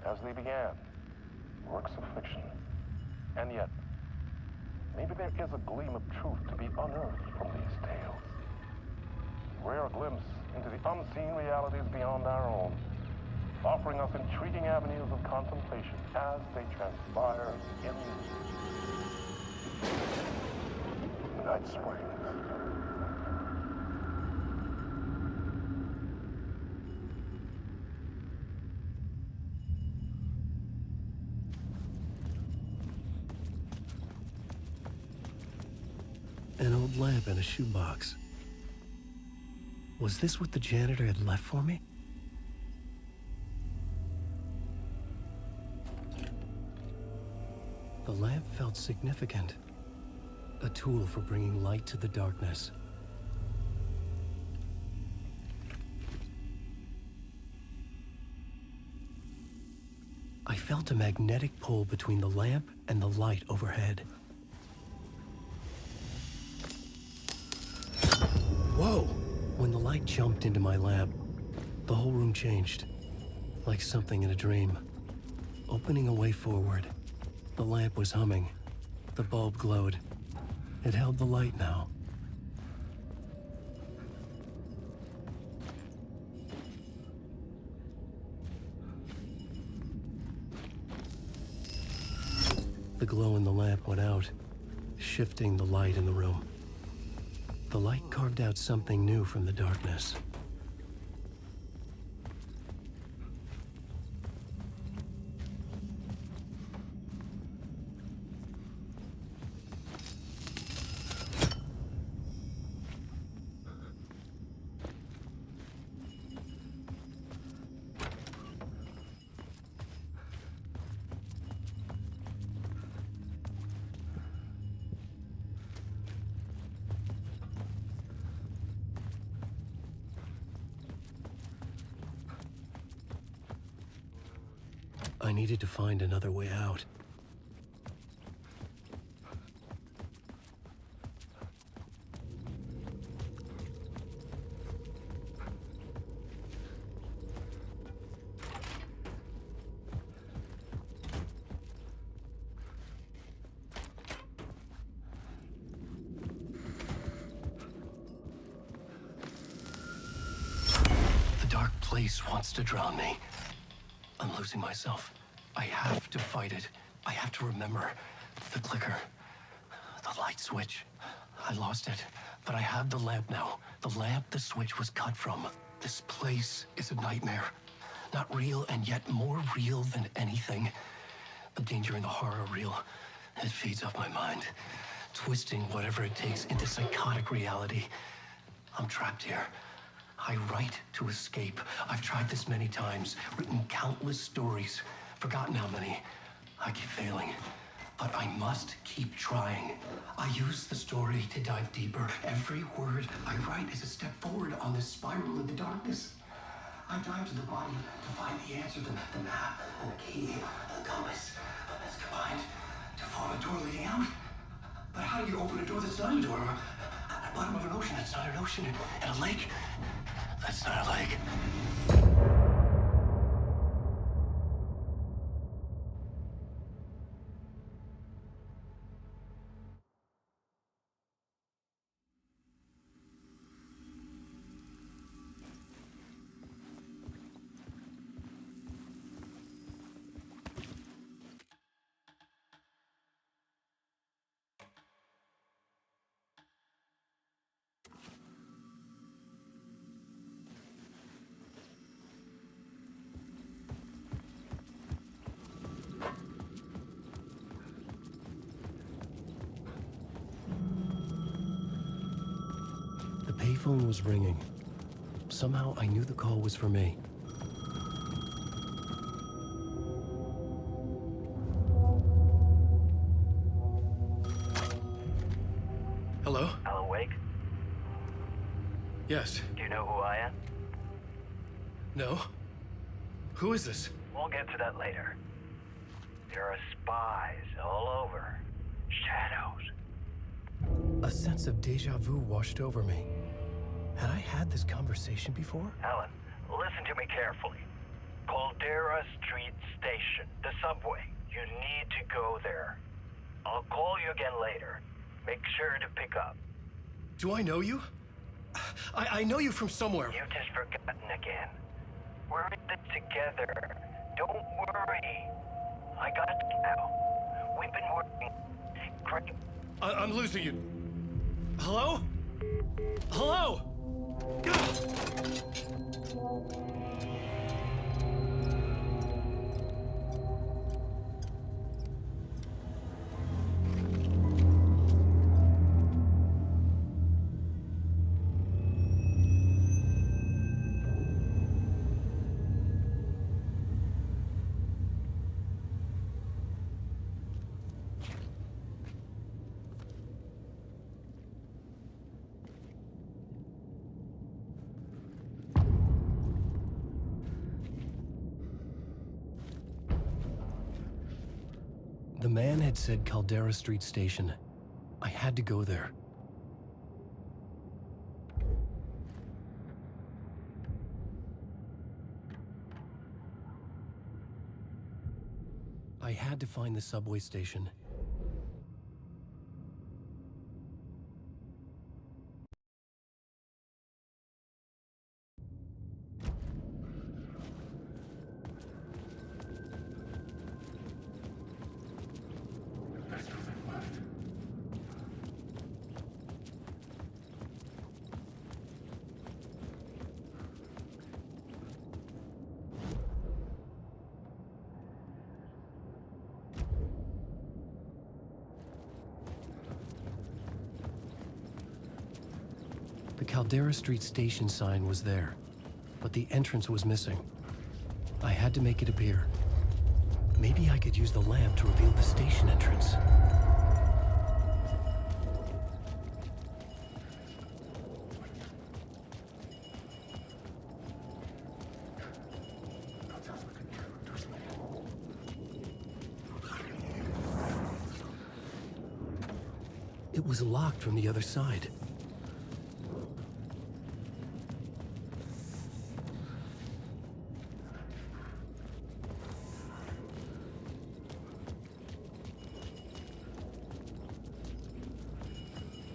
as they began, works of fiction. And yet, maybe there is a gleam of truth to be unearthed from these tales. A rare glimpse into the unseen realities beyond our own, offering us intriguing avenues of contemplation as they transpire in Night Springs. An old lamp in a shoebox. Was this what the janitor had left for me? The lamp felt significant. A tool for bringing light to the darkness. I felt a magnetic pull between the lamp and the light overhead. Whoa! When the light jumped into my lamp, the whole room changed, like something in a dream. Opening a way forward, the lamp was humming. The bulb glowed. It held the light now. The glow in the lamp went out, shifting the light in the room. The light carved out something new from the darkness. I needed to find another way out. The dark place wants to drown me. I'm losing myself. I have to fight it. I have to remember. The clicker. The light switch. I lost it. But I have the lamp now. The lamp the switch was cut from. This place is a nightmare. Not real, and yet more real than anything. The danger and the horror are real. It feeds off my mind, twisting whatever it takes into psychotic reality. I'm trapped here. I write to escape. I've tried this many times, written countless stories, forgotten how many. I keep failing, but I must keep trying. I use the story to dive deeper. Every word I write is a step forward on this spiral in the darkness. I dive to the body to find the answer, the map, and the key, and the compass. It's combined to form a door leading out. But how do you open a door that's not a door? At the bottom of an ocean that's not an ocean, and a lake that's not a lake. phone was ringing. Somehow I knew the call was for me. Hello? Alan Wake? Yes. Do you know who I am? No? Who is this? We'll get to that later. There are spies all over. Shadows. A sense of deja vu washed over me. Had I had this conversation before? Alan, listen to me carefully. Caldera Street Station, the subway. You need to go there. I'll call you again later. Make sure to pick up. Do I know you? I know you from somewhere. You've just forgotten again. We're in this together. Don't worry. I got you now. We've been working. Great. I'm losing you. Hello? Hello? The man had said Caldera Street Station. I had to go there. I had to find the subway station. The Caldera Street Station sign was there, but the entrance was missing. I had to make it appear. Maybe I could use the lamp to reveal the station entrance. It was locked from the other side.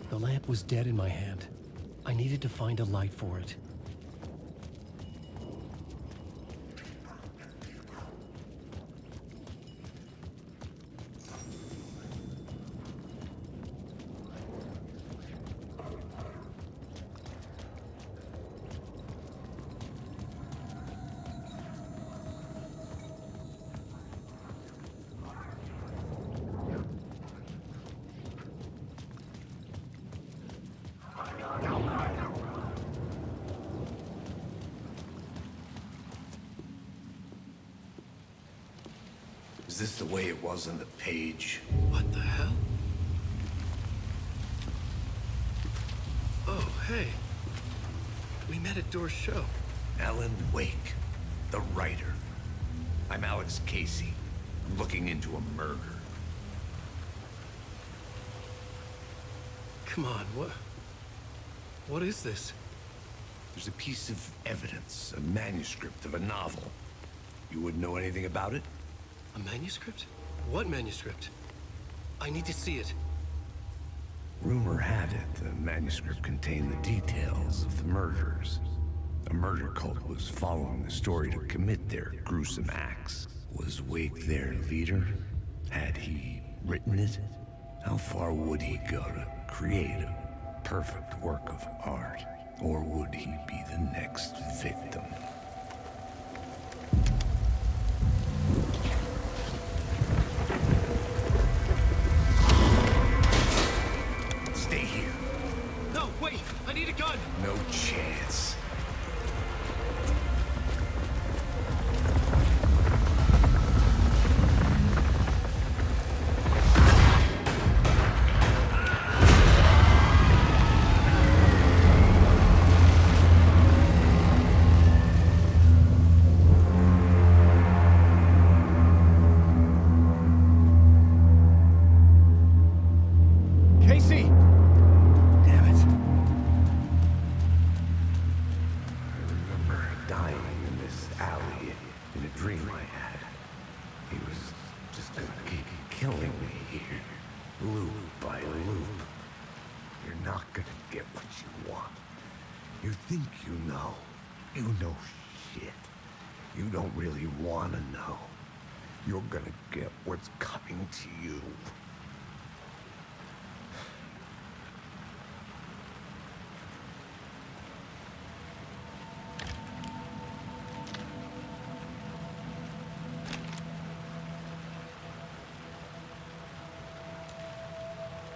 The lamp was dead in my hand. I needed to find a light for it. Is this the way it was on the page? What the hell? Oh, hey. We met at Door's show. Alan Wake, the writer. I'm Alex Casey. I'm looking into a murder. Come on, what is this? There's a piece of evidence, a manuscript of a novel. You wouldn't know anything about it? A manuscript? What manuscript? I need to see it. Rumor had it the manuscript contained the details of the murders. A murder cult was following the story to commit their gruesome acts. Was Wake their leader? Had he written it? How far would he go to create a perfect work of art? Or would he be the next victim? Stay here. No, wait! I need a gun! No dream I had. He was just gonna keep killing me here, loop by loop. You're not gonna get what you want. You think you know. You know shit. You don't really want to know. You're gonna get what's coming to you.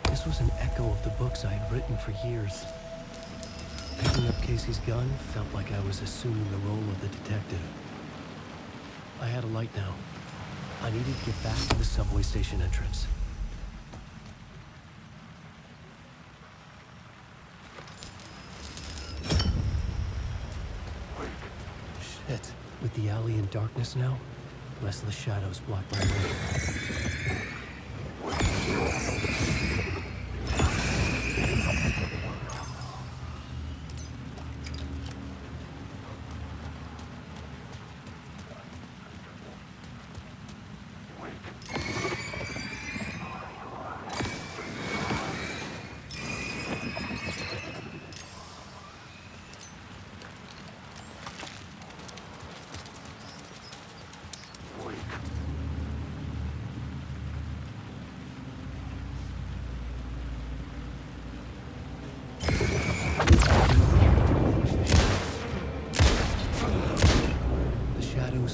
This was an echo of the books I had written for years. Picking up Casey's gun felt like I was assuming the role of the detective. I had a light now. I needed to get back to the subway station entrance. Shit. With the alley in darkness now, restless shadows block my way.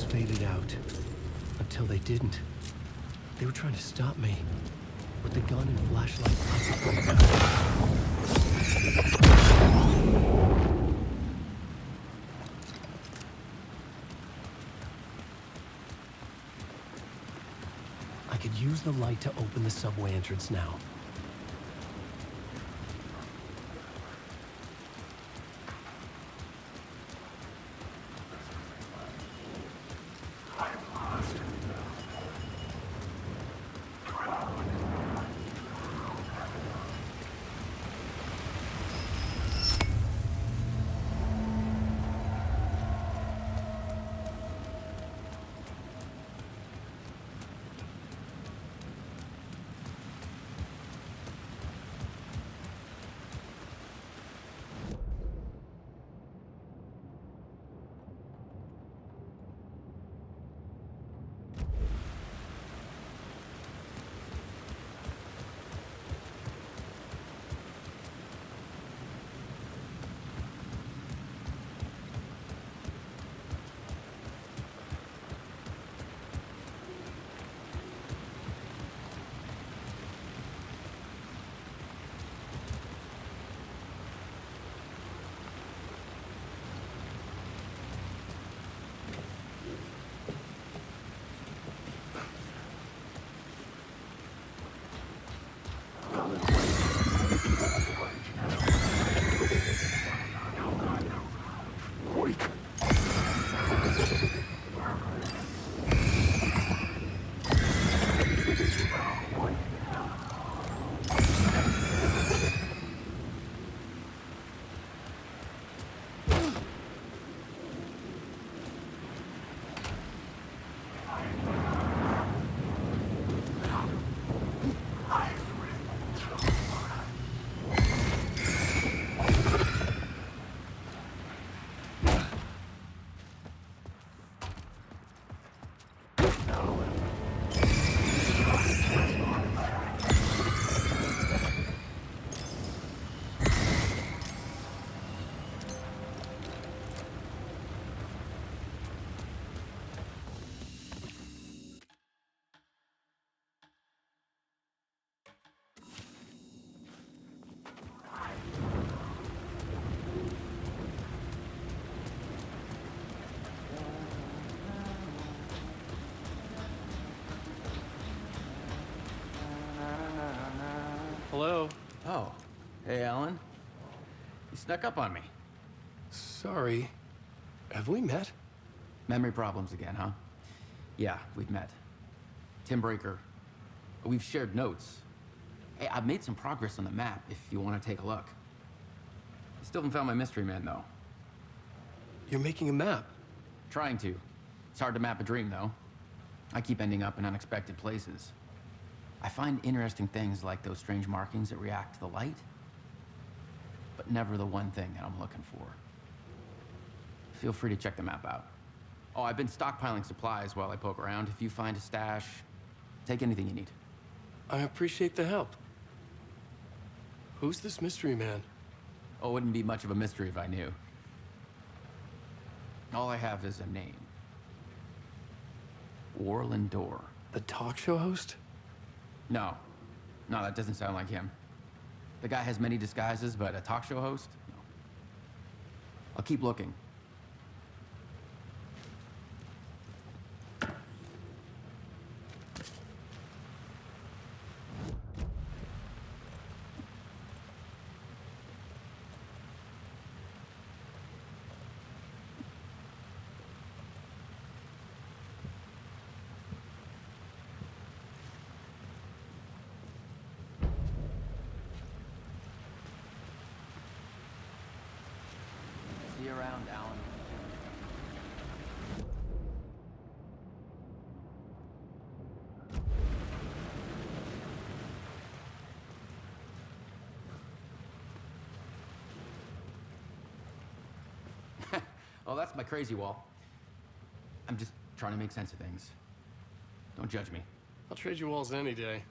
Faded out. Until they didn't. They were trying to stop me. With the gun and flashlight I could use the light to open the subway entrance now. Hello? Oh. Hey, Alan. You snuck up on me. Sorry. Have we met? Memory problems again, huh? Yeah, we've met. Tim Breaker. We've shared notes. Hey, I've made some progress on the map if you want to take a look. Still haven't found my mystery man, though. You're making a map? Trying to. It's hard to map a dream, though. I keep ending up in unexpected places. I find interesting things like those strange markings that react to the light, but never the one thing that I'm looking for. Feel free to check the map out. Oh, I've been stockpiling supplies while I poke around. If you find a stash, take anything you need. I appreciate the help. Who's this mystery man? Oh, it wouldn't be much of a mystery if I knew. All I have is a name. Warland Door. The talk show host? No. No, that doesn't sound like him. The guy has many disguises, but a talk show host? No. I'll keep looking. See you around, Alan. Oh, that's my crazy wall. I'm just trying to make sense of things. Don't judge me. I'll trade you walls any day.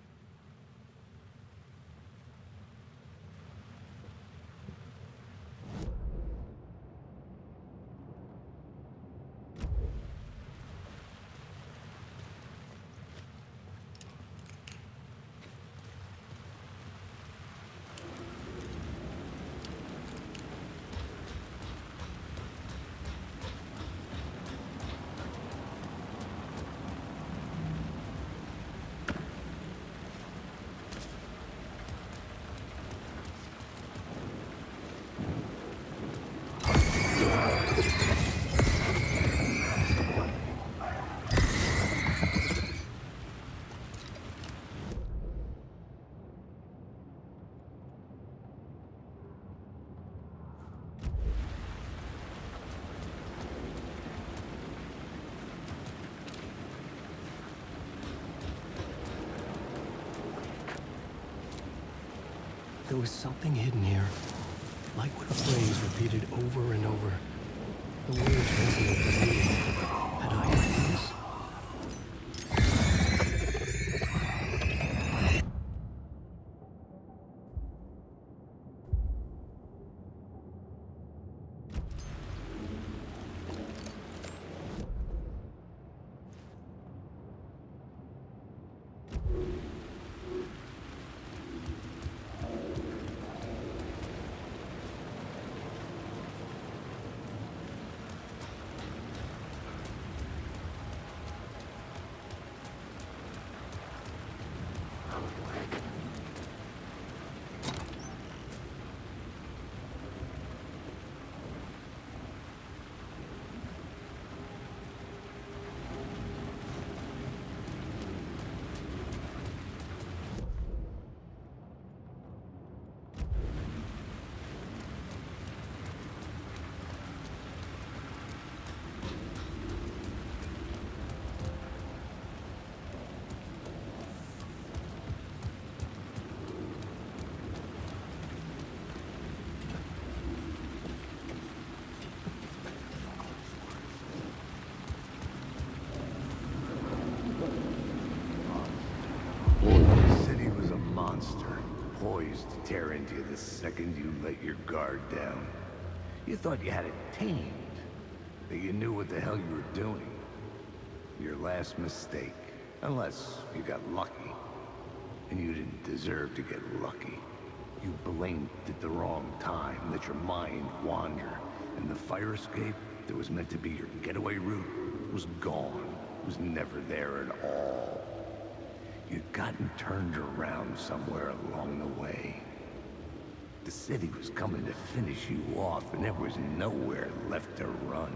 There was something hidden here. Like what a phrase repeated over and over. The words resonated with me. Had I written this? The city was a monster, poised to tear into you the second you let your guard down. You thought you had it tamed, that you knew what the hell you were doing. Your last mistake, unless you got lucky. And you didn't deserve to get lucky. You blinked at the wrong time, let your mind wander, and the fire escape that was meant to be your getaway route was gone, was never there at all. You'd gotten turned around somewhere along the way. The city was coming to finish you off, and there was nowhere left to run.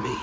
me.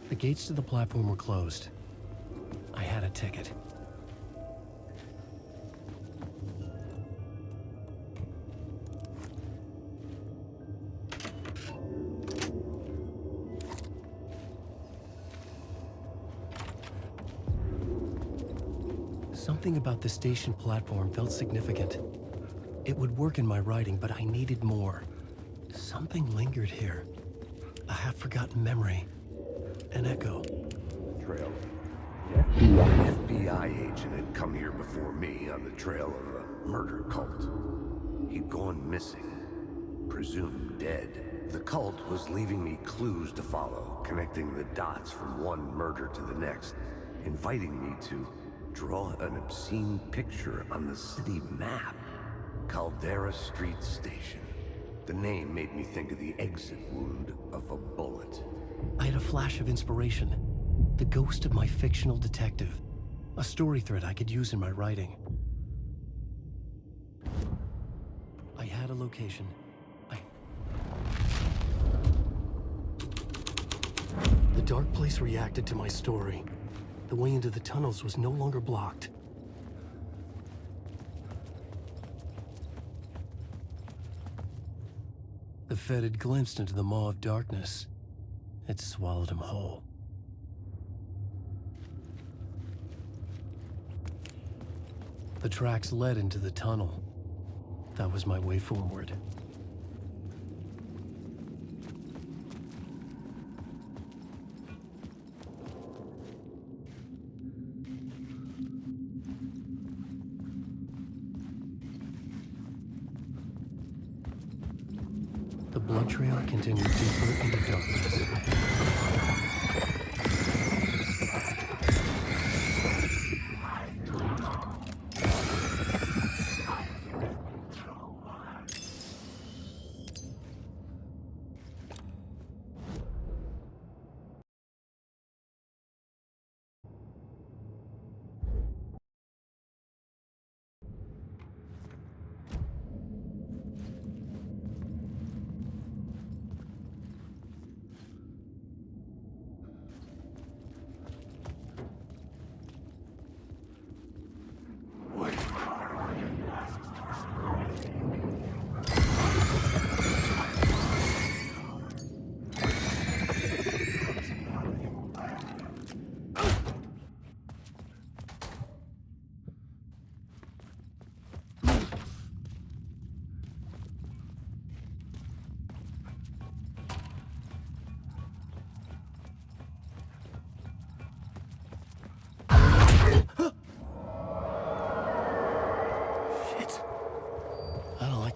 The gates to the platform were closed. I had a ticket. Something about the station platform felt significant. It would work in my writing, but I needed more. Something lingered here. A half-forgotten memory. An echo. Trail. Yeah. An FBI agent had come here before me on the trail of a murder cult. He'd gone missing, presumed dead. The cult was leaving me clues to follow, connecting the dots from one murder to the next, inviting me to draw an obscene picture on the city map. Caldera Street Station. The name made me think of the exit wound of a bullet. I had a flash of inspiration. The ghost of my fictional detective. A story thread I could use in my writing. I had a location. The dark place reacted to my story. The way into the tunnels was no longer blocked. The Fed had glimpsed into the maw of darkness. It swallowed him whole. The tracks led into the tunnel. That was my way forward. The blood trail continued deeper into darkness.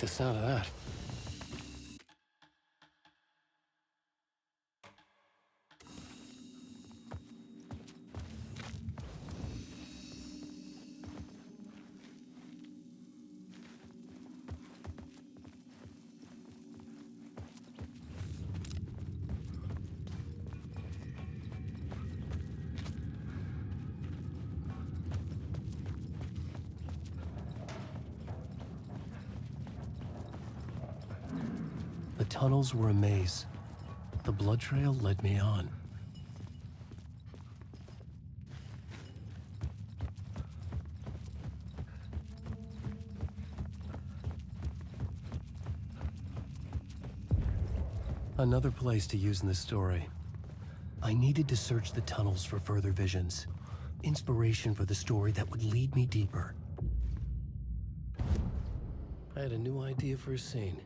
the sound of that. The tunnels were a maze. The blood trail led me on. Another place to use in the story. I needed to search the tunnels for further visions. Inspiration for the story that would lead me deeper. I had a new idea for a scene.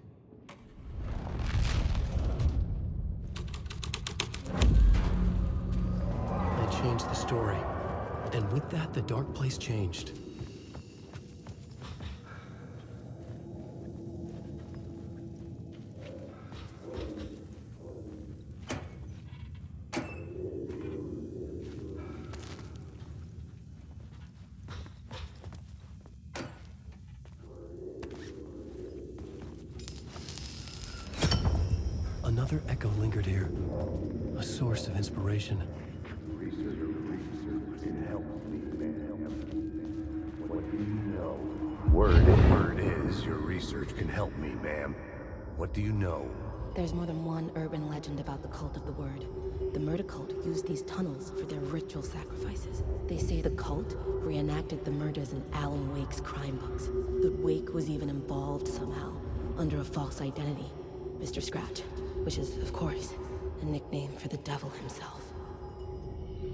I changed the story, and with that, the dark place changed. Another echo lingered here, a source of inspiration. Word is your research can help me, ma'am. What do you know? There's more than one urban legend about the Cult of the Word. The murder cult used these tunnels for their ritual sacrifices. They say the cult reenacted the murders in Alan Wake's crime books. That Wake was even involved somehow, under a false identity, Mr. Scratch, which is, of course, a nickname for the devil himself.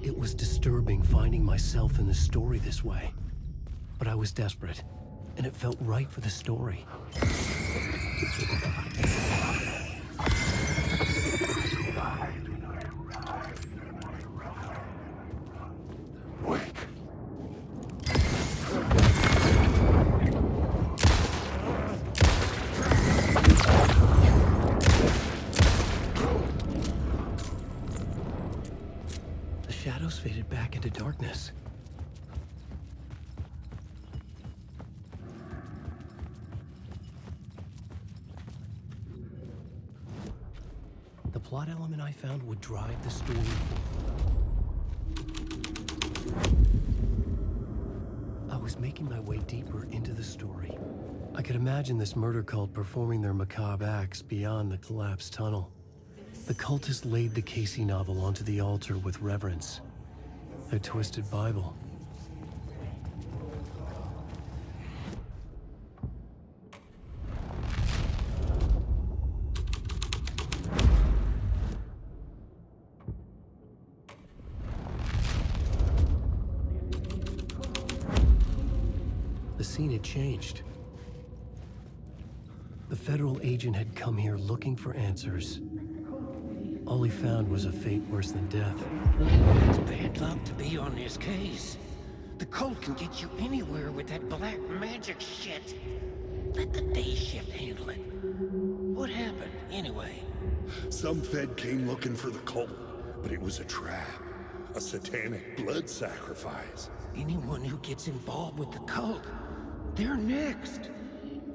It was disturbing finding myself in the story this way. But I was desperate, and it felt right for the story. The shadows faded back into darkness. The plot element I found would drive the story forward. I was making my way deeper into the story. I could imagine this murder cult performing their macabre acts beyond the collapsed tunnel. The cultists laid the Casey novel onto the altar with reverence. Their twisted Bible. The scene had changed. The federal agent had come here looking for answers. All he found was a fate worse than death. It's bad luck to be on this case. The cult can get you anywhere with that black magic shit. Let the day shift handle it. What happened, anyway? Some Fed came looking for the cult, but it was a trap. A satanic blood sacrifice. Anyone who gets involved with the cult, they're next.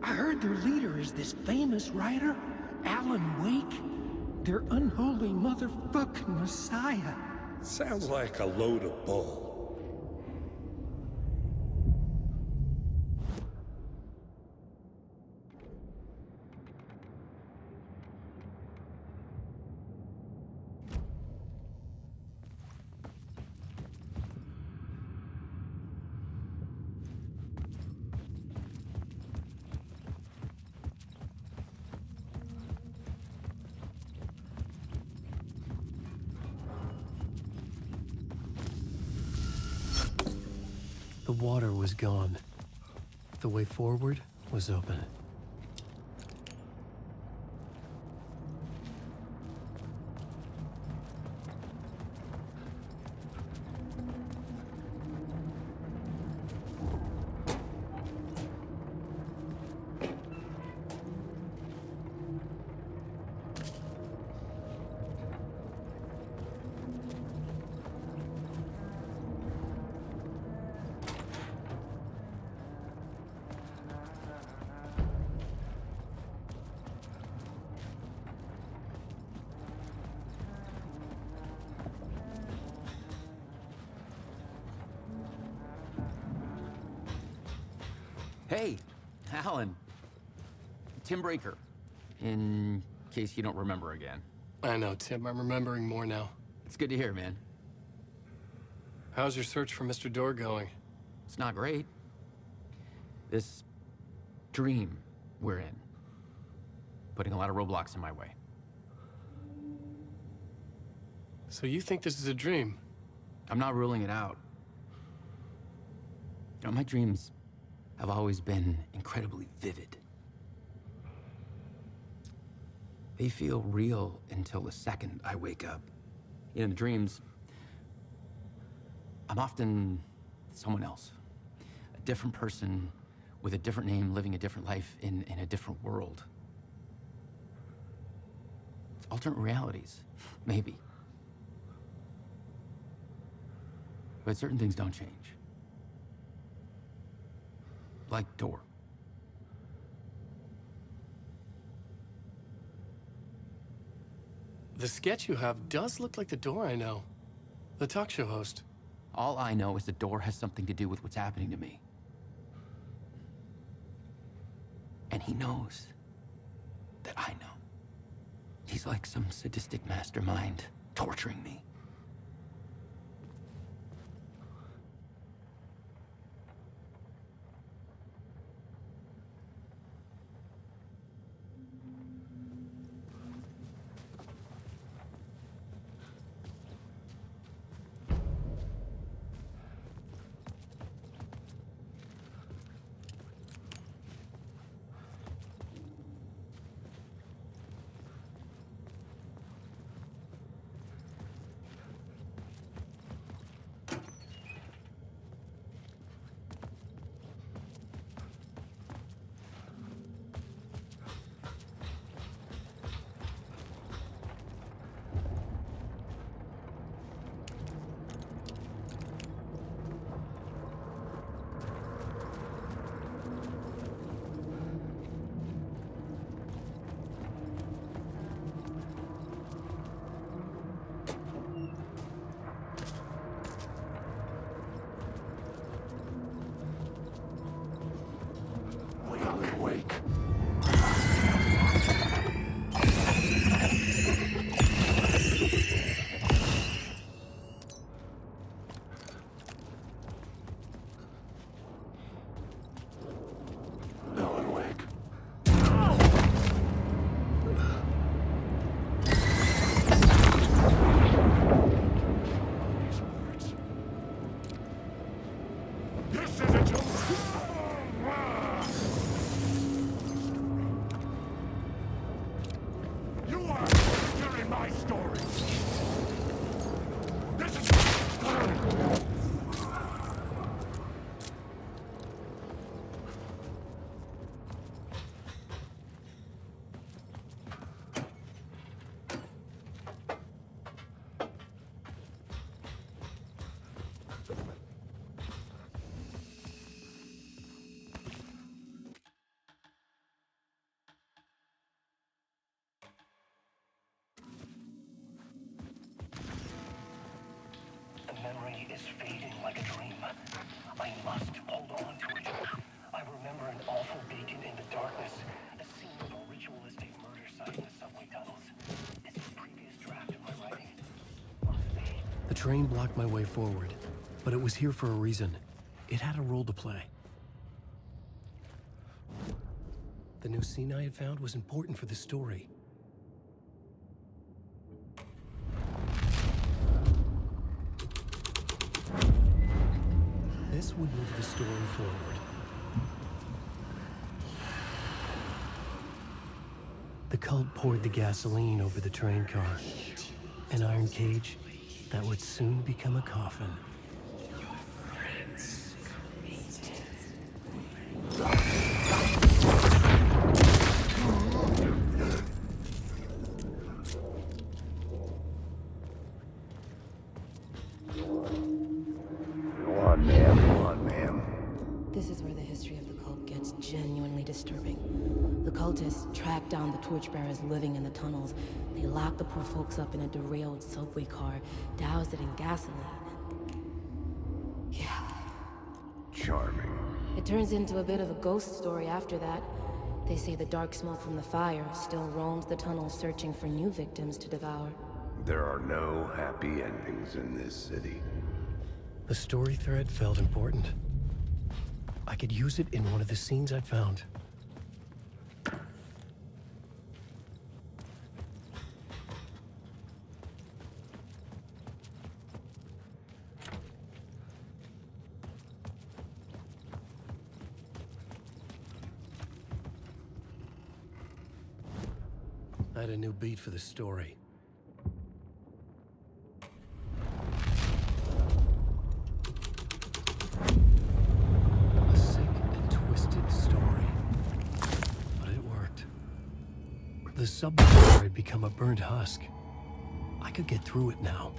I heard their leader is this famous writer, Alan Wake. Their unholy motherfucking messiah. Sounds like a load of bull. The water was gone. The way forward was open. Hey, Alan. Tim Breaker. In case you don't remember again. I know, Tim. I'm remembering more now. It's good to hear, man. How's your search for Mr. Door going? It's not great. This dream we're in, putting a lot of roadblocks in my way. So you think this is a dream? I'm not ruling it out. You know, my dreams have always been incredibly vivid. They feel real until the second I wake up. In the dreams, I'm often someone else. A different person with a different name, living a different life in a different world. It's alternate realities, maybe. But certain things don't change. Like Door. The sketch you have does look like the Door I know. The talk show host. All I know is the Door has something to do with what's happening to me. And he knows that I know. He's like some sadistic mastermind torturing me. Memory is fading like a dream. I must hold on to it. I remember an awful beacon in the darkness, the scene of a ritualistic murder site in the subway tunnels. This is a previous draft of my writing. The train blocked my way forward, but it was here for a reason. It had a role to play. The new scene I had found was important for the story. This would move the story forward. The cult poured the gasoline over the train car. An iron cage that would soon become a coffin. This is where the history of the cult gets genuinely disturbing. The cultists tracked down the torchbearers living in the tunnels. They locked the poor folks up in a derailed subway car, doused it in gasoline. Yeah. Charming. It turns into a bit of a ghost story after that. They say the dark smoke from the fire still roams the tunnels searching for new victims to devour. There are no happy endings in this city. The story thread felt important. I could use it in one of the scenes I'd found. I had a new beat for the story. A sick and twisted story. But it worked. The subway had become a burnt husk. I could get through it now.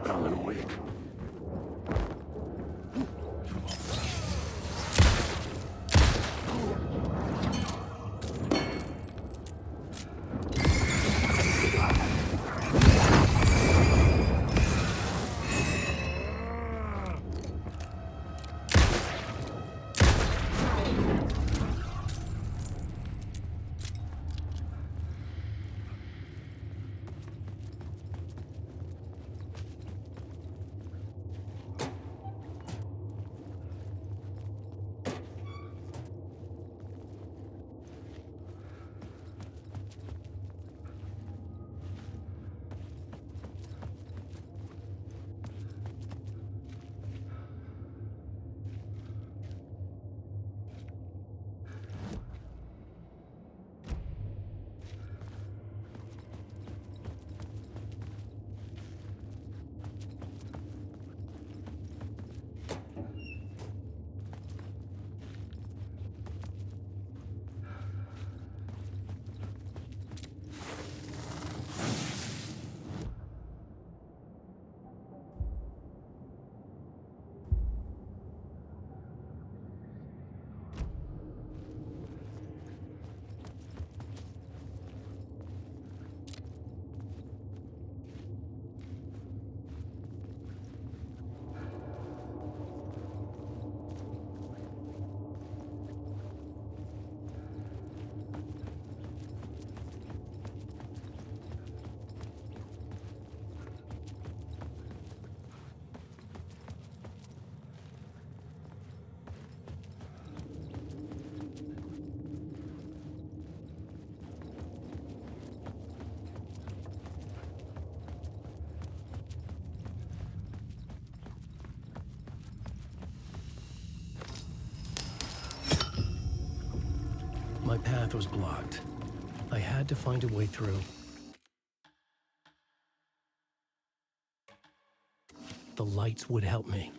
Alan Wake. My path was blocked. I had to find a way through. The lights would help me.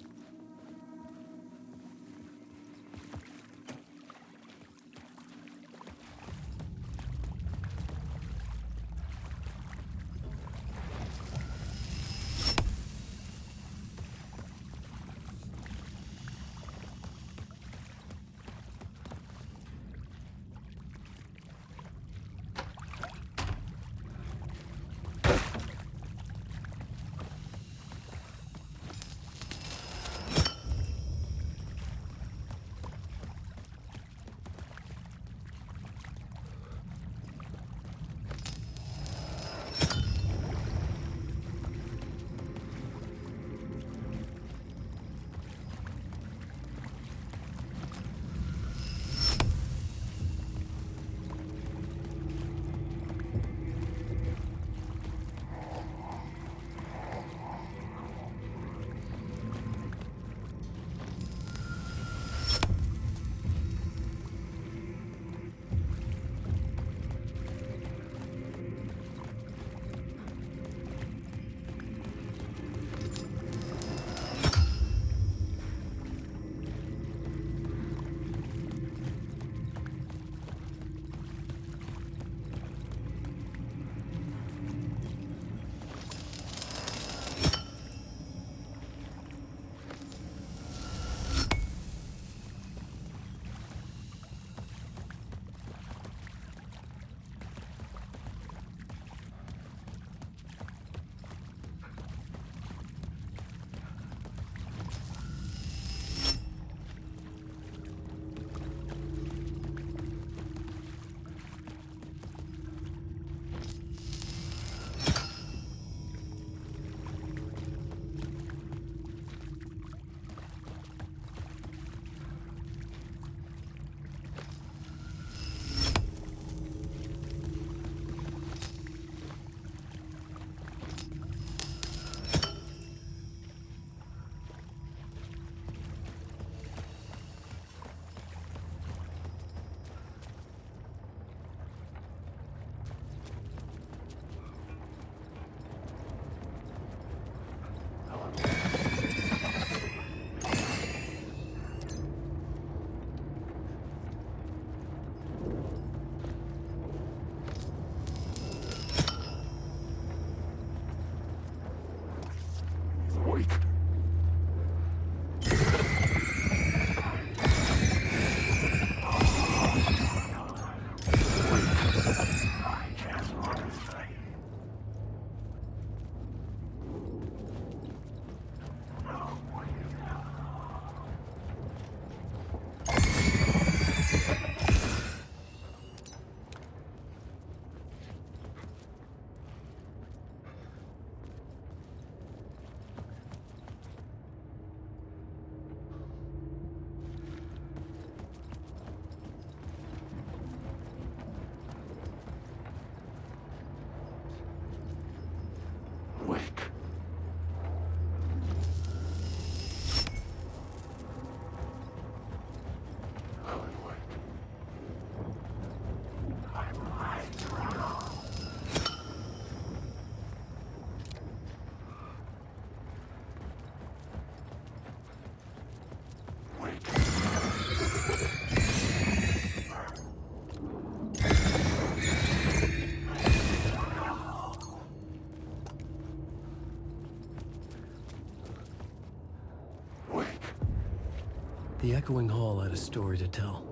echoing hall had a story to tell.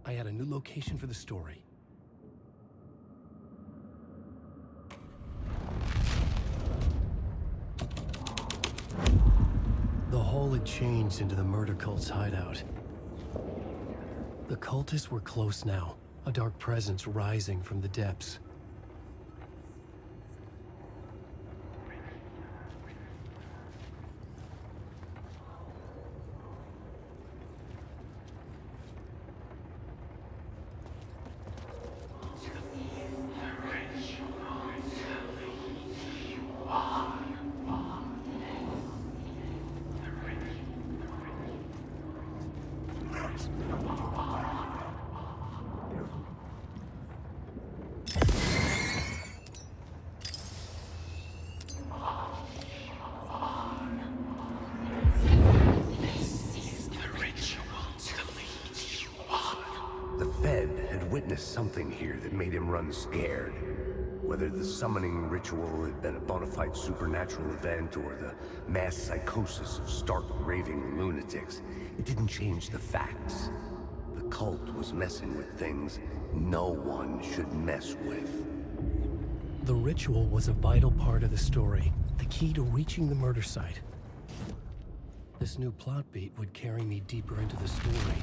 I had a new location for the story. The hall had changed into the murder cult's hideout. The cultists were close now, a dark presence rising from the depths. The Fed had witnessed something here that made him run scared. Whether the summoning ritual had been a bona fide supernatural event or the mass psychosis of stark raving lunatics, it didn't change the facts. The cult was messing with things no one should mess with. The ritual was a vital part of the story, the key to reaching the murder site. This new plot beat would carry me deeper into the story.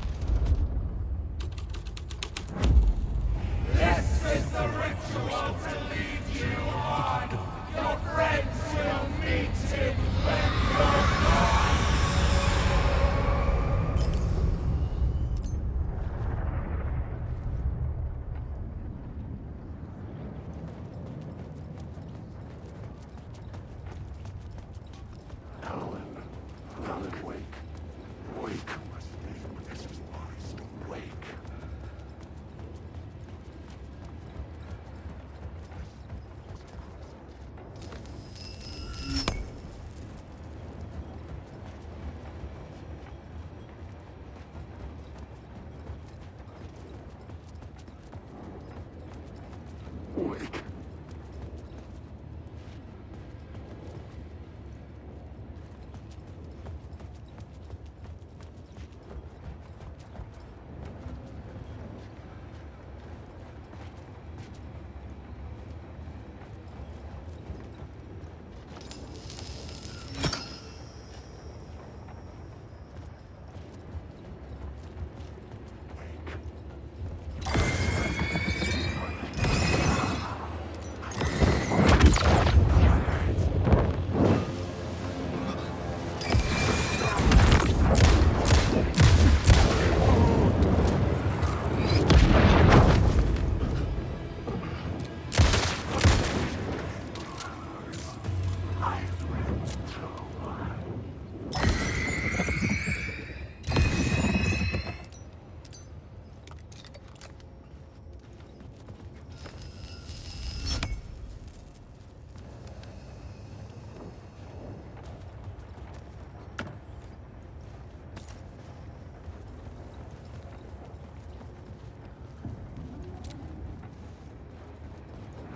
This is the ritual to lead you on. Your friends will meet him when you're gone. Alan Wake. Wake was named as his last. Wake.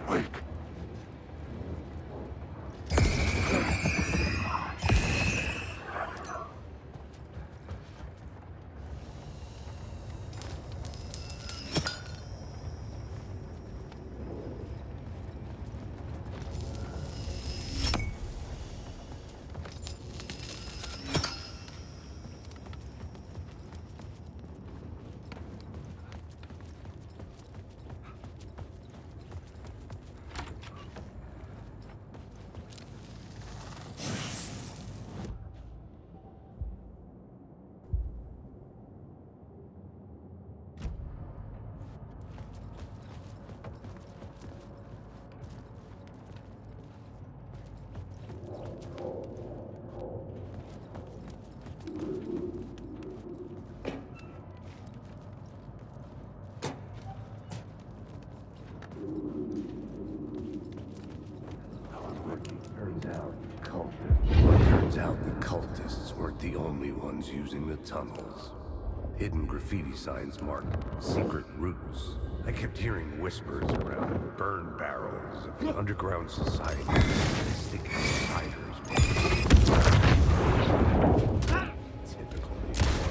Wake. Turns out the cultists weren't the only ones using the tunnels. Hidden graffiti signs marked secret routes. I kept hearing whispers around burn barrels of the underground society. Sticky spiders. Typical New York.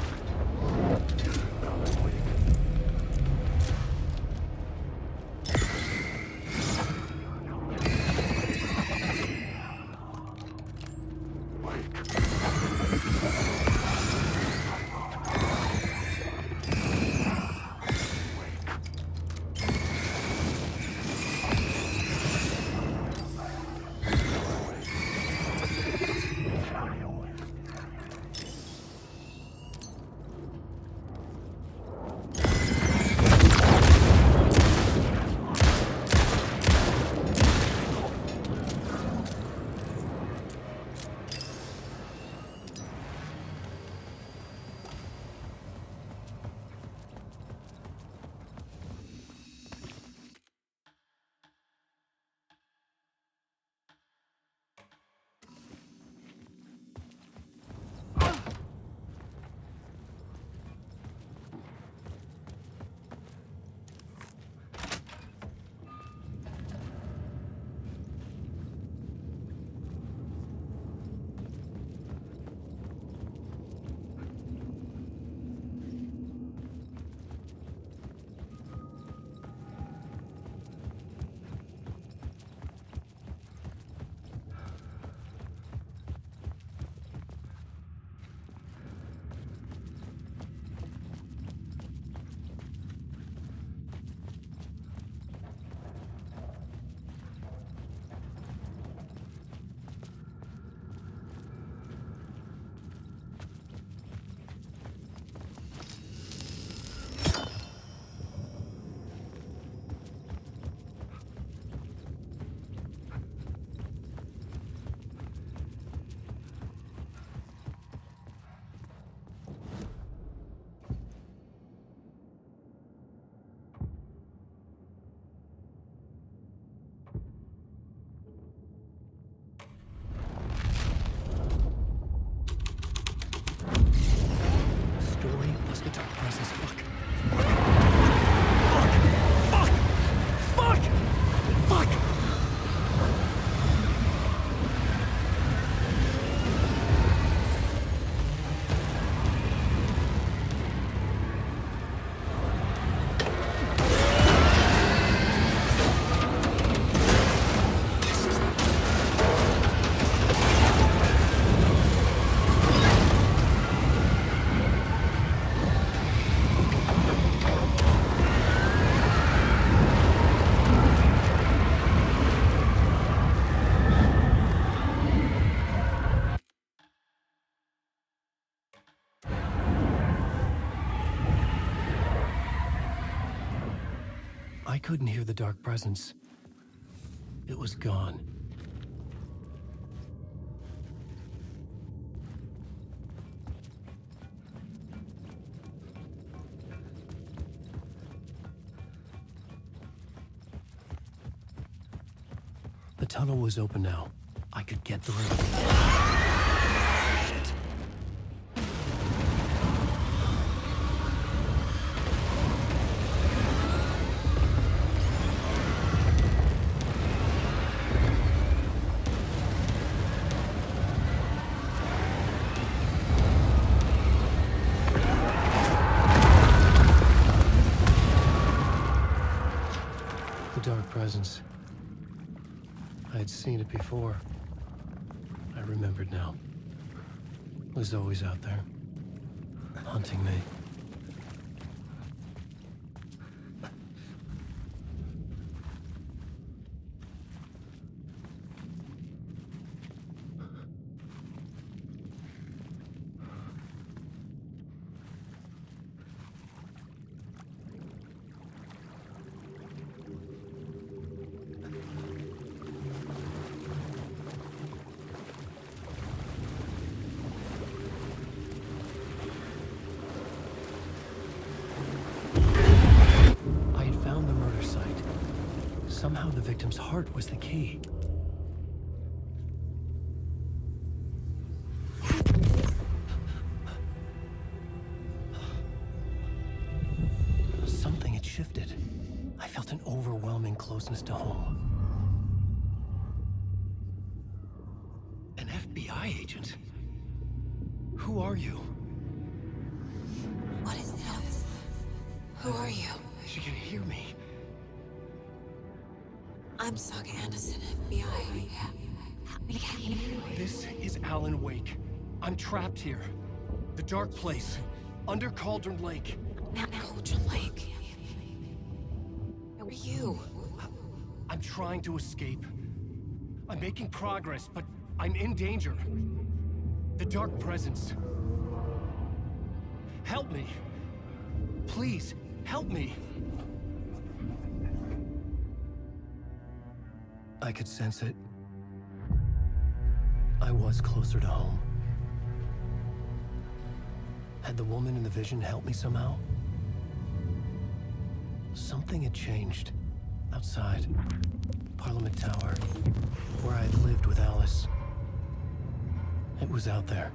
I couldn't hear the dark presence. It was gone. The tunnel was open now. I could get through. Shit. The dark presence. I had seen it before. I remembered now. It was always out there, hunting me. Somehow the victim's heart was the key. home. An FBI agent? Who are you? What is this? Who are you? She can hear me. I'm Saga Anderson, FBI. This is Alan Wake. I'm trapped here. The dark place. Under Cauldron Lake. Cauldron Lake. Who are you? I'm trying to escape. I'm making progress, but I'm in danger. The dark presence. Help me. Please, help me. I could sense it. I was closer to home. Had the woman in the vision helped me somehow? Something had changed. Outside. Parliament Tower. Where I had lived with Alice. It was out there.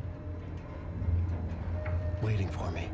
Waiting for me.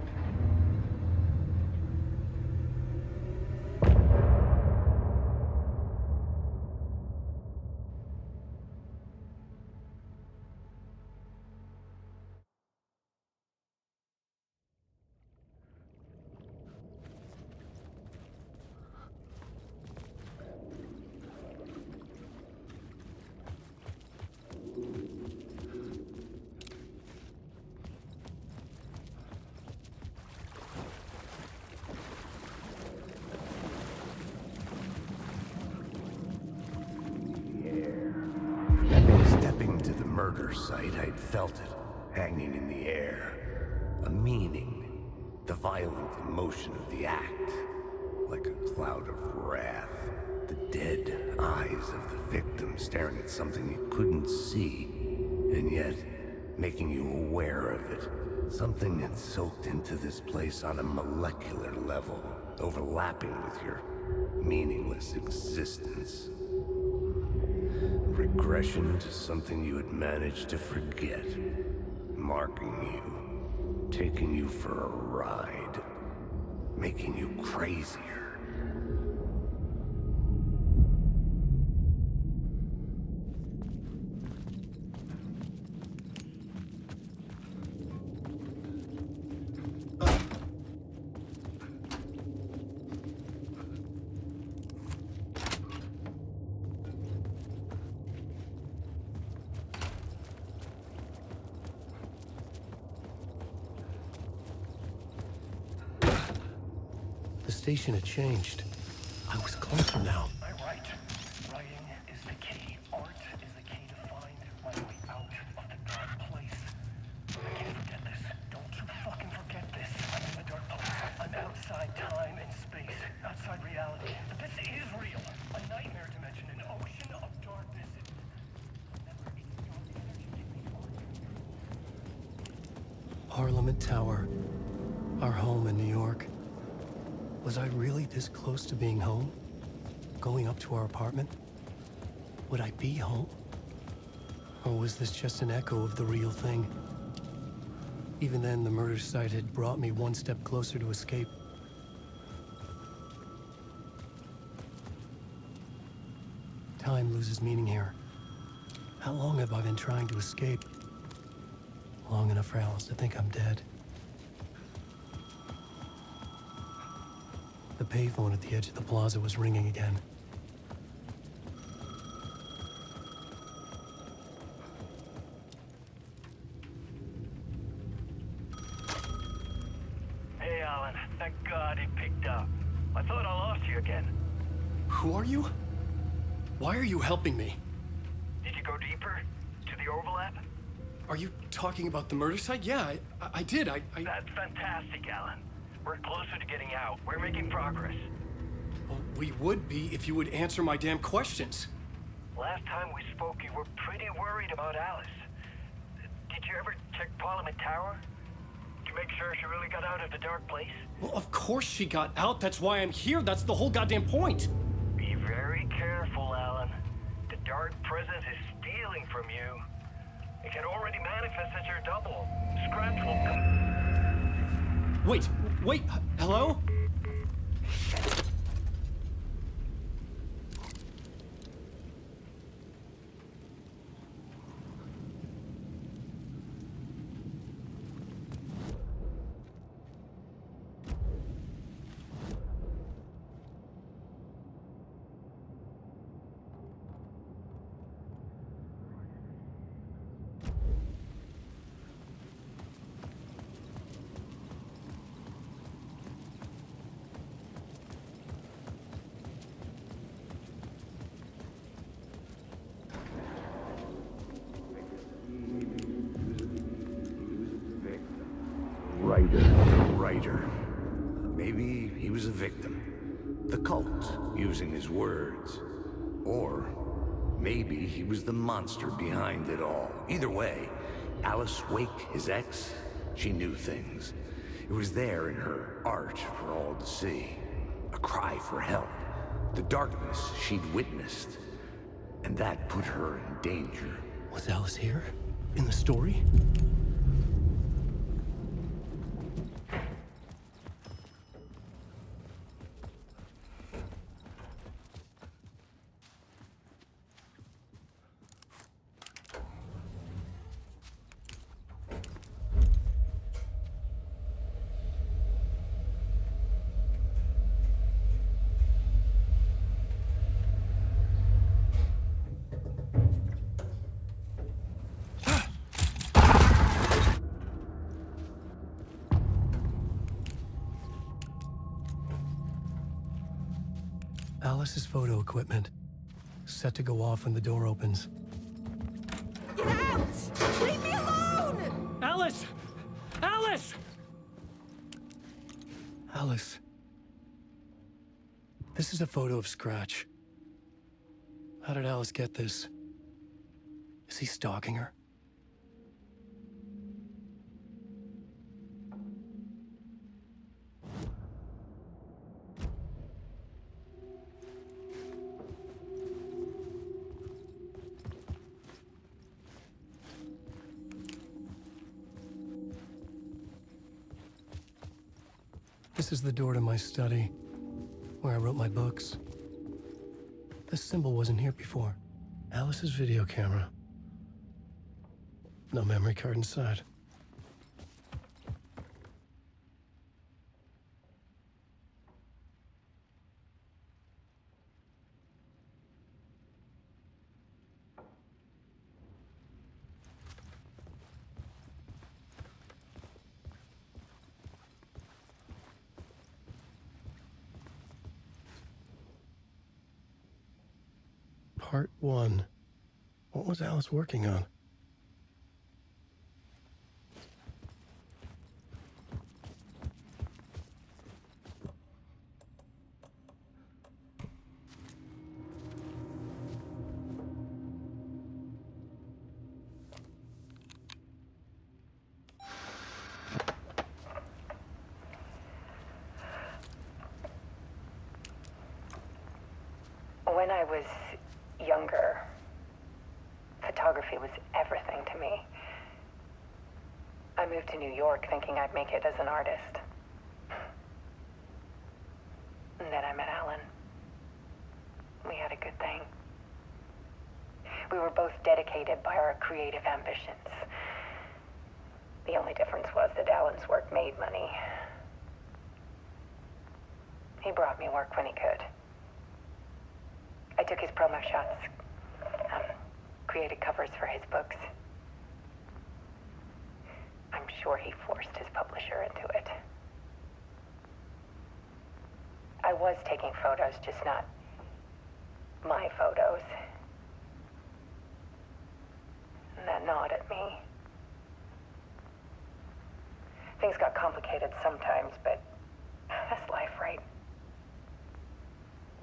Stepping to the murder site, I'd felt it, hanging in the air. A meaning. The violent emotion of the act. Like a cloud of wrath. The dead eyes of the victim staring at something you couldn't see, and yet making you aware of it. Something had soaked into this place on a molecular level, overlapping with your meaningless existence. Regression to something you had managed to forget. Marking you. Taking you for a ride. Making you crazier. The station had changed. I was closer now. I write. Writing is the key. Art is the key to find my way out of the dark place. I can't forget this. Don't you fucking forget this. I'm in the dark place. I'm outside time and space. Outside reality. But this is real. A nightmare dimension. An ocean of darkness. Parliament Tower. Our home in New York. Was I really this close to being home? Going up to our apartment? Would I be home? Or was this just an echo of the real thing? Even then, the murder site had brought me one step closer to escape. Time loses meaning here. How long have I been trying to escape? Long enough for Alice to think I'm dead. The payphone at the edge of the plaza was ringing again. Hey, Alan. Thank God he picked up. I thought I lost you again. Who are you? Why are you helping me? Did you go deeper? To the overlap? Are you talking about the murder site? Yeah, I did. That's fantastic, Alan. We're closer to getting out. We're making progress. Well, we would be if you would answer my damn questions. Last time we spoke, you were pretty worried about Alice. Did you ever check Parliament Tower? To make sure she really got out of the dark place? Well, of course she got out. That's why I'm here. That's the whole goddamn point. Be very careful, Alan. The dark presence is stealing from you. It can already manifest as your double. Scratch will come. Wait, hello? writer. Maybe he was a victim. The cult, using his words. Or maybe he was the monster behind it all. Either way, Alice Wake, his ex, she knew things. It was there in her art for all to see. A cry for help. The darkness she'd witnessed. And that put her in danger. Was Alice here? In the story? Alice's photo equipment. Set to go off when the door opens. Get out! Leave me alone! Alice! Alice! Alice. This is a photo of Scratch. How did Alice get this? Is he stalking her? This is the door to my study, where I wrote my books. This symbol wasn't here before. Alice's video camera. No memory card inside. Part 1. What was Alice working on? When I was younger, photography was everything to me. I moved to New York thinking I'd make it as an artist. And then I met Alan. We had a good thing. We were both dedicated by our creative ambitions. The only difference was that Alan's work made money. He brought me work when he could. I took his promo shots, created covers for his books. I'm sure he forced his publisher into it. I was taking photos, just not my photos. And that gnawed at me. Things got complicated sometimes, but that's life, right?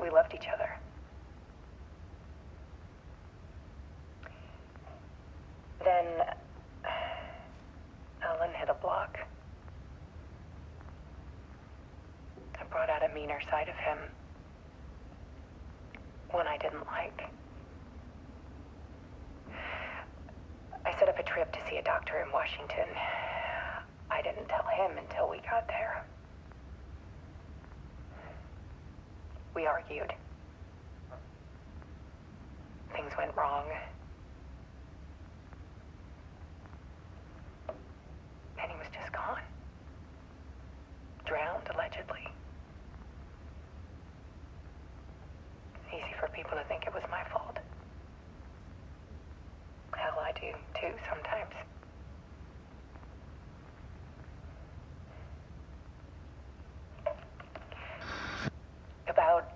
We loved each other. Then Alan hit a block. I brought out a meaner side of him. One I didn't like. I set up a trip to see a doctor in Washington. I didn't tell him until we got there. We argued. Things went wrong. And he was just gone. Drowned, allegedly. It's easy for people to think it was my fault. Hell, I do, too, sometimes. About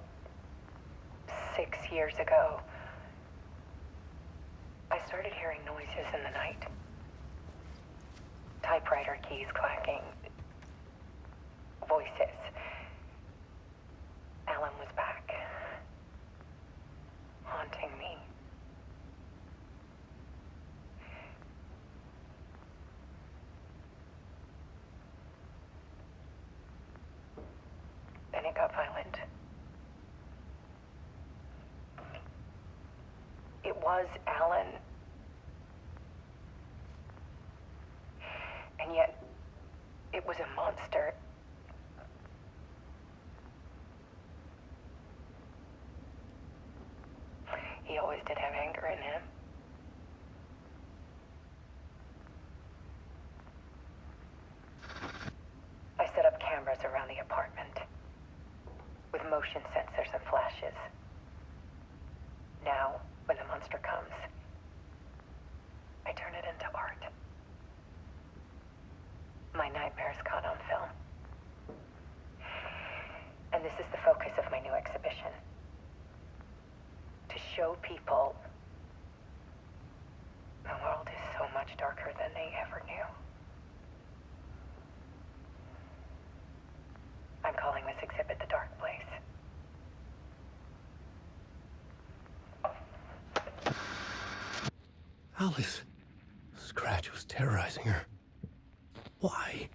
6 years ago, I started hearing noises in the night. Typewriter keys clacking. voices. Alan was back, haunting me. Then it got violent. It was Alan. And yet, it was a monster. He always did have anger in him. I set up cameras around the apartment with motion sensors and flashes. Now, when the monster comes, I turn it into art. My nightmares caught on film. And this is the focus of my new exhibition. To show people the world is so much darker than they ever knew. I'm calling this exhibit The Dark Place. Alice. Scratch was terrorizing her. Why?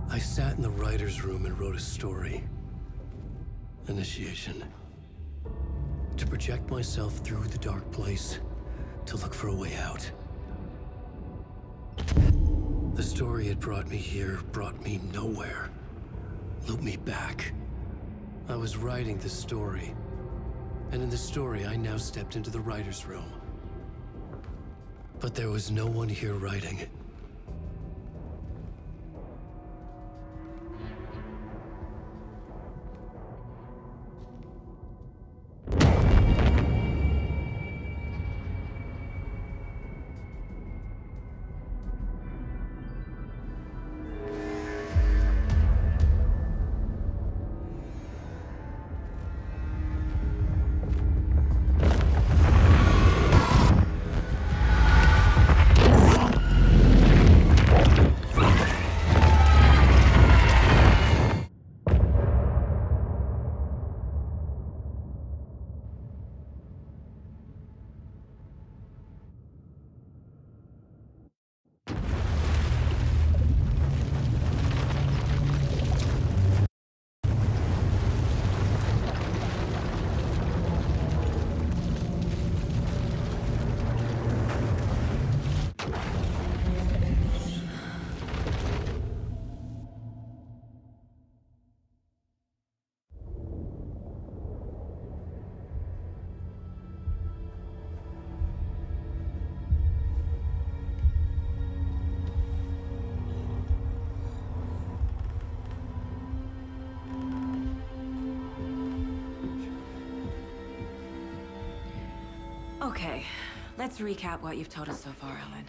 I sat in the writer's room and wrote a story. Initiation. To project myself through the dark place, to look for a way out. The story had brought me here, brought me nowhere. Looped me back. I was writing the story. And in the story, I now stepped into the writer's room. But there was no one here writing it. Okay, let's recap what you've told us so far, Alan.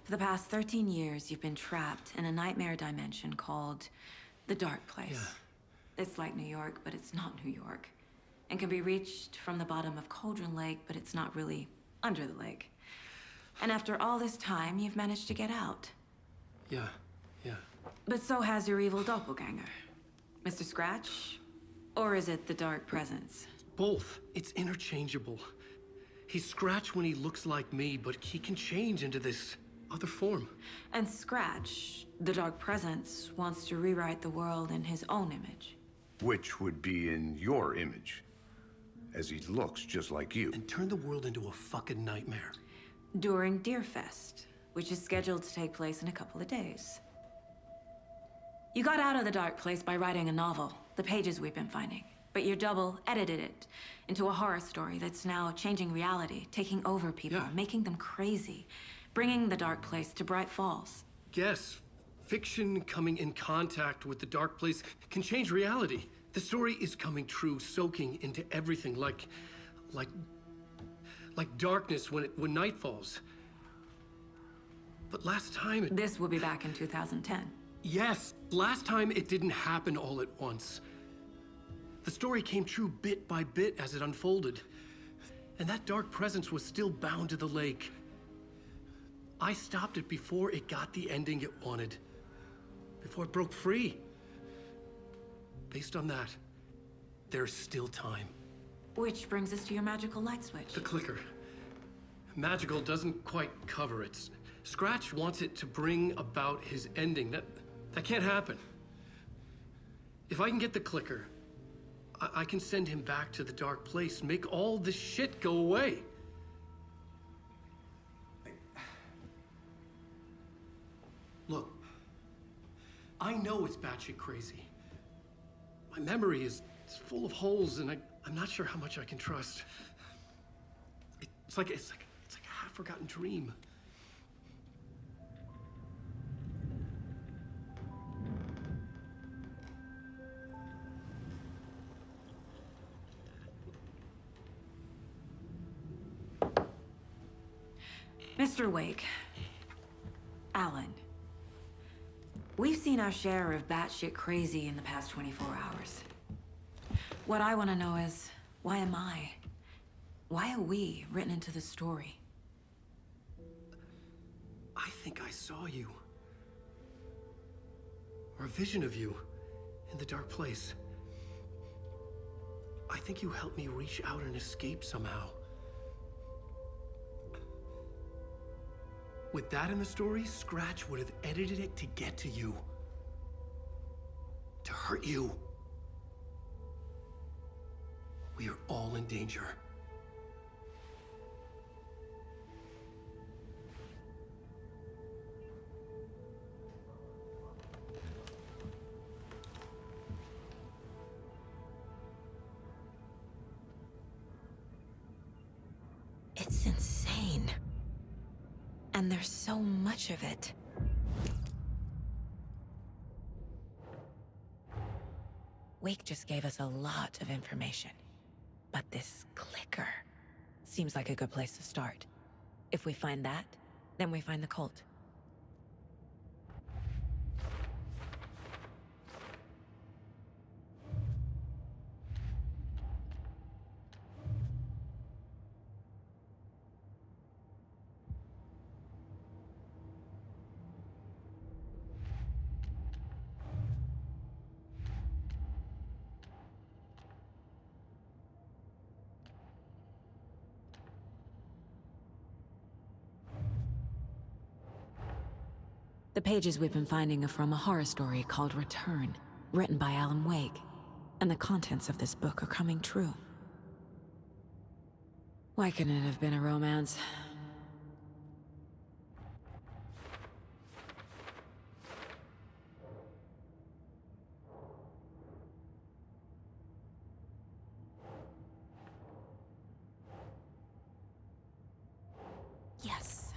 For the past 13 years, you've been trapped in a nightmare dimension called the Dark Place. Yeah. It's like New York, but it's not New York. And can be reached from the bottom of Cauldron Lake, but it's not really under the lake. And after all this time, you've managed to get out. Yeah. But so has your evil doppelganger. Mr. Scratch? Or is it the Dark Presence? Both. It's interchangeable. He's Scratch when he looks like me, but he can change into this other form. And Scratch, the Dark Presence, wants to rewrite the world in his own image. Which would be in your image, as he looks just like you. And turn the world into a fucking nightmare. During Deerfest, which is scheduled to take place in a couple of days. You got out of the Dark Place by writing a novel, The Pages We've Been Finding. But your double edited it into a horror story that's now changing reality, taking over people, making them crazy, bringing the Dark Place to Bright Falls. Yes, fiction coming in contact with the Dark Place can change reality. The story is coming true, soaking into everything, like darkness when night falls. But last time This will be back in 2010. Yes, last time it didn't happen all at once. The story came true bit by bit as it unfolded. And that dark presence was still bound to the lake. I stopped it before it got the ending it wanted. Before it broke free. Based on that, there's still time. Which brings us to your magical light switch. The clicker. Magical doesn't quite cover it. Scratch wants it to bring about his ending. That can't happen. If I can get the clicker, I can send him back to the Dark Place, make all this shit go away. Look, I know it's batshit crazy. My memory is full of holes, and I'm not sure how much I can trust. It's like a half-forgotten dream. Mr. Wake, Alan, we've seen our share of batshit crazy in the past 24 hours. What I want to know is, why am I? Why are we written into the story? I think I saw you. Or a vision of you in the Dark Place. I think you helped me reach out and escape somehow. With that in the story, Scratch would have edited it to get to you. To hurt you. We are all in danger. It's insane. And there's so much of it. Wake just gave us a lot of information. But this clicker seems like a good place to start. If we find that, then we find the cult. The pages we've been finding are from a horror story called Return, written by Alan Wake. And the contents of this book are coming true. Why couldn't it have been a romance? Yes.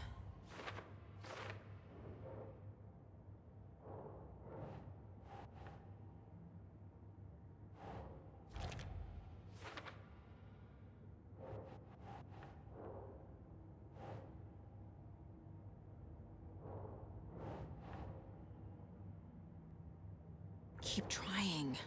Keep trying.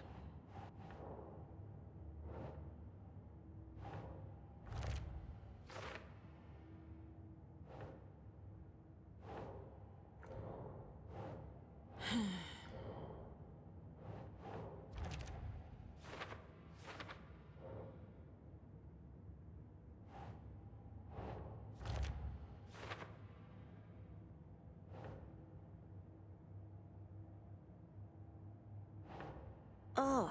Ugh.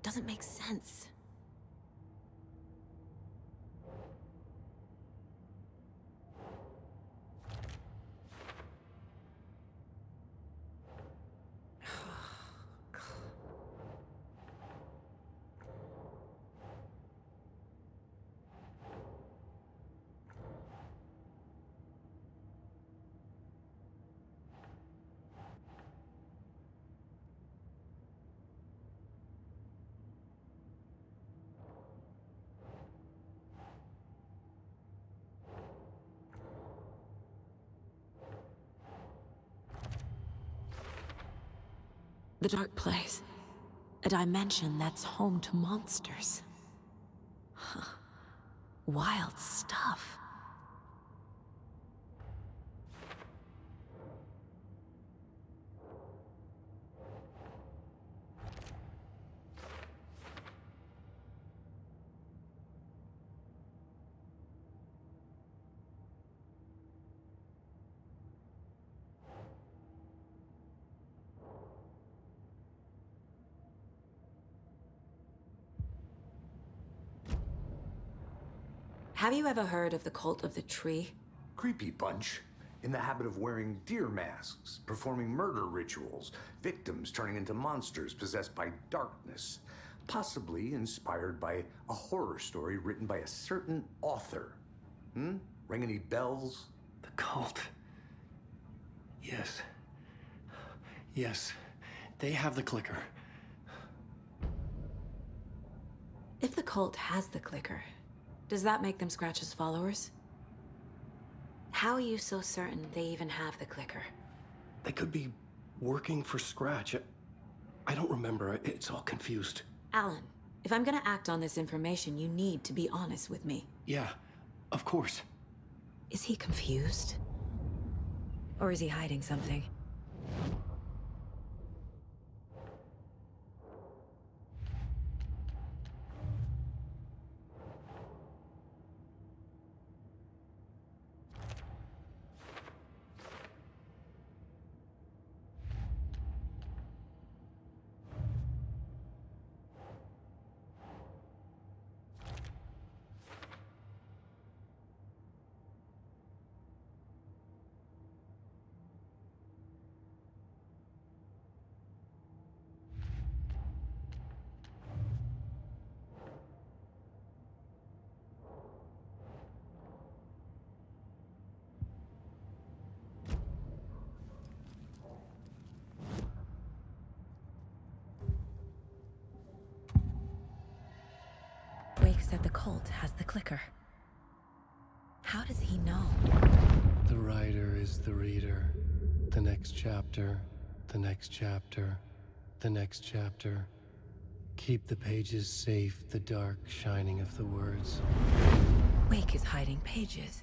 Doesn't make sense. The dark place. A dimension that's home to monsters. Huh. Wild stuff. Have you ever heard of the cult of the tree? Creepy bunch. In the habit of wearing deer masks, performing murder rituals, victims turning into monsters possessed by darkness. Possibly inspired by a horror story written by a certain author. Ring any bells? The cult. Yes. Yes. They have the clicker. If the cult has the clicker, does that make them Scratch's followers? How are you so certain they even have the clicker? They could be working for Scratch. I don't remember. It's all confused. Alan, if I'm gonna act on this information, you need to be honest with me. Yeah, of course. Is he confused? Or is he hiding something? said the cult has the clicker. How does he know? The writer is the reader. The next chapter, the next chapter, the next chapter. Keep the pages safe, the dark shining of the words. Wake is hiding pages.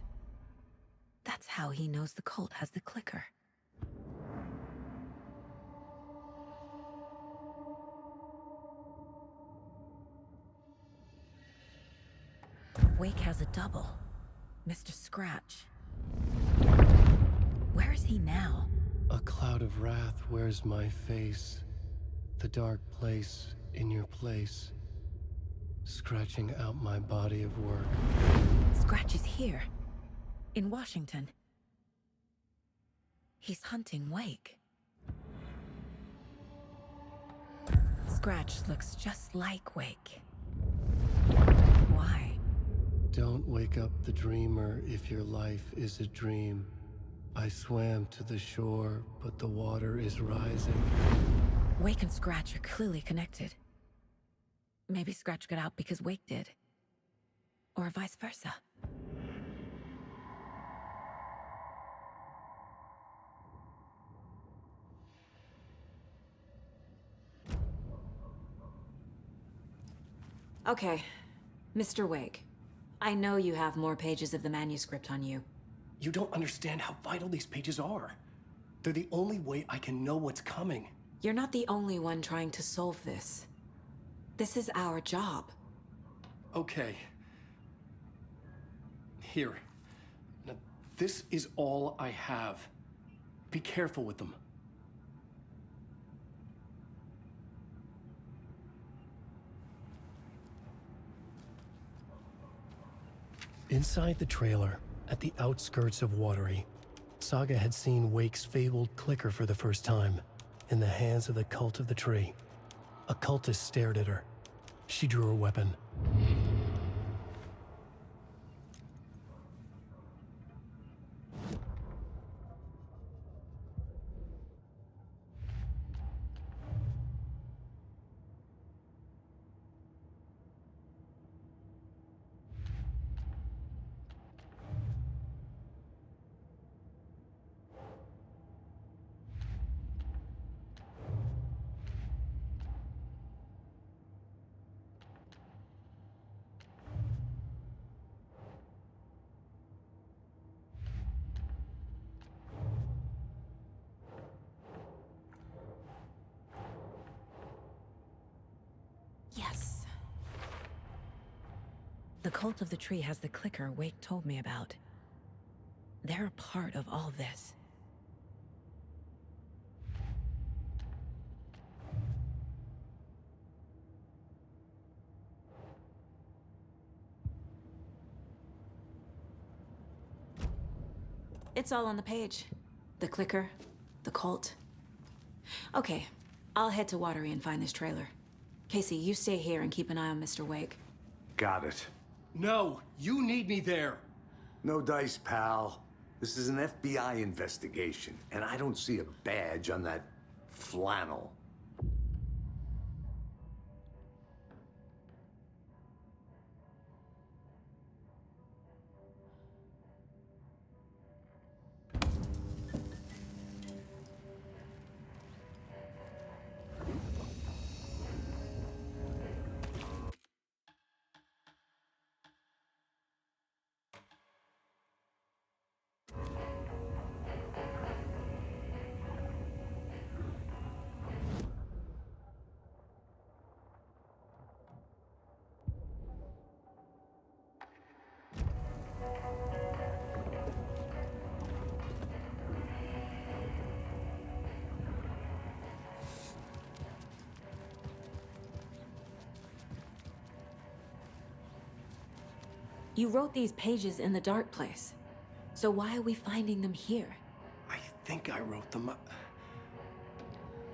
That's how he knows the cult has the clicker. Wake has a double. Mr. Scratch. Where is he now? A cloud of wrath wears my face. The dark place in your place. Scratching out my body of work. Scratch is here. In Washington. He's hunting Wake. Scratch looks just like Wake. Why? Don't wake up the dreamer if your life is a dream. I swam to the shore, but the water is rising. Wake and Scratch are clearly connected. Maybe Scratch got out because Wake did. Or vice versa. Okay, Mr. Wake. I know you have more pages of the manuscript on you. You don't understand how vital these pages are. They're the only way I can know what's coming. You're not the only one trying to solve this. This is our job. Okay. Here. Now, this is all I have. Be careful with them. Inside the trailer, at the outskirts of Watery, Saga had seen Wake's fabled clicker for the first time, in the hands of the Cult of the Tree. A cultist stared at her. She drew her weapon. Yes. The Cult of the Tree has the clicker Wake told me about. They're a part of all this. It's all on the page. The clicker, the cult. Okay, I'll head to Watery and find this trailer. Casey, you stay here and keep an eye on Mr. Wake. Got it. No, you need me there. No dice, pal. This is an FBI investigation, and I don't see a badge on that flannel. You wrote these pages in the dark place. So why are we finding them here? I think I wrote them.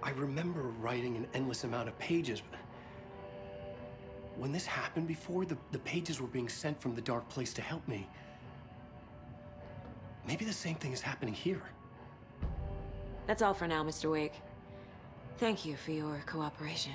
I remember writing an endless amount of pages. When this happened before, the pages were being sent from the dark place to help me. Maybe the same thing is happening here. That's all for now, Mr. Wake. Thank you for your cooperation.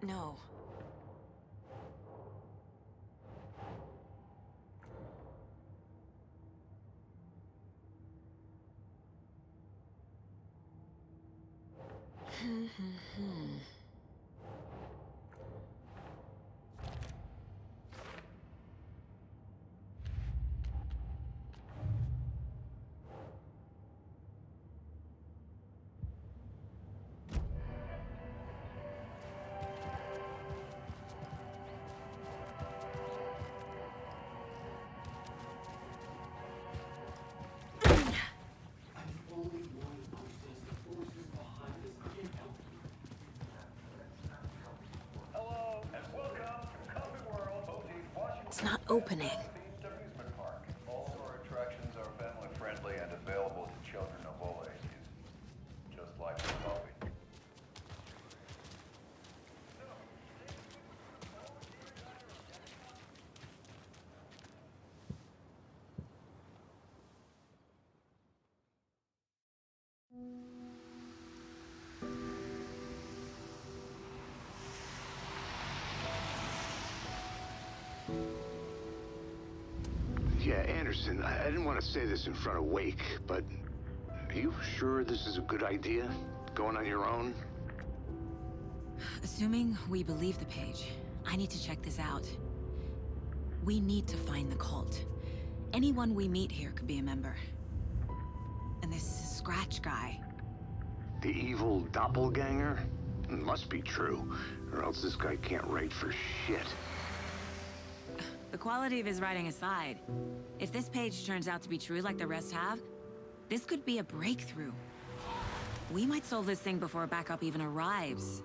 No. It's not opening. Amusement park. All of our attractions are family friendly and available to children of all ages. Just like the coffee. Yeah, Anderson, I didn't want to say this in front of Wake, but are you sure this is a good idea? Going on your own? Assuming we believe the page, I need to check this out. We need to find the cult. Anyone we meet here could be a member. And this Scratch guy. The evil doppelganger? Must be true, or else this guy can't write for shit. The quality of his writing aside, if this page turns out to be true like the rest have, this could be a breakthrough. We might solve this thing before backup even arrives.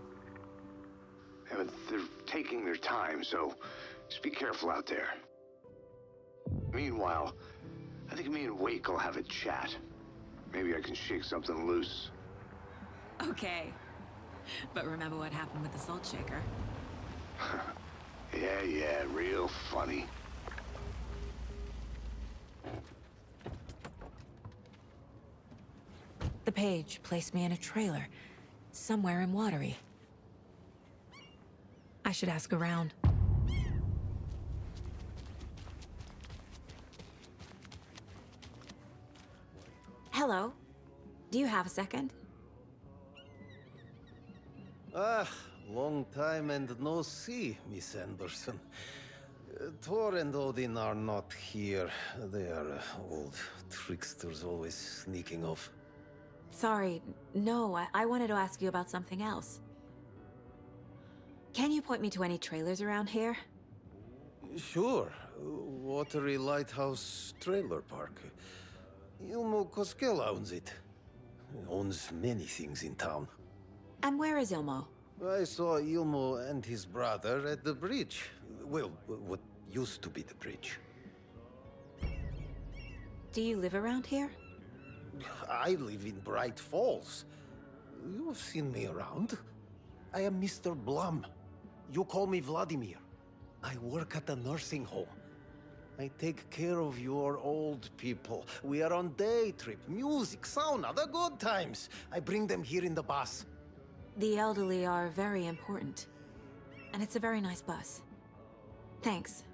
Yeah, but they're taking their time, so just be careful out there. Meanwhile, I think me and Wake will have a chat. Maybe I can shake something loose. Okay. But remember what happened with the salt shaker? Yeah, real funny. The page placed me in a trailer, somewhere in Watery. I should ask around. Hello. Do you have a second? Ah, long time and no see, Miss Anderson. Thor and Odin are not here. They are old tricksters always sneaking off. Sorry, no, I wanted to ask you about something else. Can you point me to any trailers around here? Sure. Watery Lighthouse Trailer Park. Ilmo Koskela owns it. He owns many things in town. And where is Ilmo? I saw Ilmo and his brother at the bridge. Well, what used to be the bridge. Do you live around here? I live in Bright Falls. You've seen me around. I am Mr. Blum. You call me Vladimir. I work at a nursing home. I take care of your old people. We are on day trip, music, sauna, the good times. I bring them here in the bus. The elderly are very important. And it's a very nice bus. Thanks.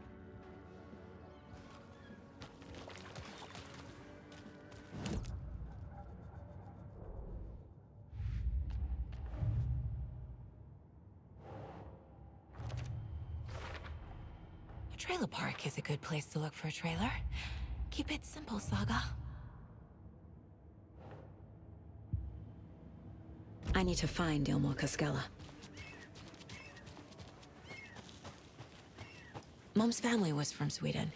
A trailer park is a good place to look for a trailer. Keep it simple, Saga. I need to find Ilmo Koskela. Mom's family was from Sweden.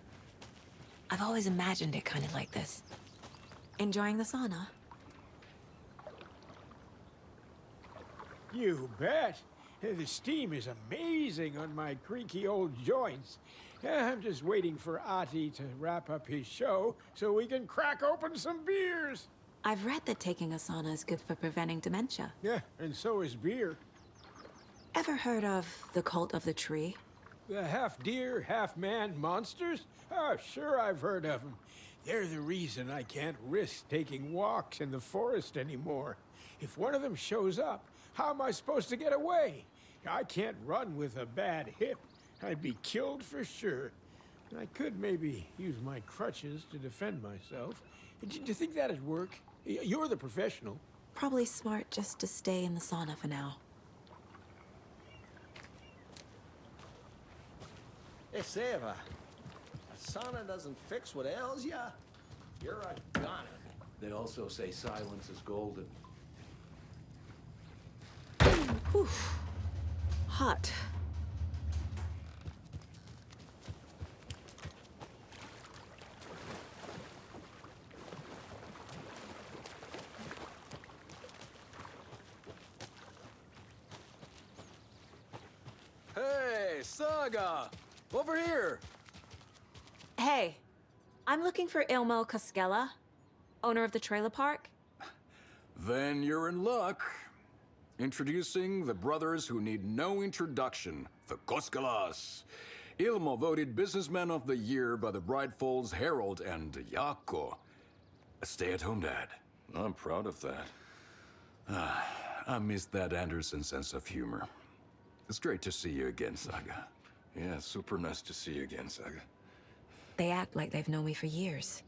I've always imagined it kind of like this. Enjoying the sauna? You bet. The steam is amazing on my creaky old joints. I'm just waiting for Ati to wrap up his show so we can crack open some beers. I've read that taking a sauna is good for preventing dementia. Yeah, and so is beer. Ever heard of the Cult of the Tree? The half-deer, half-man monsters? Oh, sure I've heard of them. They're the reason I can't risk taking walks in the forest anymore. If one of them shows up, how am I supposed to get away? I can't run with a bad hip. I'd be killed for sure. I could maybe use my crutches to defend myself. Do you think that'd work? You're the professional. Probably smart just to stay in the sauna for now. Hey, Seva. A sauna doesn't fix what ails ya. You're a goner. They also say silence is golden. Whew. Hot. Hey, Saga! Over here! Hey, I'm looking for Ilmo Koskela, owner of the trailer park. Then you're in luck. Introducing the brothers who need no introduction, the Koskelas. Ilmo voted Businessman of the Year by the Bright Falls Herald, and Jaakko, a stay-at-home dad. I'm proud of that. I miss that Anderson sense of humor. It's great to see you again, Saga. Yeah, super nice to see you again, Saga. They act like they've known me for years.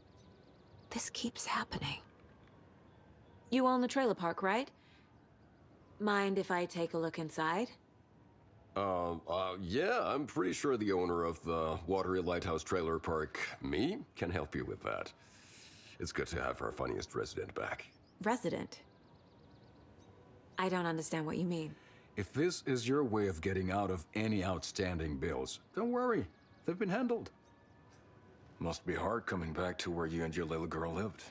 This keeps happening. You own the trailer park, right? Mind if I take a look inside? Yeah, I'm pretty sure the owner of the Watery Lighthouse Trailer Park, me, can help you with that. It's good to have our funniest resident back. Resident? I don't understand what you mean. If this is your way of getting out of any outstanding bills, don't worry. They've been handled. Must be hard coming back to where you and your little girl lived.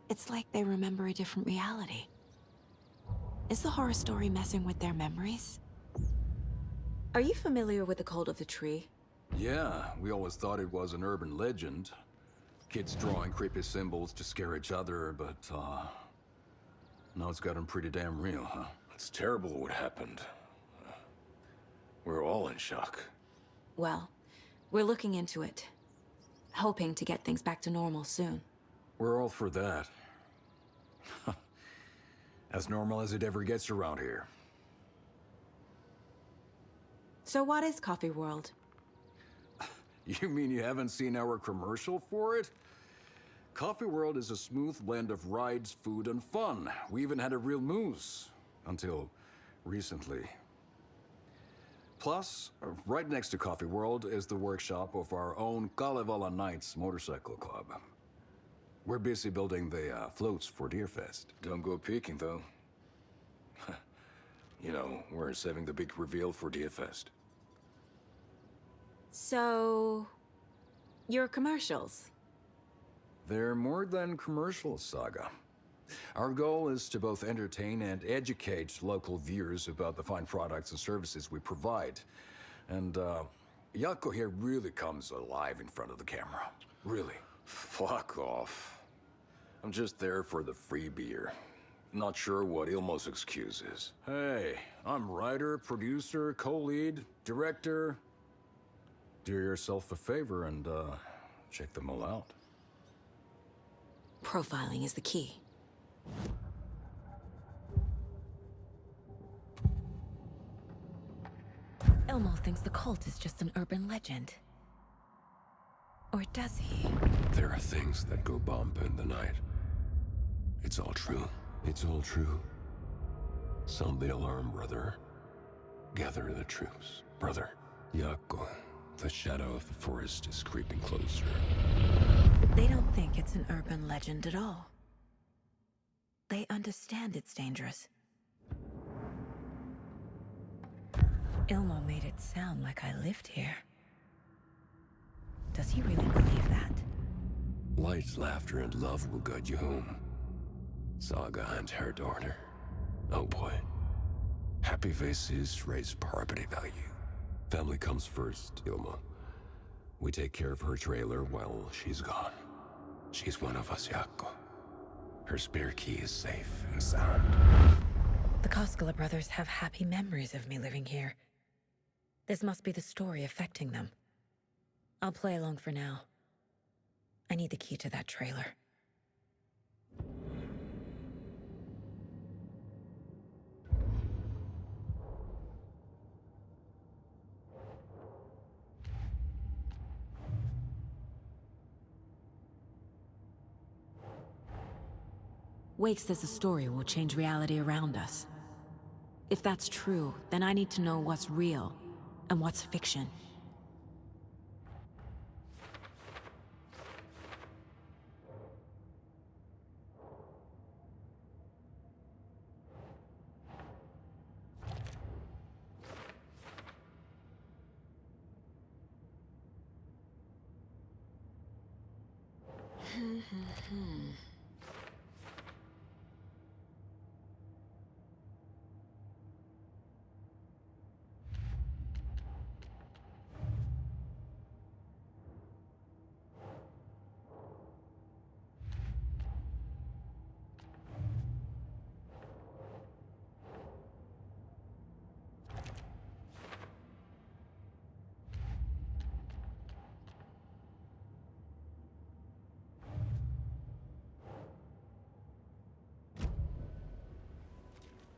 It's like they remember a different reality. Is the horror story messing with their memories? Are you familiar with the Cult of the Tree? Yeah, we always thought it was an urban legend. Kids drawing creepy symbols to scare each other, but, now it's gotten pretty damn real, huh? It's terrible what happened. We're all in shock. Well, we're looking into it. Hoping to get things back to normal soon. We're all for that. As normal as it ever gets around here. So what is Coffee World? You mean you haven't seen our commercial for it? Coffee World is a smooth blend of rides, food, and fun. We even had a real moose. Until recently. Plus, right next to Coffee World is the workshop of our own Kalevala Knights Motorcycle Club. We're busy building the floats for Deerfest. Don't go peeking, though. You know, we're saving the big reveal for Deerfest. So... your commercials? They're more than commercials, Saga. Our goal is to both entertain and educate local viewers about the fine products and services we provide. And, Jaakko here really comes alive in front of the camera. Really. Fuck off. I'm just there for the free beer. Not sure what Ilmo's excuse is. Hey, I'm writer, producer, co-lead, director. Do yourself a favor and, check them all out. Profiling is the key. Ilmo thinks the cult is just an urban legend. Or does he? There are things that go bump in the night. It's all true. It's all true. Sound the alarm, brother. Gather the troops, brother. Jaakko, the shadow of the forest is creeping closer. They don't think it's an urban legend at all. They understand it's dangerous. Ilmo made it sound like I lived here. Does he really believe that? Light, laughter, and love will guide you home. Saga and her daughter. Oh boy. Happy faces raise property value. Family comes first, Ilmo. We take care of her trailer while she's gone. She's one of us, Jaakko. Her spare key is safe and sound. The Koskela brothers have happy memories of me living here. This must be the story affecting them. I'll play along for now. I need the key to that trailer. Wake says the story will change reality around us. If that's true, then I need to know what's real and what's fiction.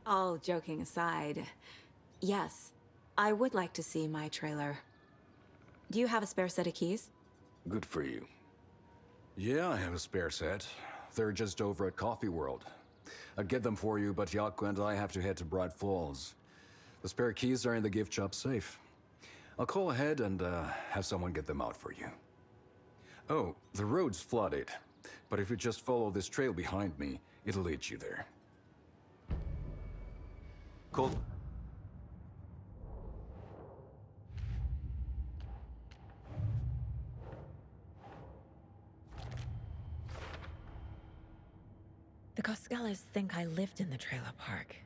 All joking aside, yes, I would like to see my trailer. Do you have a spare set of keys? Good for you. Yeah, I have a spare set. They're just over at Coffee World. I'd get them for you, but Yaku and I have to head to Bright Falls. The spare keys are in the gift shop safe. I'll call ahead and have someone get them out for you. Oh, the road's flooded, but if you just follow this trail behind me, it'll lead you there. Cool. The Coskellas think I lived in the trailer park.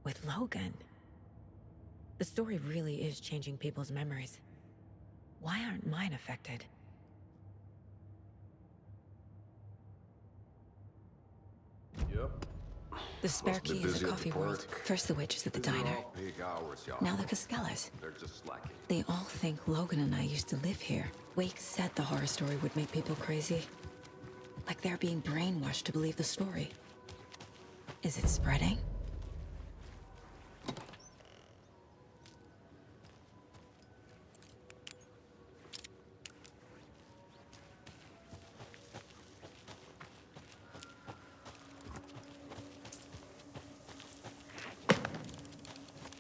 With Logan. The story really is changing people's memories. Why aren't mine affected? Yep. The spare Must be key is busy at at the Coffee World. park. First the witches at the diner. Peak hours, y'all. Now the Coskellas. They're just slacking. They all think Logan and I used to live here. Wake said the horror story would make people crazy. Like they're being brainwashed to believe the story. Is it spreading?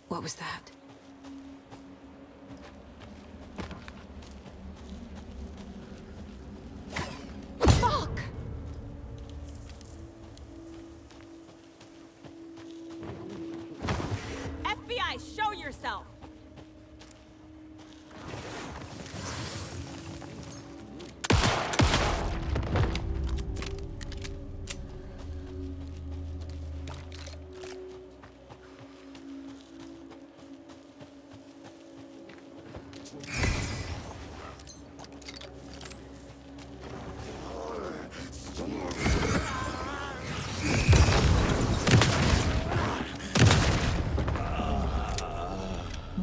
What was that? Fuck! FBI, show yourself!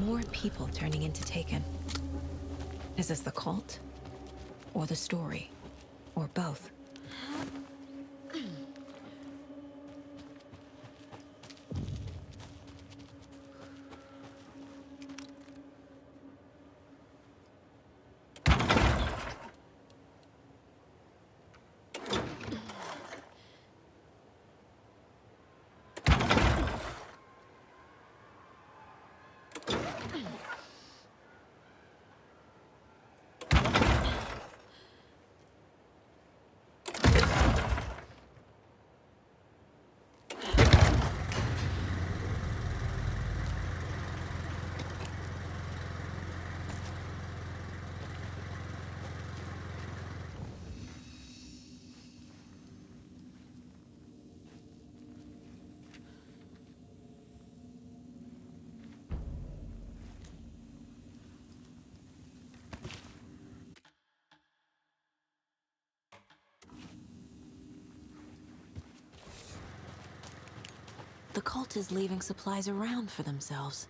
More people turning into Taken. Is this the cult? Or the story? Or both? The cult is leaving supplies around for themselves.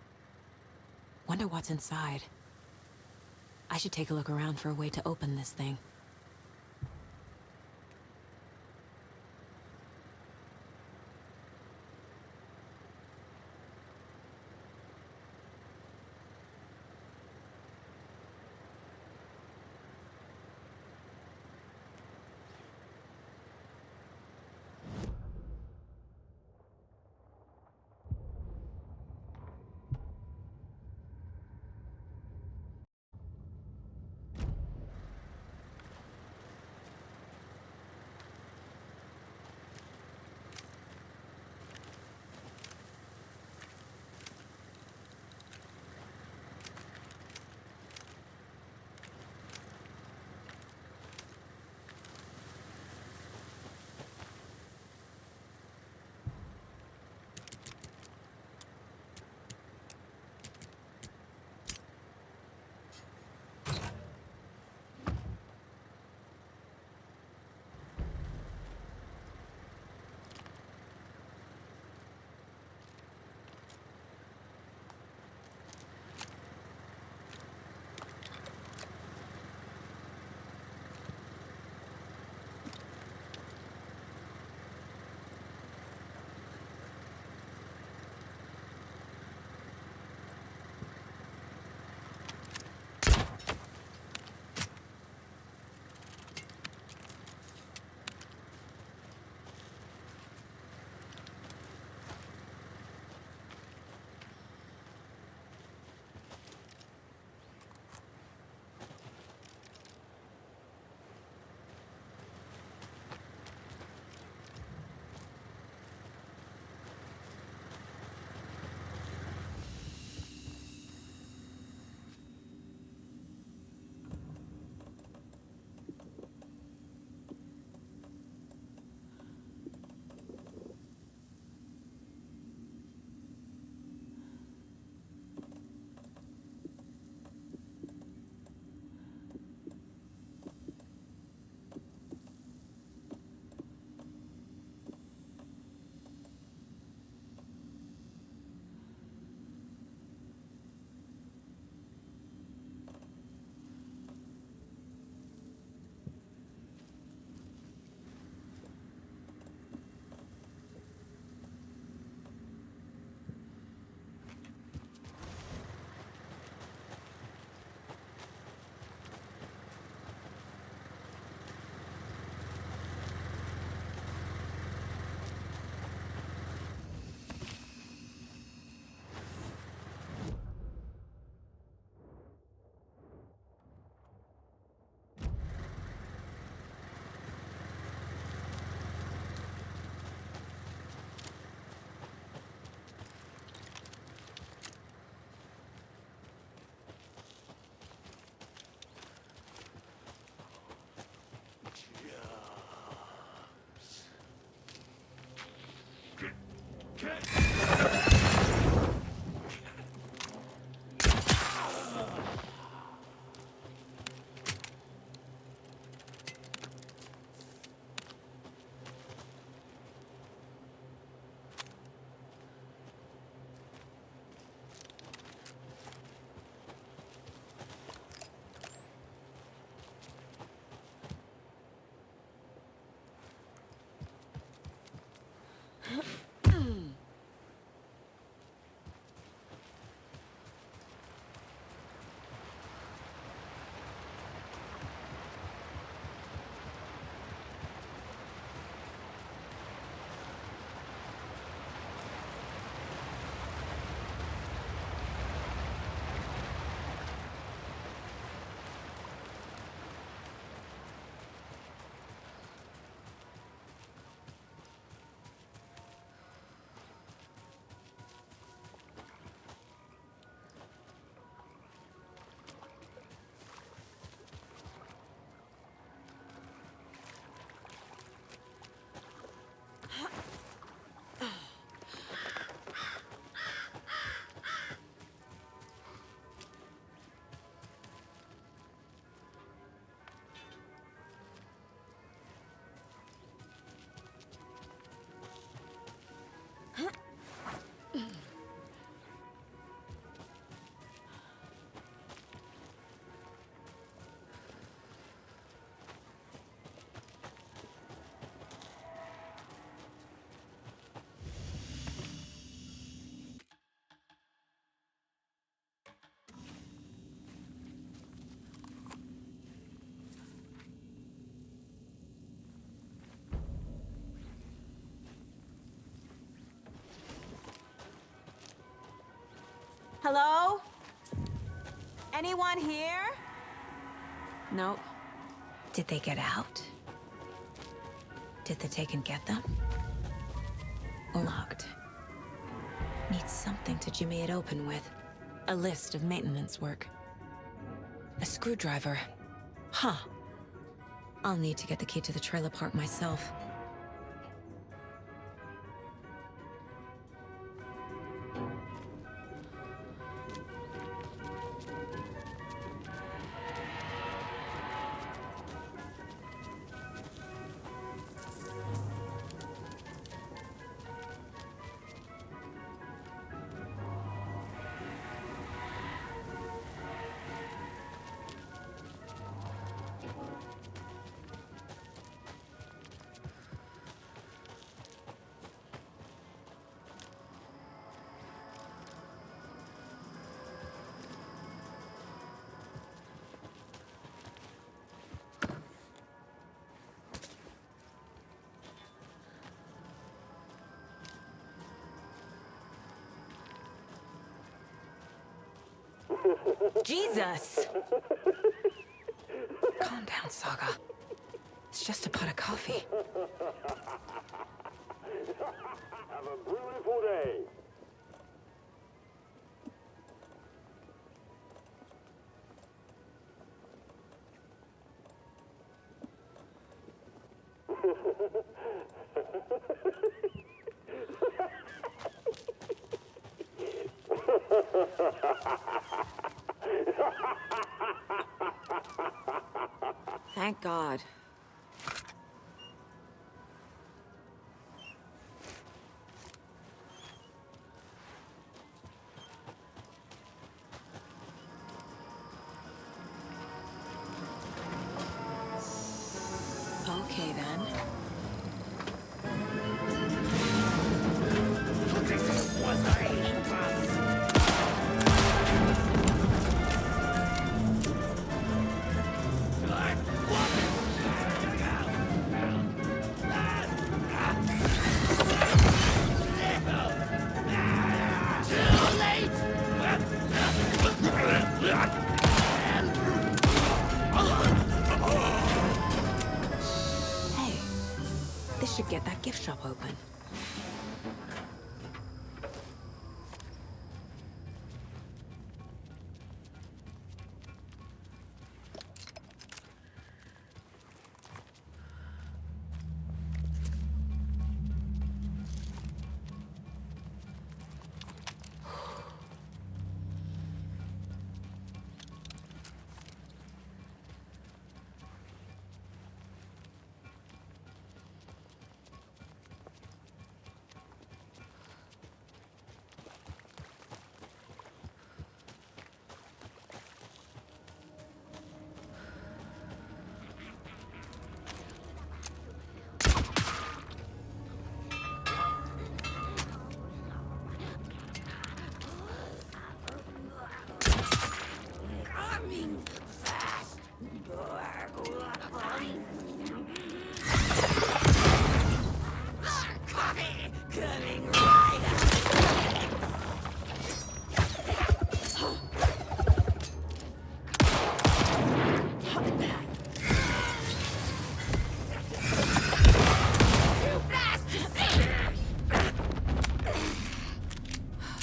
Wonder what's inside. I should take a look around for a way to open this thing. Hello? Anyone here? Nope. Did they get out? Did the Taken get them? Locked. Need something to jimmy it open with. A list of maintenance work. A screwdriver. Huh. I'll need to get the key to the trailer park myself. Jesus! Calm down, Saga. It's just a pot of coffee. Have a beautiful day. Thank God. Okay, then. Hey, this should get that gift shop open.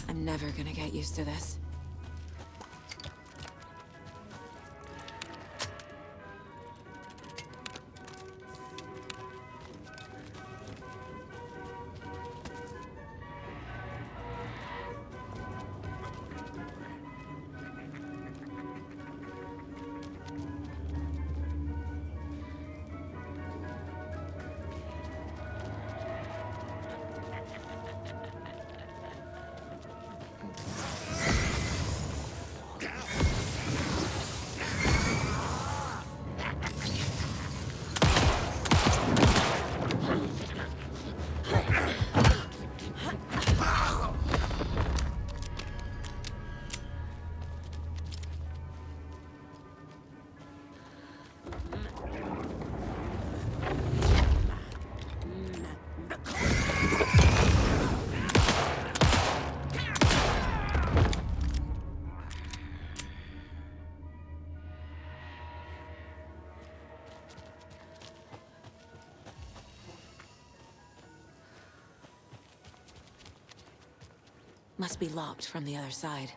I'm never gonna get used to this. Must be locked from the other side.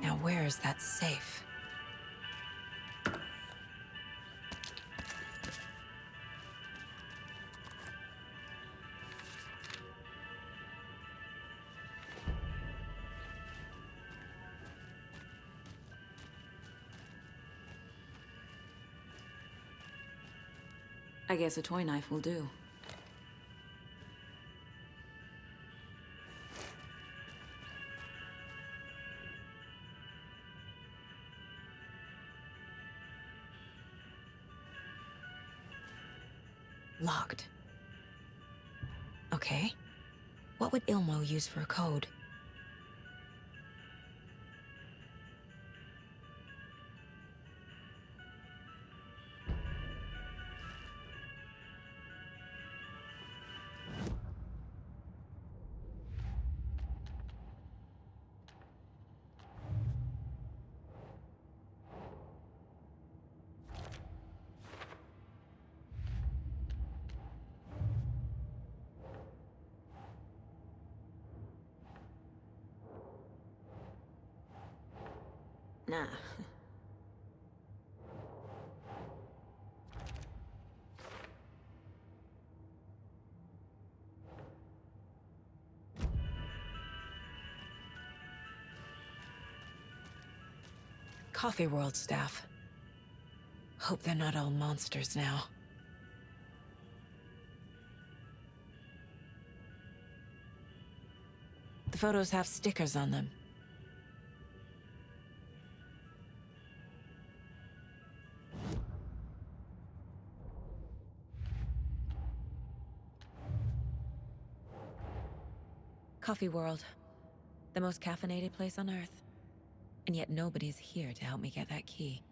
Now where is that safe? I guess a toy knife will do. Locked. Okay. What would Ilmo use for a code? Nah. Coffee World staff. Hope they're not all monsters now. The photos have stickers on them. Coffee World. The most caffeinated place on Earth. And yet nobody's here to help me get that key.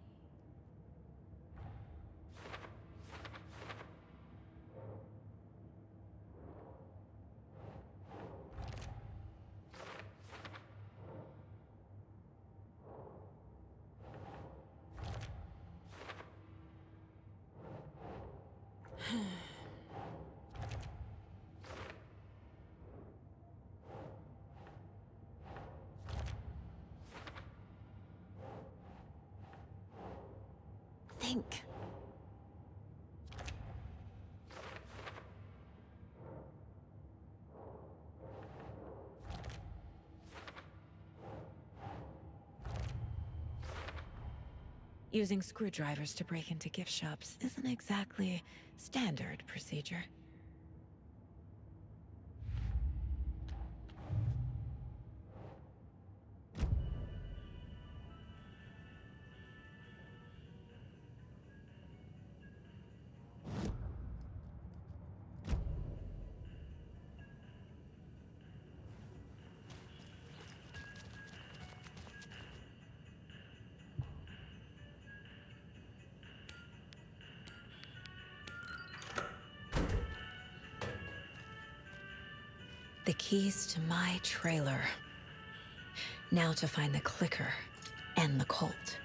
Think. Using screwdrivers to break into gift shops isn't exactly standard procedure. The keys to my trailer. Now to find the clicker and the cult.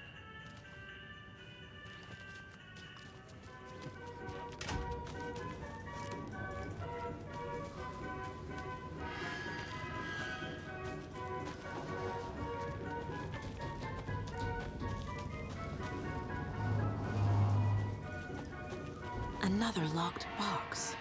Another locked box.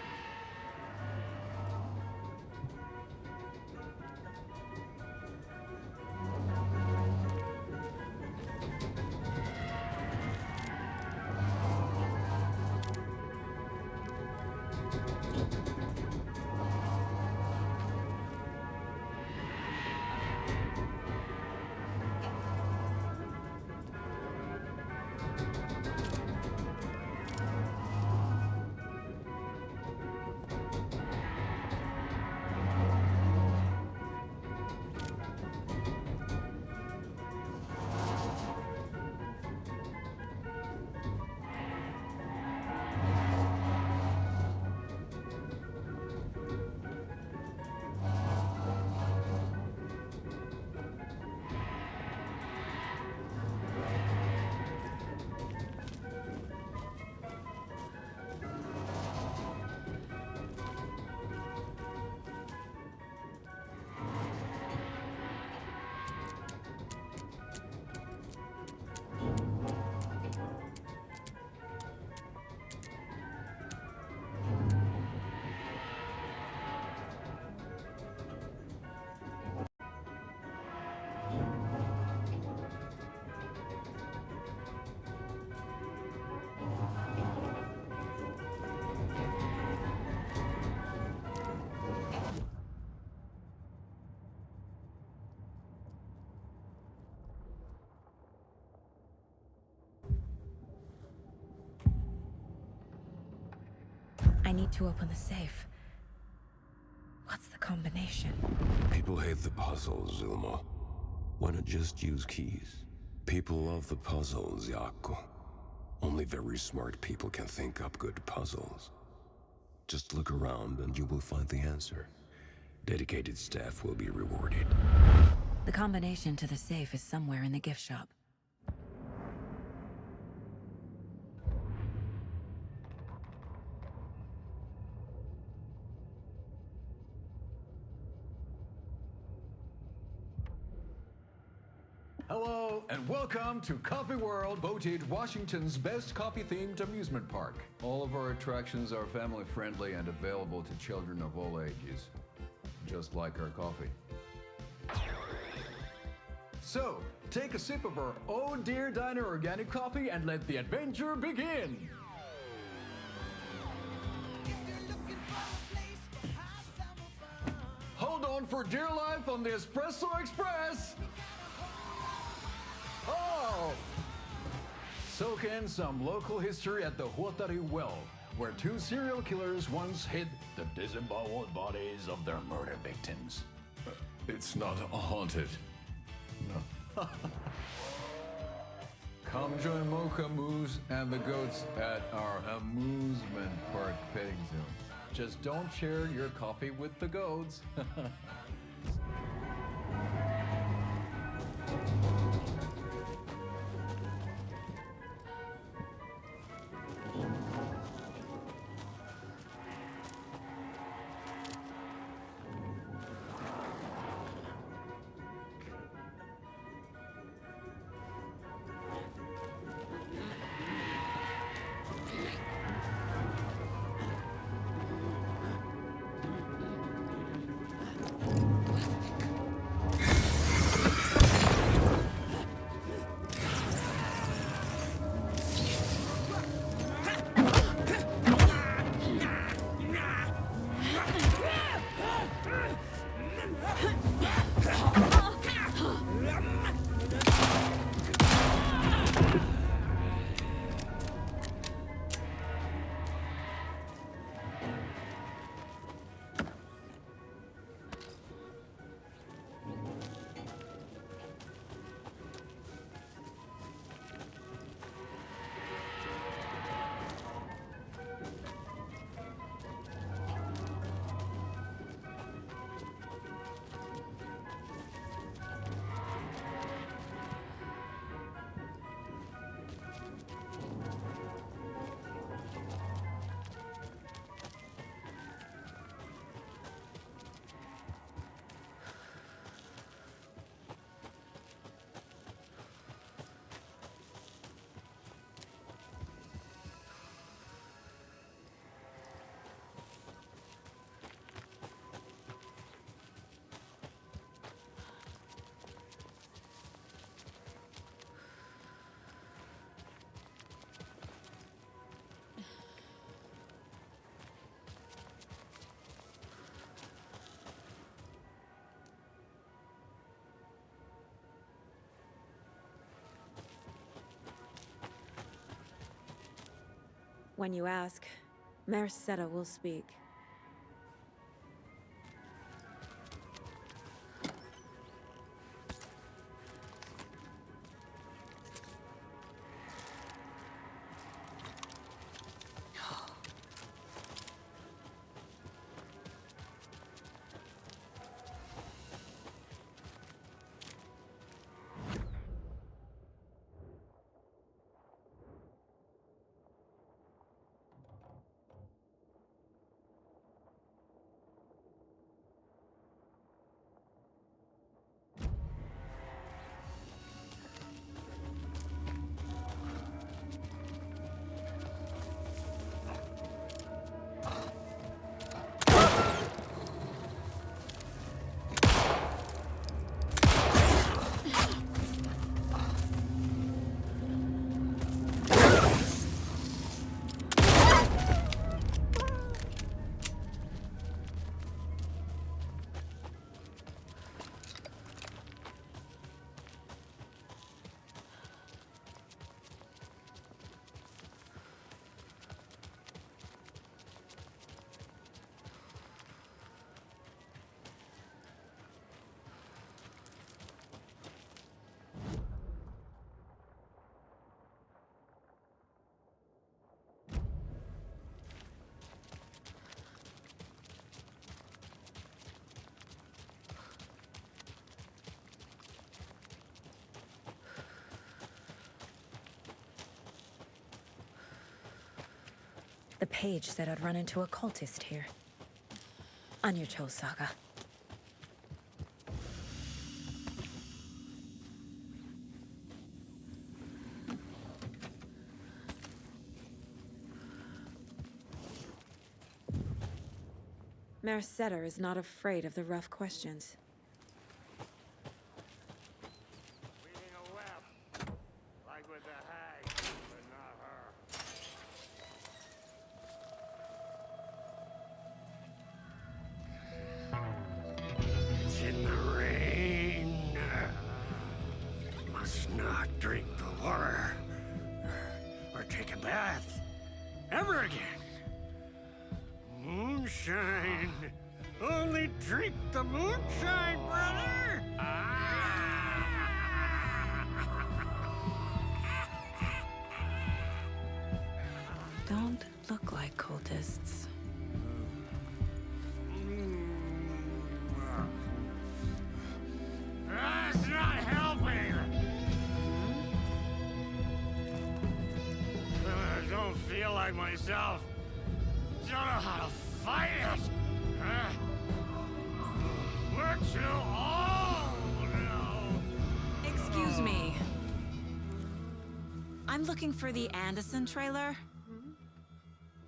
I need to open the safe. What's the combination? People hate the puzzles, Zulma. Why not just use keys? People love the puzzles, Yaku. Only very smart people can think up good puzzles. Just look around and you will find the answer. Dedicated staff will be rewarded. The combination to the safe is somewhere in the gift shop. Hello, and welcome to Coffee World, voted Washington's best coffee-themed amusement park. All of our attractions are family-friendly and available to children of all ages, just like our coffee. So, take a sip of our Oh Dear Diner organic coffee and let the adventure begin! Hold on for dear life on the Espresso Express! Oh! Soak in some local history at the Huatari Well, where two serial killers once hid the disemboweled bodies of their murder victims. It's not haunted. No. Come join Mocha Moose and the goats at our amusement park petting zoo. Just don't share your coffee with the goats. When you ask, Merceda will speak. The page said I'd run into a cultist here. On your Cho saga. Mercetter is not afraid of the rough questions. Weaving a web, like with the hag, but not her. It's in the rain. Must not drink the water. Or take a bath. Ever again. Moonshine. Only drink the moonshine, brother! Don't look like cultists. That's not helping! I don't feel like myself. Don't know how to fight it! We're too old now! Excuse me. I'm looking for the Anderson trailer.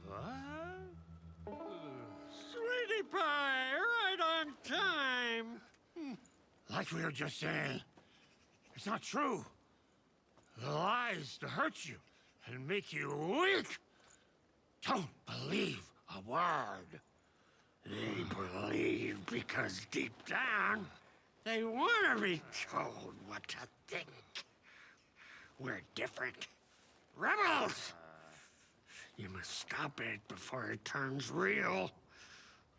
What? Sweetie pie, right on time! Like we were just saying, it's not true. The lies to hurt you and make you weak. Don't believe a word. They believe because deep down, they want to be told what to think. We're different. Rebels! You must stop it before it turns real.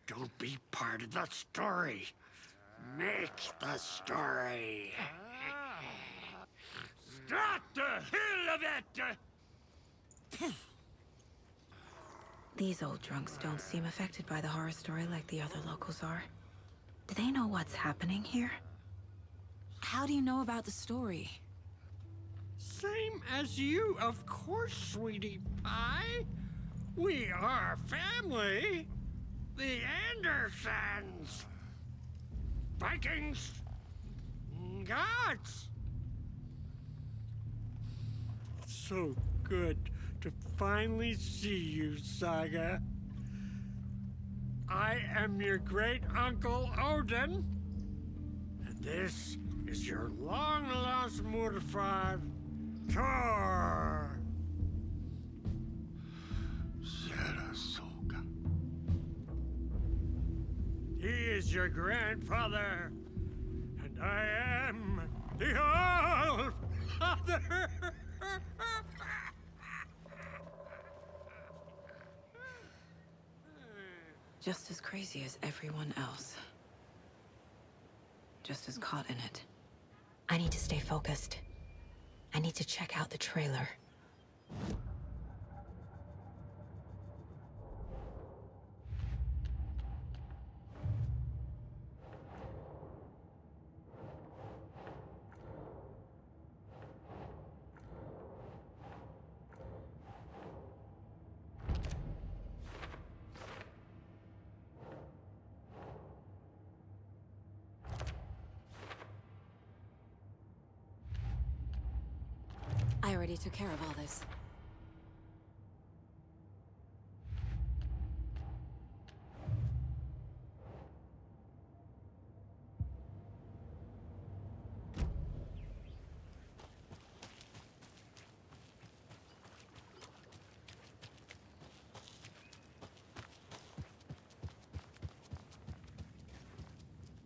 Don't be part of the story. Make the story. Stop the hell of it! These old drunks don't seem affected by the horror story like the other locals are. Do they know what's happening here? How do you know about the story? Same as you, of course, sweetie pie. We are family. The Andersons. Vikings. Gods. It's so good to finally see you, Saga. I am your great uncle Odin. And this is your long-lost Murfad, Thor. Sarasota. He is your grandfather, and I am the All-Father. Just as crazy as everyone else. Just as caught in it. I need to stay focused. I need to check out the trailer. I already took care of all this.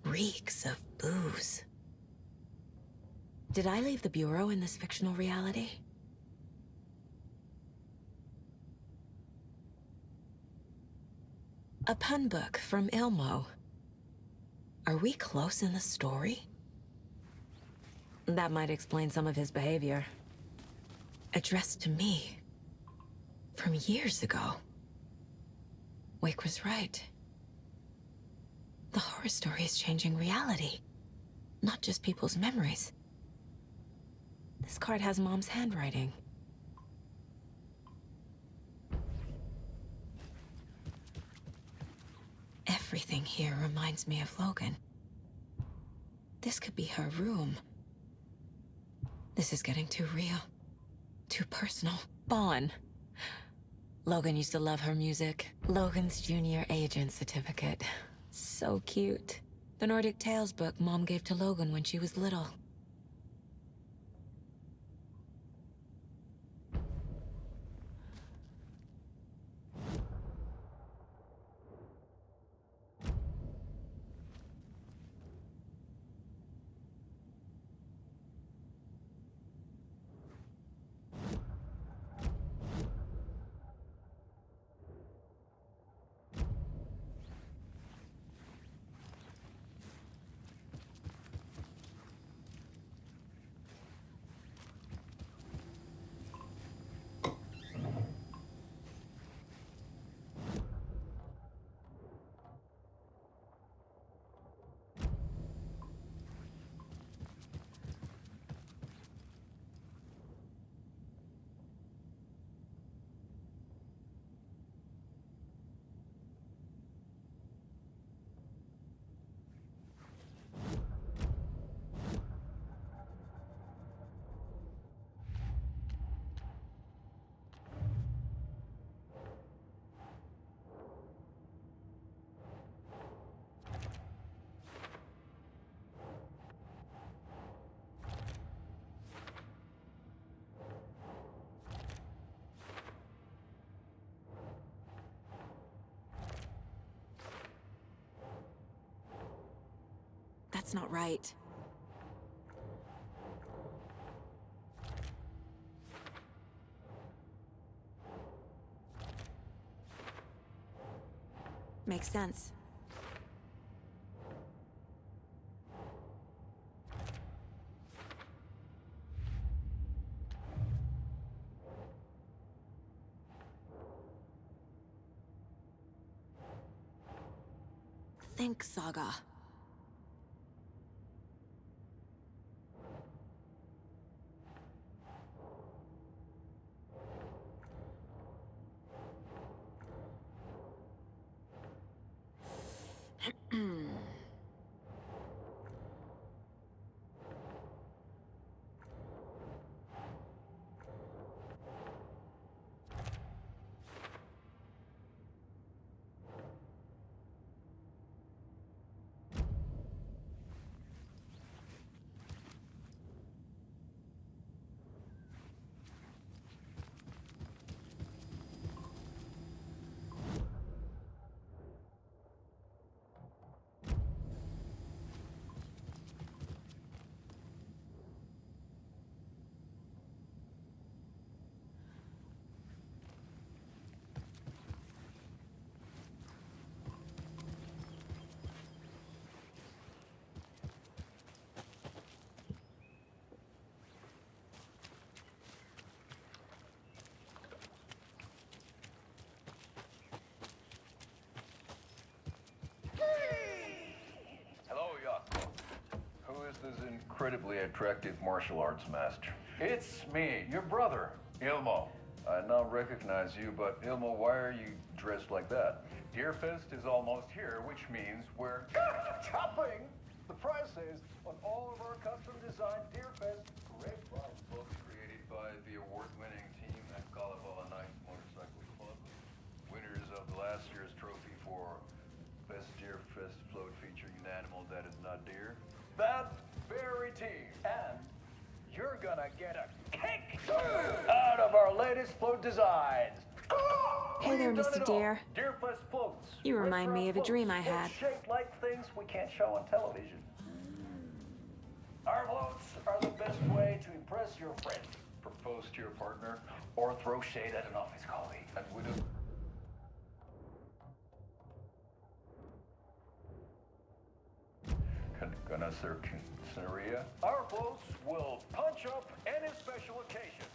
Reeks of booze. Did I leave the Bureau in this fictional reality? A pun book from Ilmo. Are we close in the story? That might explain some of his behavior. Addressed to me. From years ago. Wake was right. The horror story is changing reality. Not just people's memories. This card has Mom's handwriting. Everything here reminds me of Logan. This could be her room. This is getting too real. Too personal. Vaughn. Logan used to love her music. Logan's junior agent certificate. So cute. The Nordic Tales book Mom gave to Logan when she was little. That's not right. Makes sense. Think, Saga. This incredibly attractive martial arts master. It's me, your brother, Ilmo. I now recognize you, but Ilmo, why are you dressed like that? Deerfest is almost here, which means we're chopping the prices on all of our custom-designed Deerfest great prize books created by the award-winning team at Kalevala Night Motorcycle Club. Winners of last year's trophy for Best Deerfest Float featuring an animal that is not deer. That very team. And you're gonna get a kick out of our latest float designs. Hey there, Mr. Deer. Deerfest floats. You remind me of a dream I had. Shaped like things we can't show on television. Our floats are the best way to impress your friend, propose to your partner, or throw shade at an office colleague. And we do. Our floats will punch up any special occasion.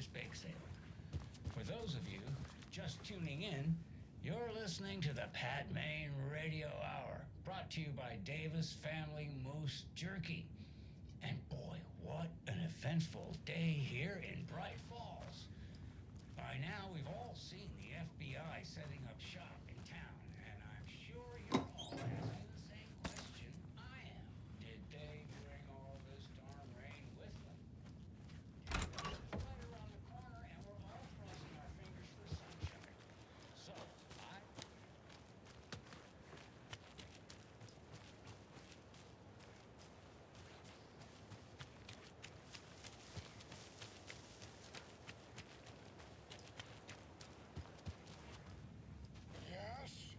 this bake sale. For those of you just tuning in, you're listening to the Pat Maine Radio Hour, brought to you by Davis Family Moose Jerky. And boy, what an eventful day here in Bright Falls. By now, we've all seen the FBI setting up shop in town, and I'm sure you're all asking the same question I am. Did they bring all this darn rain with them? Texas is right around the corner, and we're all crossing our fingers for sunshine. So, Yes?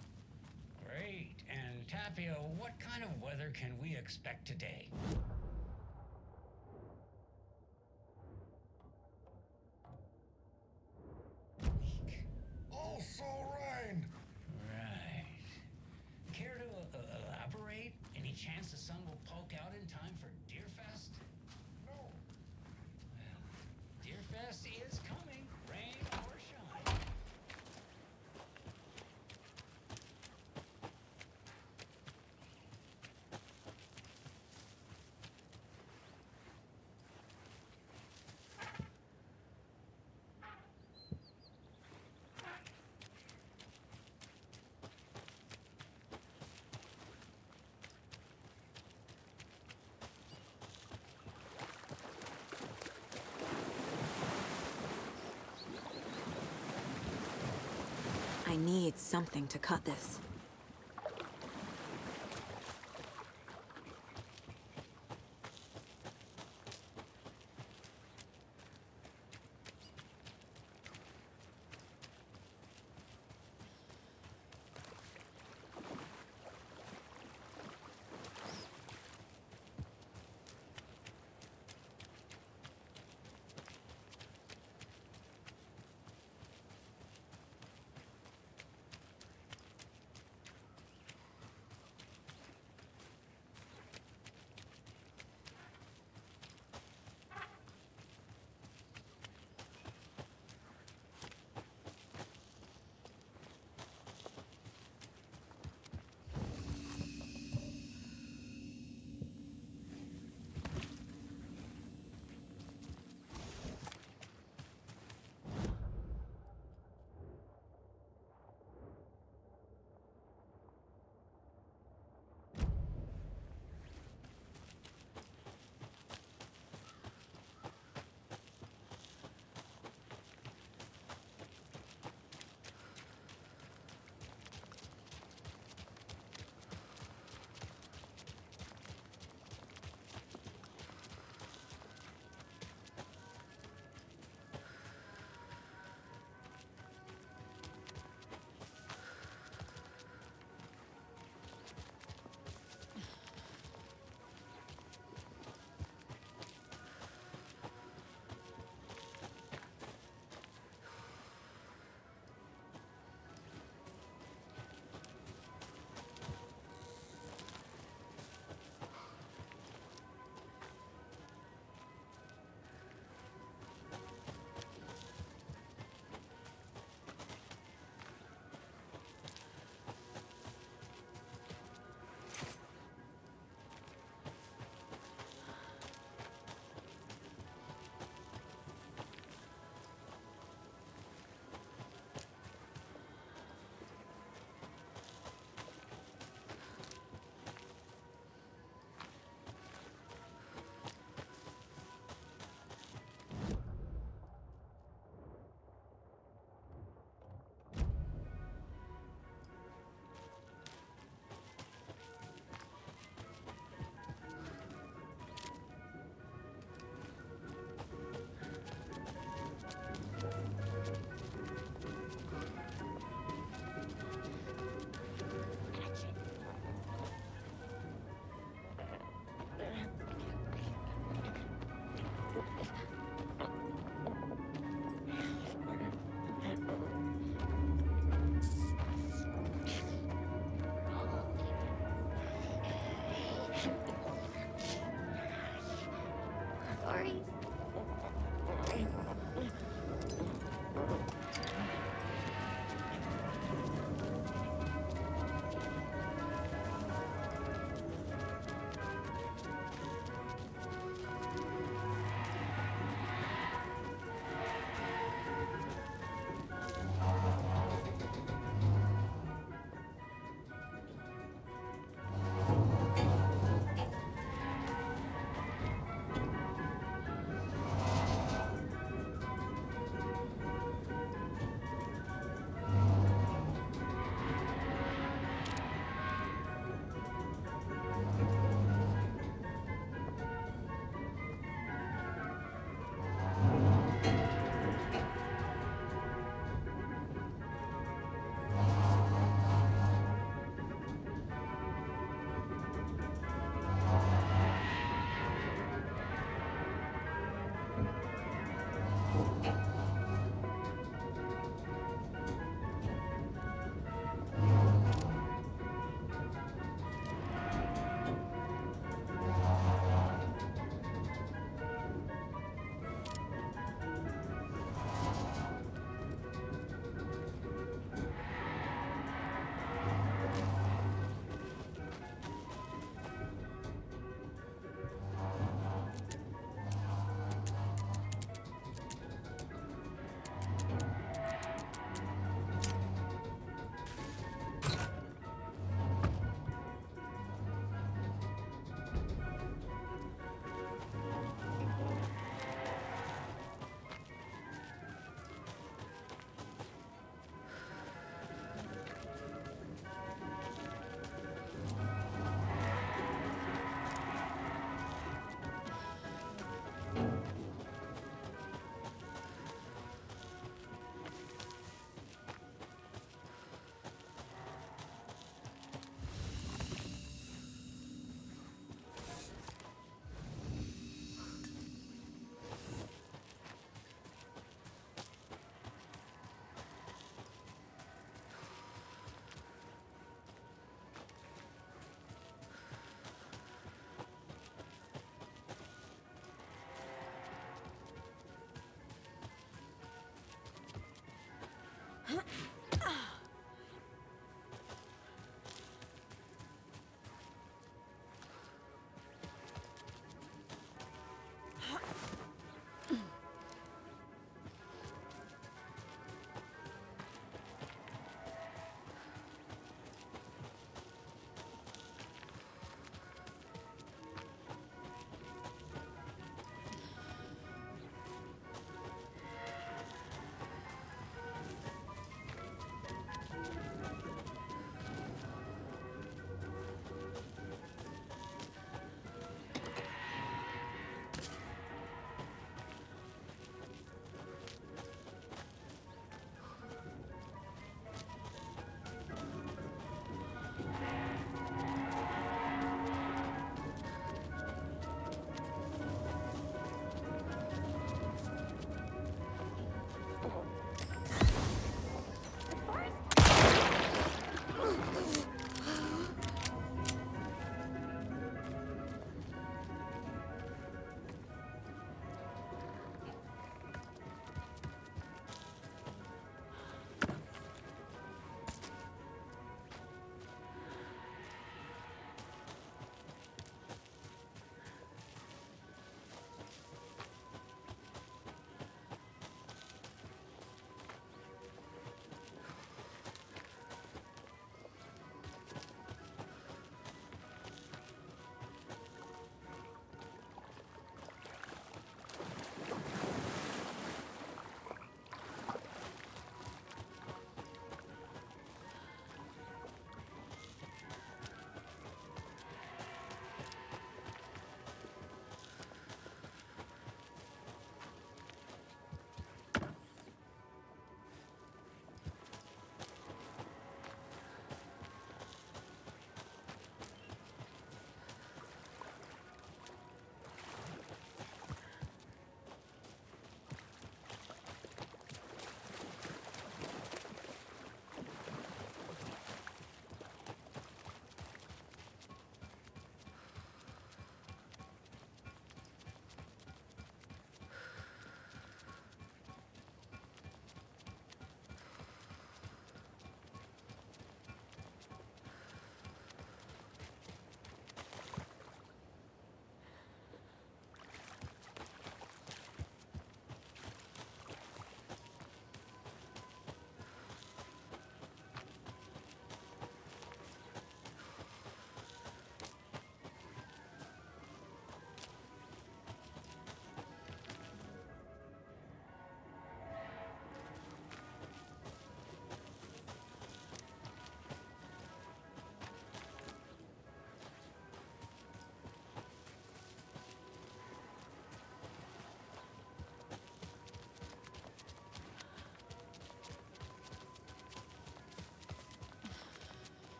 great. And Tapio, what kind of weather can we expect today? Also rain! Right. Care to elaborate? Any chance the sun will poke out in time for Deerfest? No. Well, Deerfest is coming, rain or shine. I need something to cut this.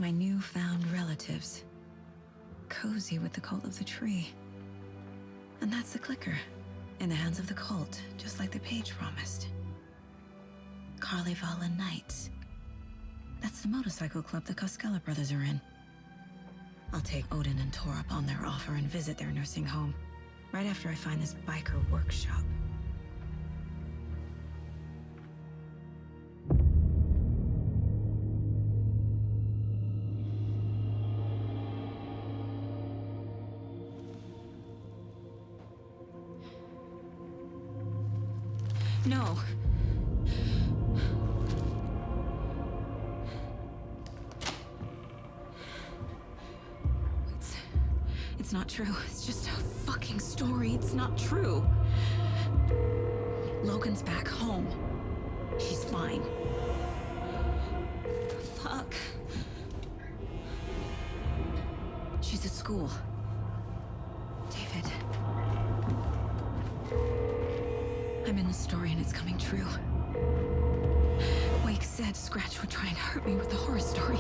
My newfound relatives. Cozy with the cult of the tree. And that's the clicker. In the hands of the cult, just like the page promised. Carnival Knights. That's the motorcycle club the Koskela brothers are in. I'll take Odin and Tor up on their offer and visit their nursing home. Right after I find this biker workshop. No. It's not true. It's just a fucking story. It's not true. Logan's back home. She's fine. Fuck. She's at school. David. I'm in the story and it's coming true. Wake said Scratch would try and hurt me with the horror story.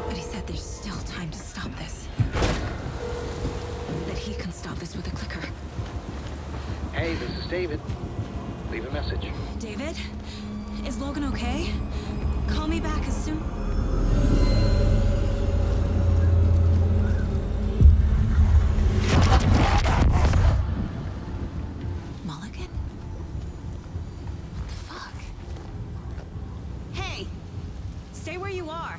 But he said there's still time to stop this. That he can stop this with a clicker. Hey, this is David. Leave a message. David? Is Logan okay? Call me back as soon... Mulligan? What the fuck? Hey! Stay where you are.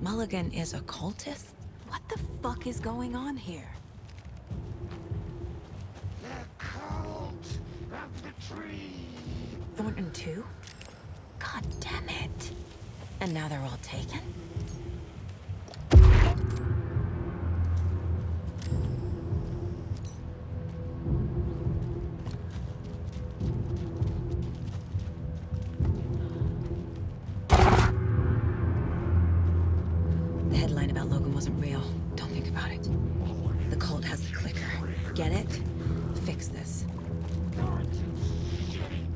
Mulligan is a cultist? What the fuck is going on here? The cult of the tree. Thornton too? God damn it. And now they're all taken? The headline about Logan wasn't real. Don't think about it. The cult has the clicker. Get it? Fix this.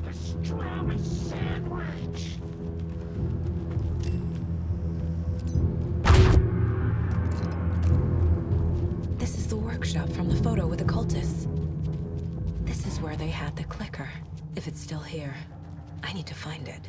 Pastrami sandwich. This is the workshop from the photo with the cultists. This is where they had the clicker. If it's still here, I need to find it.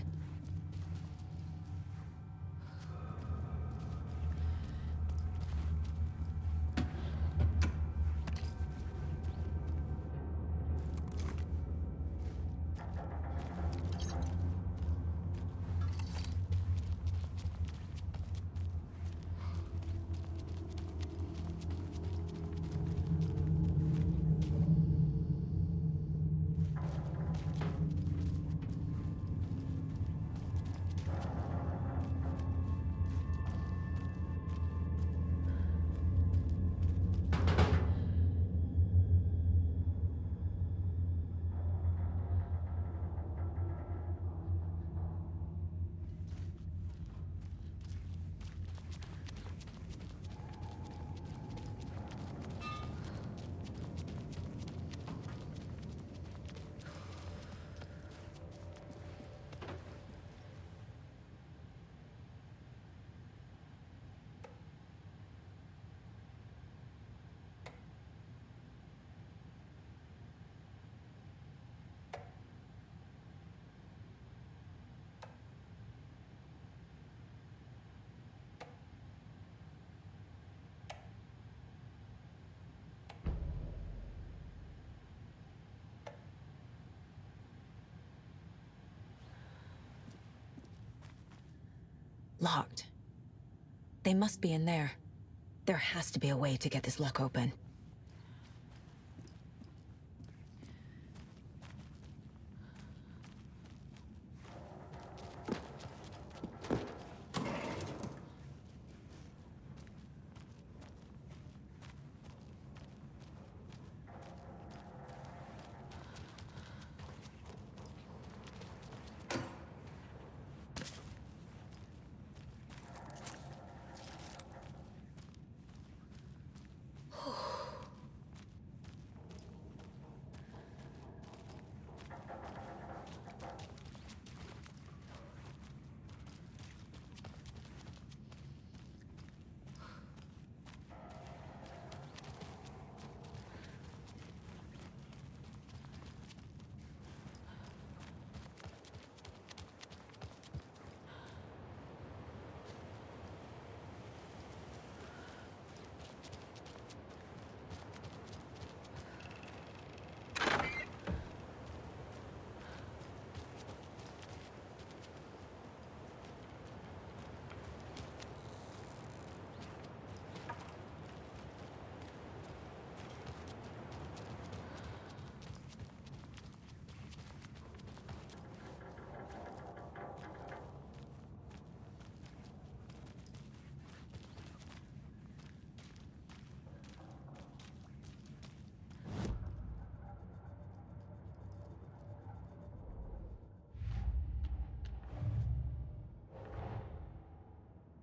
Locked. They must be in there. There has to be a way to get this lock open.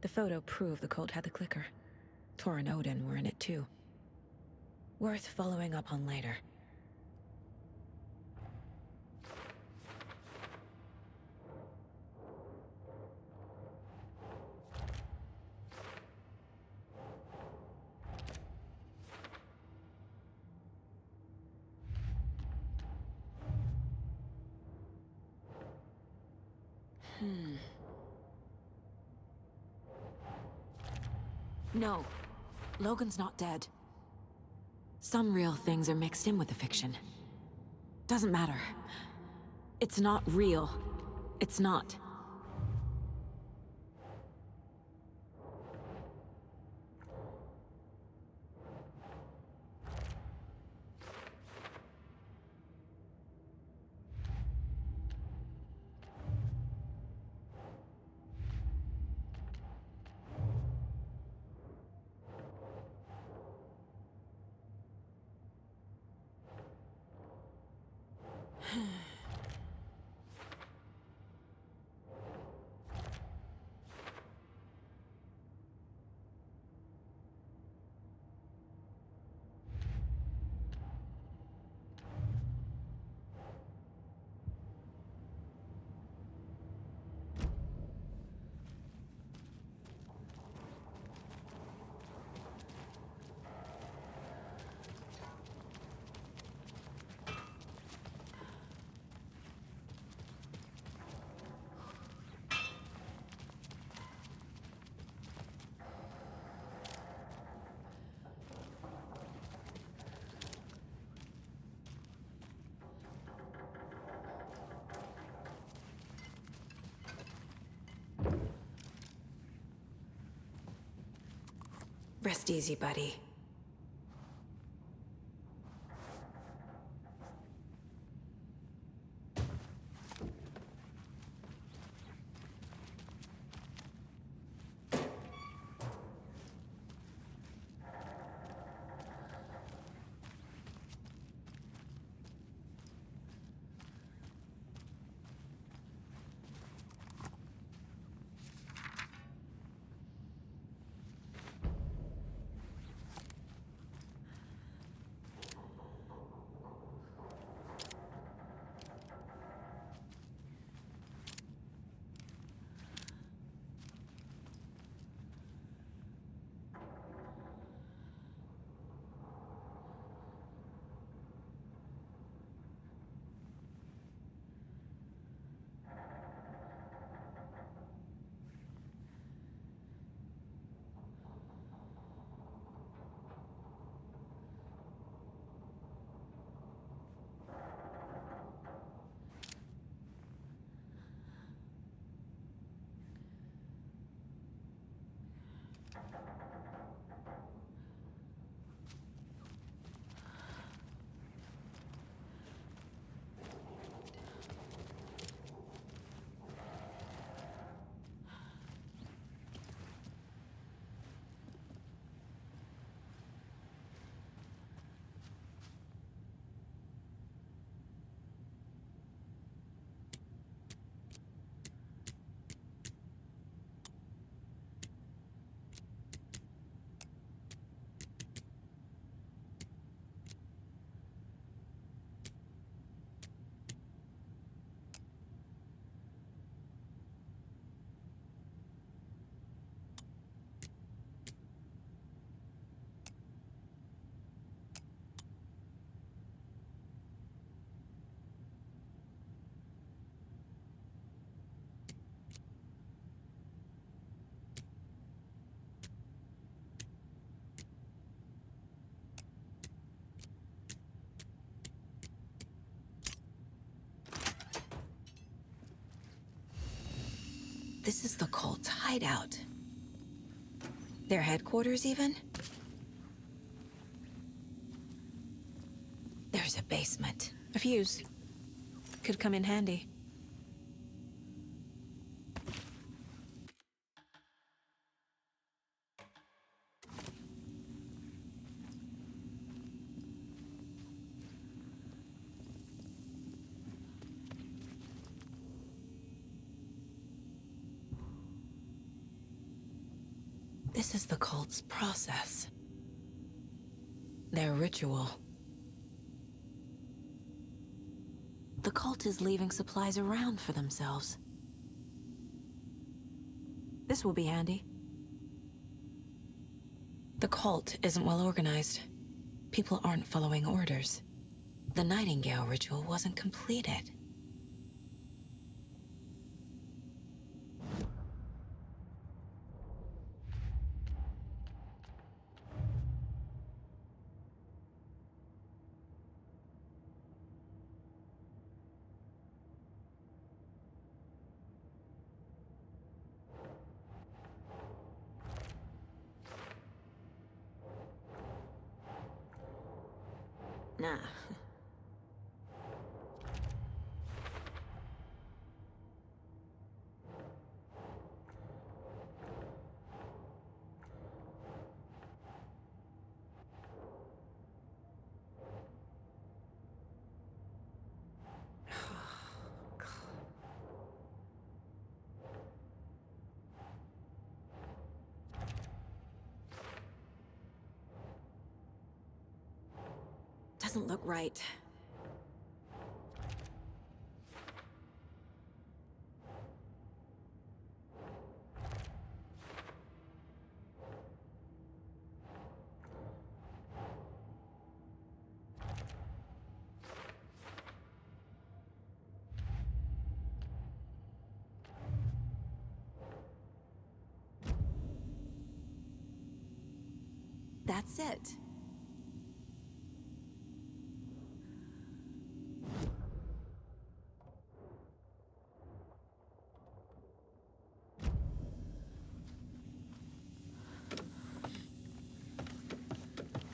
The photo proved the cult had the clicker. Tor and Odin were in it too. Worth following up on later. No. Logan's not dead. Some real things are mixed in with the fiction. Doesn't matter. It's not real. It's not. Rest easy, buddy. This is the cult's hideout. Their headquarters, even? There's a basement. A fuse. Could come in handy. This is the cult's process. Their ritual. The cult is leaving supplies around for themselves. This will be handy. The cult isn't well organized. People aren't following orders. The Nightingale ritual wasn't completed. Nah. Doesn't look right. That's it.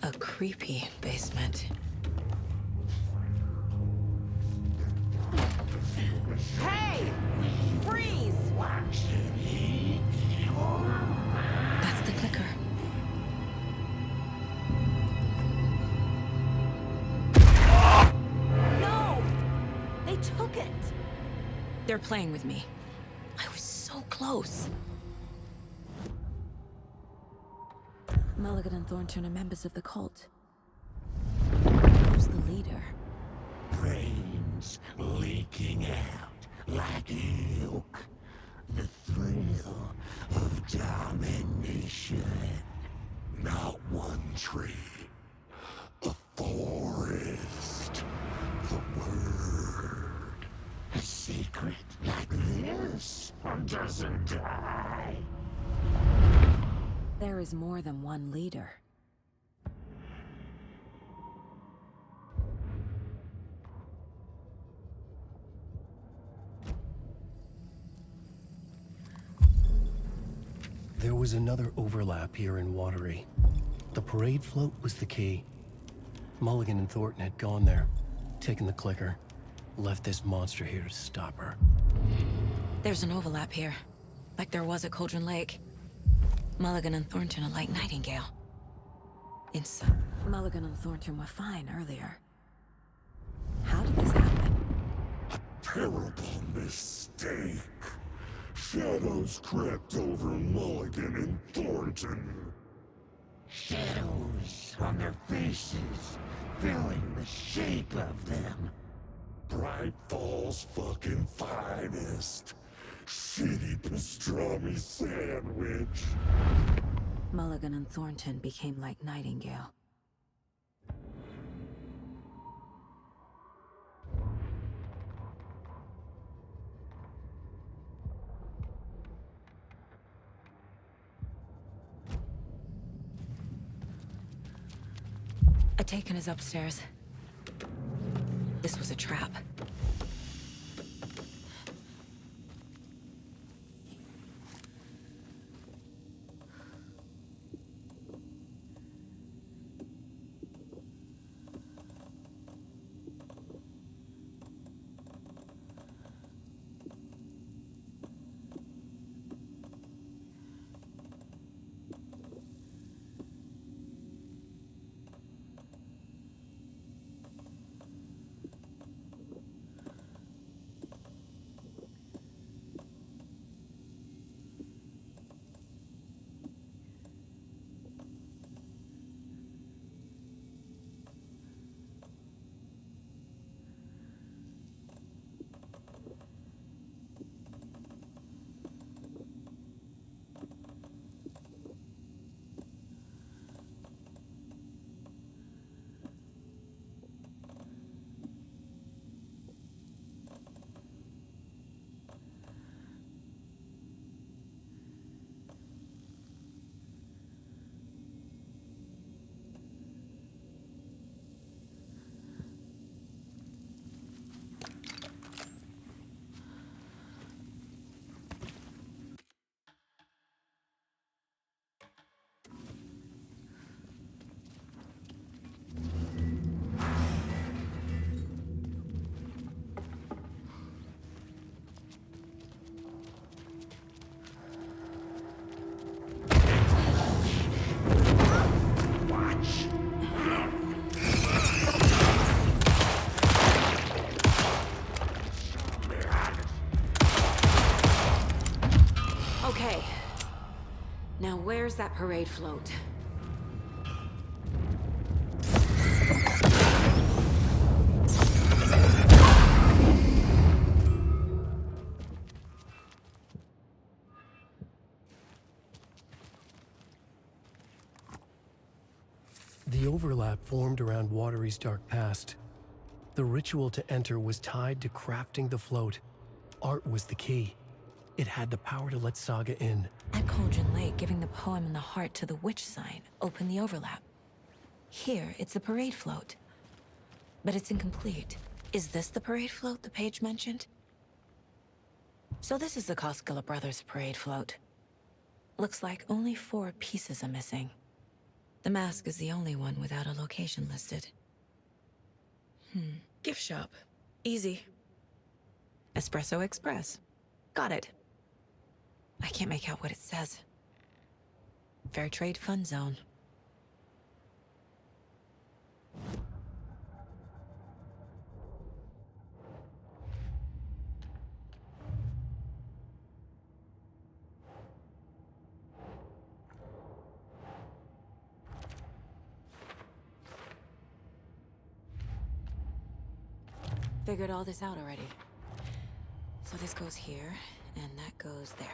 A creepy basement. Hey! Freeze! That's the clicker. No! They took it! They're playing with me. I was so close. Mulligan and Thornton are members of the cult. Who's the leader? Brains leaking out like milk. The thrill of domination. Not one tree. A forest. The word. A secret like this doesn't die. There is more than one leader. There was another overlap here in Watery. The parade float was the key. Mulligan and Thornton had gone there, taken the clicker, left this monster here to stop her. There's an overlap here, like there was at Cauldron Lake. Mulligan and Thornton are like Nightingale. Mulligan and Thornton were fine earlier. How did this happen? Terrible mistake. Shadows crept over Mulligan and Thornton. Shadows on their faces, filling the shape of them. Bright Falls fucking finest. Shitty pastrami sandwich. Mulligan and Thornton became like Nightingale. Atakan is upstairs. This was a trap. Okay. Now where's that parade float? The overlap formed around Watery's dark past. The ritual to enter was tied to crafting the float. Art was the key. It had the power to let Saga in. At Cauldron Lake, giving the poem and the heart to the witch sign opened the overlap. Here, it's the parade float. But it's incomplete. Is this the parade float the page mentioned? So this is the Koskela Brothers parade float. Looks like only 4 pieces are missing. The mask is the only one without a location listed. Gift shop. Easy. Espresso Express. Got it. I can't make out what it says. Fair Trade Fun Zone. Figured all this out already. So this goes here, and that goes there.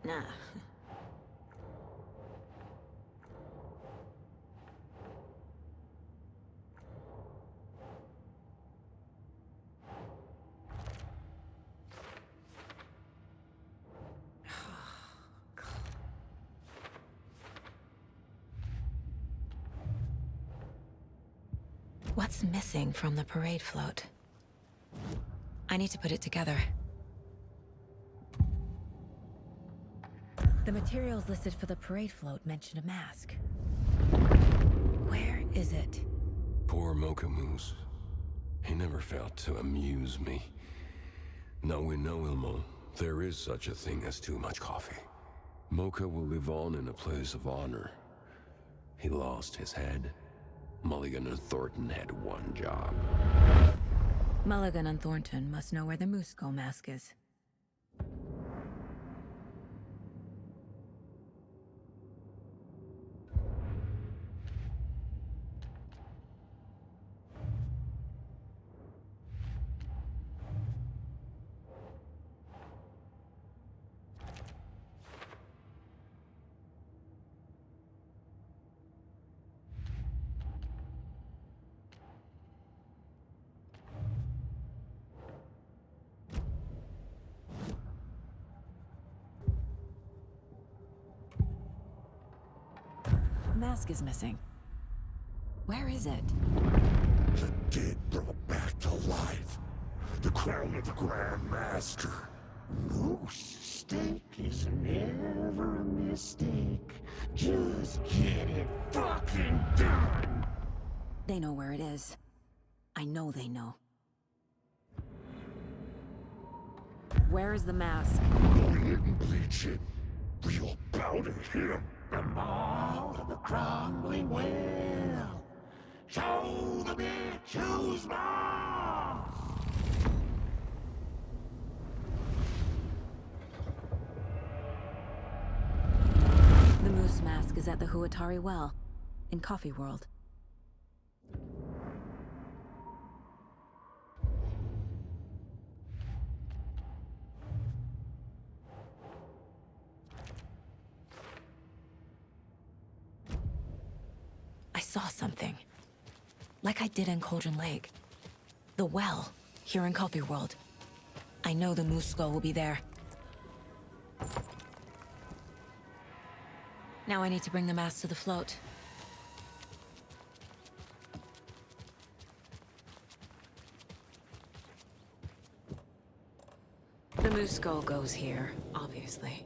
Nah. What's missing from the parade float? I need to put it together. The materials listed for the parade float mention a mask. Where is it? Poor Mocha Moose. He never failed to amuse me. Now we know, Ilmo, there is such a thing as too much coffee. Mocha will live on in a place of honor. He lost his head. Mulligan and Thornton had one job. Mulligan and Thornton must know where the Moose Skull mask is. The mask is missing. Where is it? The dead brought back to life. The crown of the Grand Master. Moose steak is never a mistake. Just get it fucking done. They know where it is. I know they know. Where is the mask? Go ahead and bleach it. Real powder him. The maw of the crumbling well. Show the bitch who's boss. The moose mask is at the Huatari Well, in Coffee World. I saw something. Like I did in Cauldron Lake. The well, here in Coffee World. I know the Moose Skull will be there. Now I need to bring the mask to the float. The Moose Skull goes here, obviously.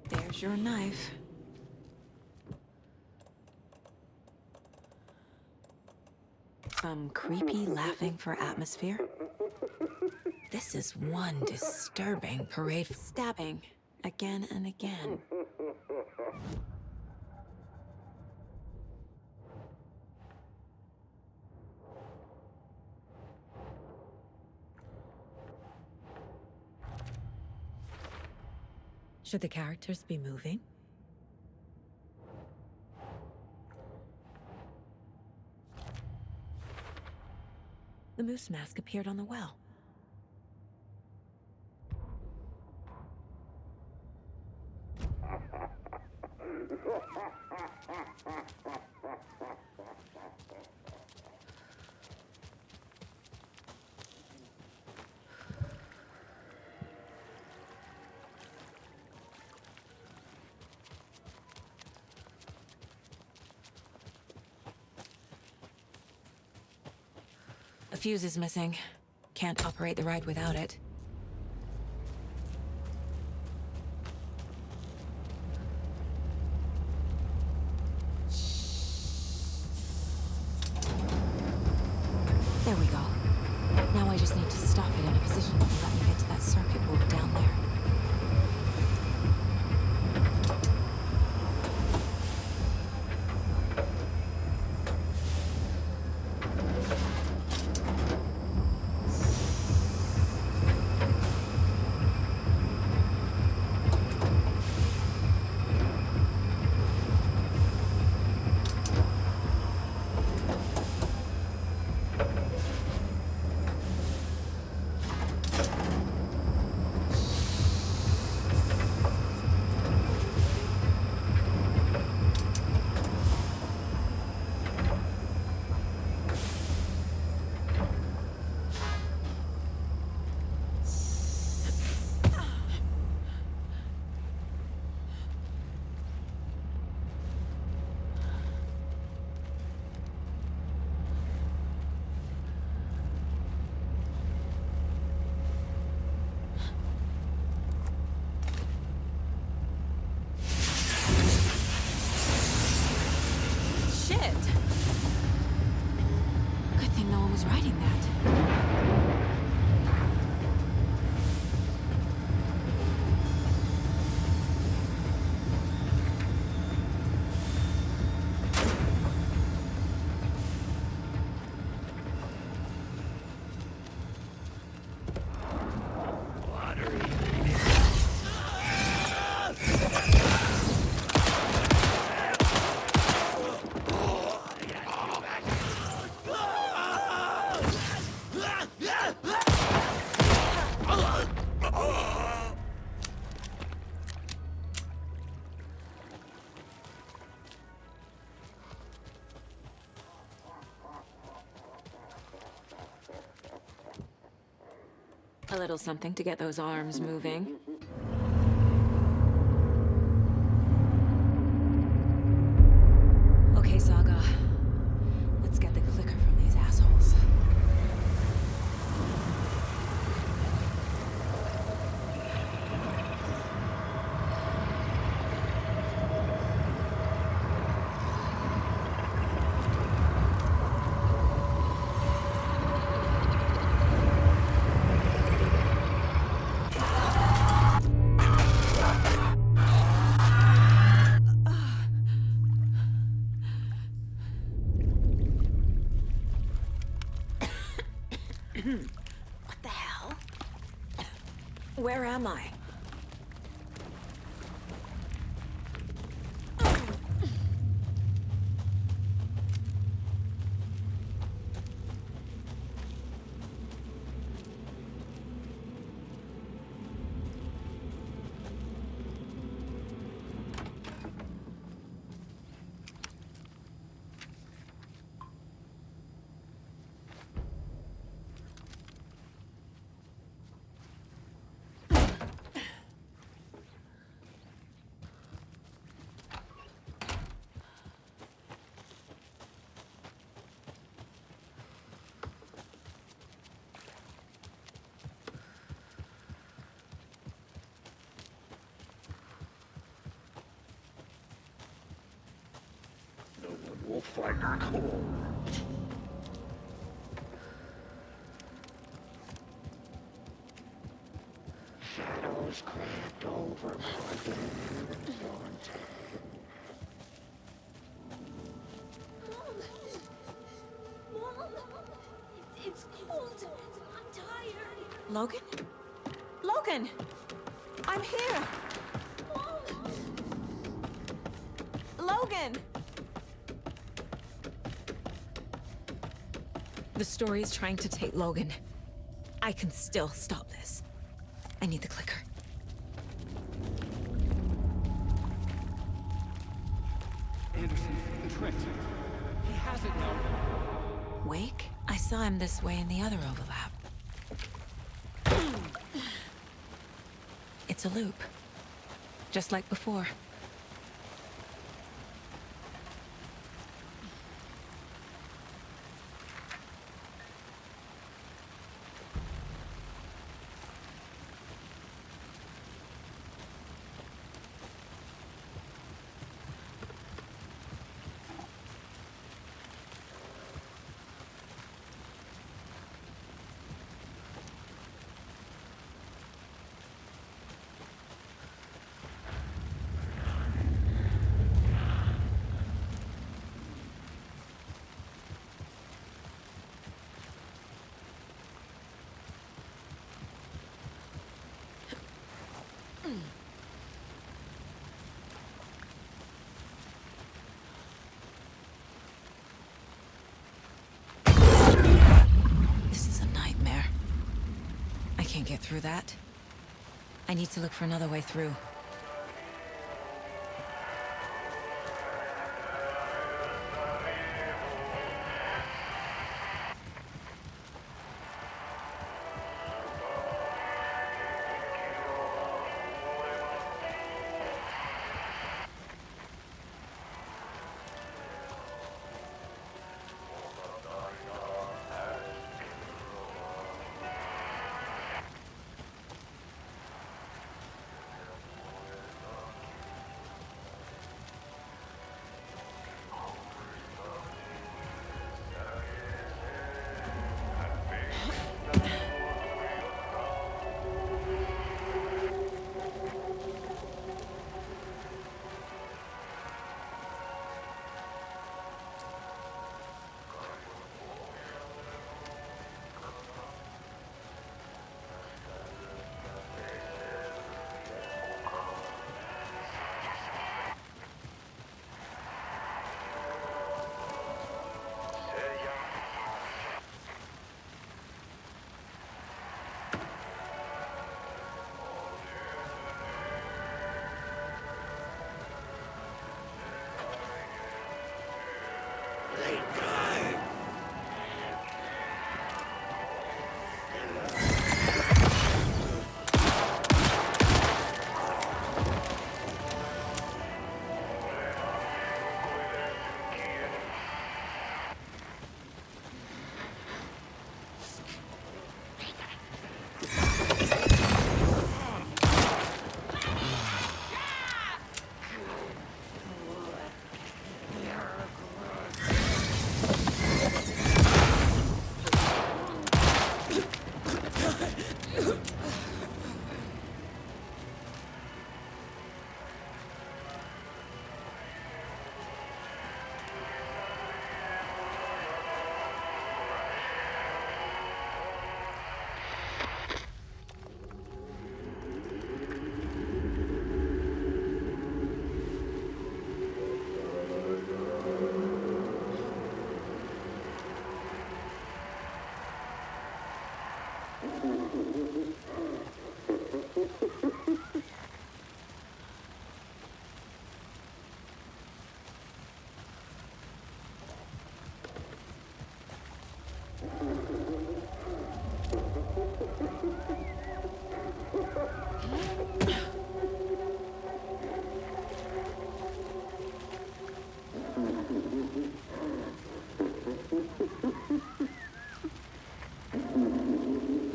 There's your knife. Some creepy laughing for atmosphere. This is one disturbing parade. Stabbing again and again. Should the characters be moving? The moose mask appeared on the well. A fuse is missing. Can't operate the ride without it. There we go. Now I just need to stop it in a position that will let me get to that circuit board down there. Good thing no one was riding that. A little something to get those arms moving. Okay, Saga. Let's get the clicker from these assholes. What the hell? Where am I? We'll find her cool. was cracked over for the Mom! It's cold. I'm tired. Logan? Logan! I'm here! Logan! The story is trying to take Logan. I can still stop this. I need the clicker. Anderson, the trick. He has it now. Wake? I saw him this way in the other overlap. It's a loop. Just like before. This is a nightmare. I can't get through that. I need to look for another way through.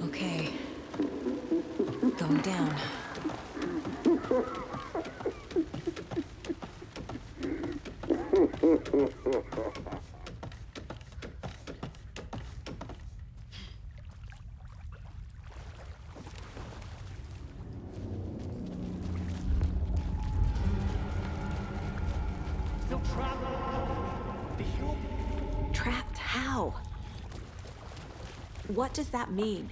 Okay. Going down. Trapped how? What does that mean?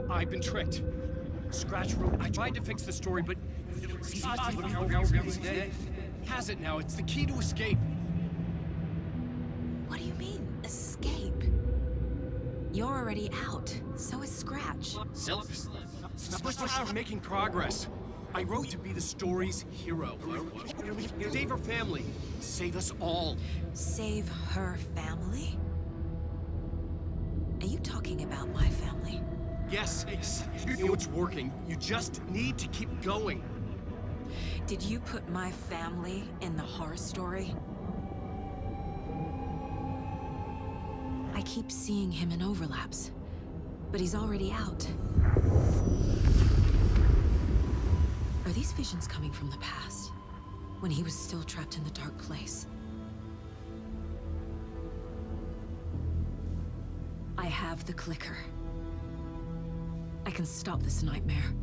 I've been tricked. Scratch wrote. I tried to fix the story, but has it now. It's the key to escape. What do you mean, escape? You're already out. So is Scratch. We're making progress. I wrote to be the story's hero. Save her family. Save us all. Save her family? Are you talking about my family? Yes, you know it's working. You just need to keep going. Did you put my family in the horror story? I keep seeing him in overlaps, but he's already out. Are these visions coming from the past, when he was still trapped in the dark place? I have the clicker. I can stop this nightmare.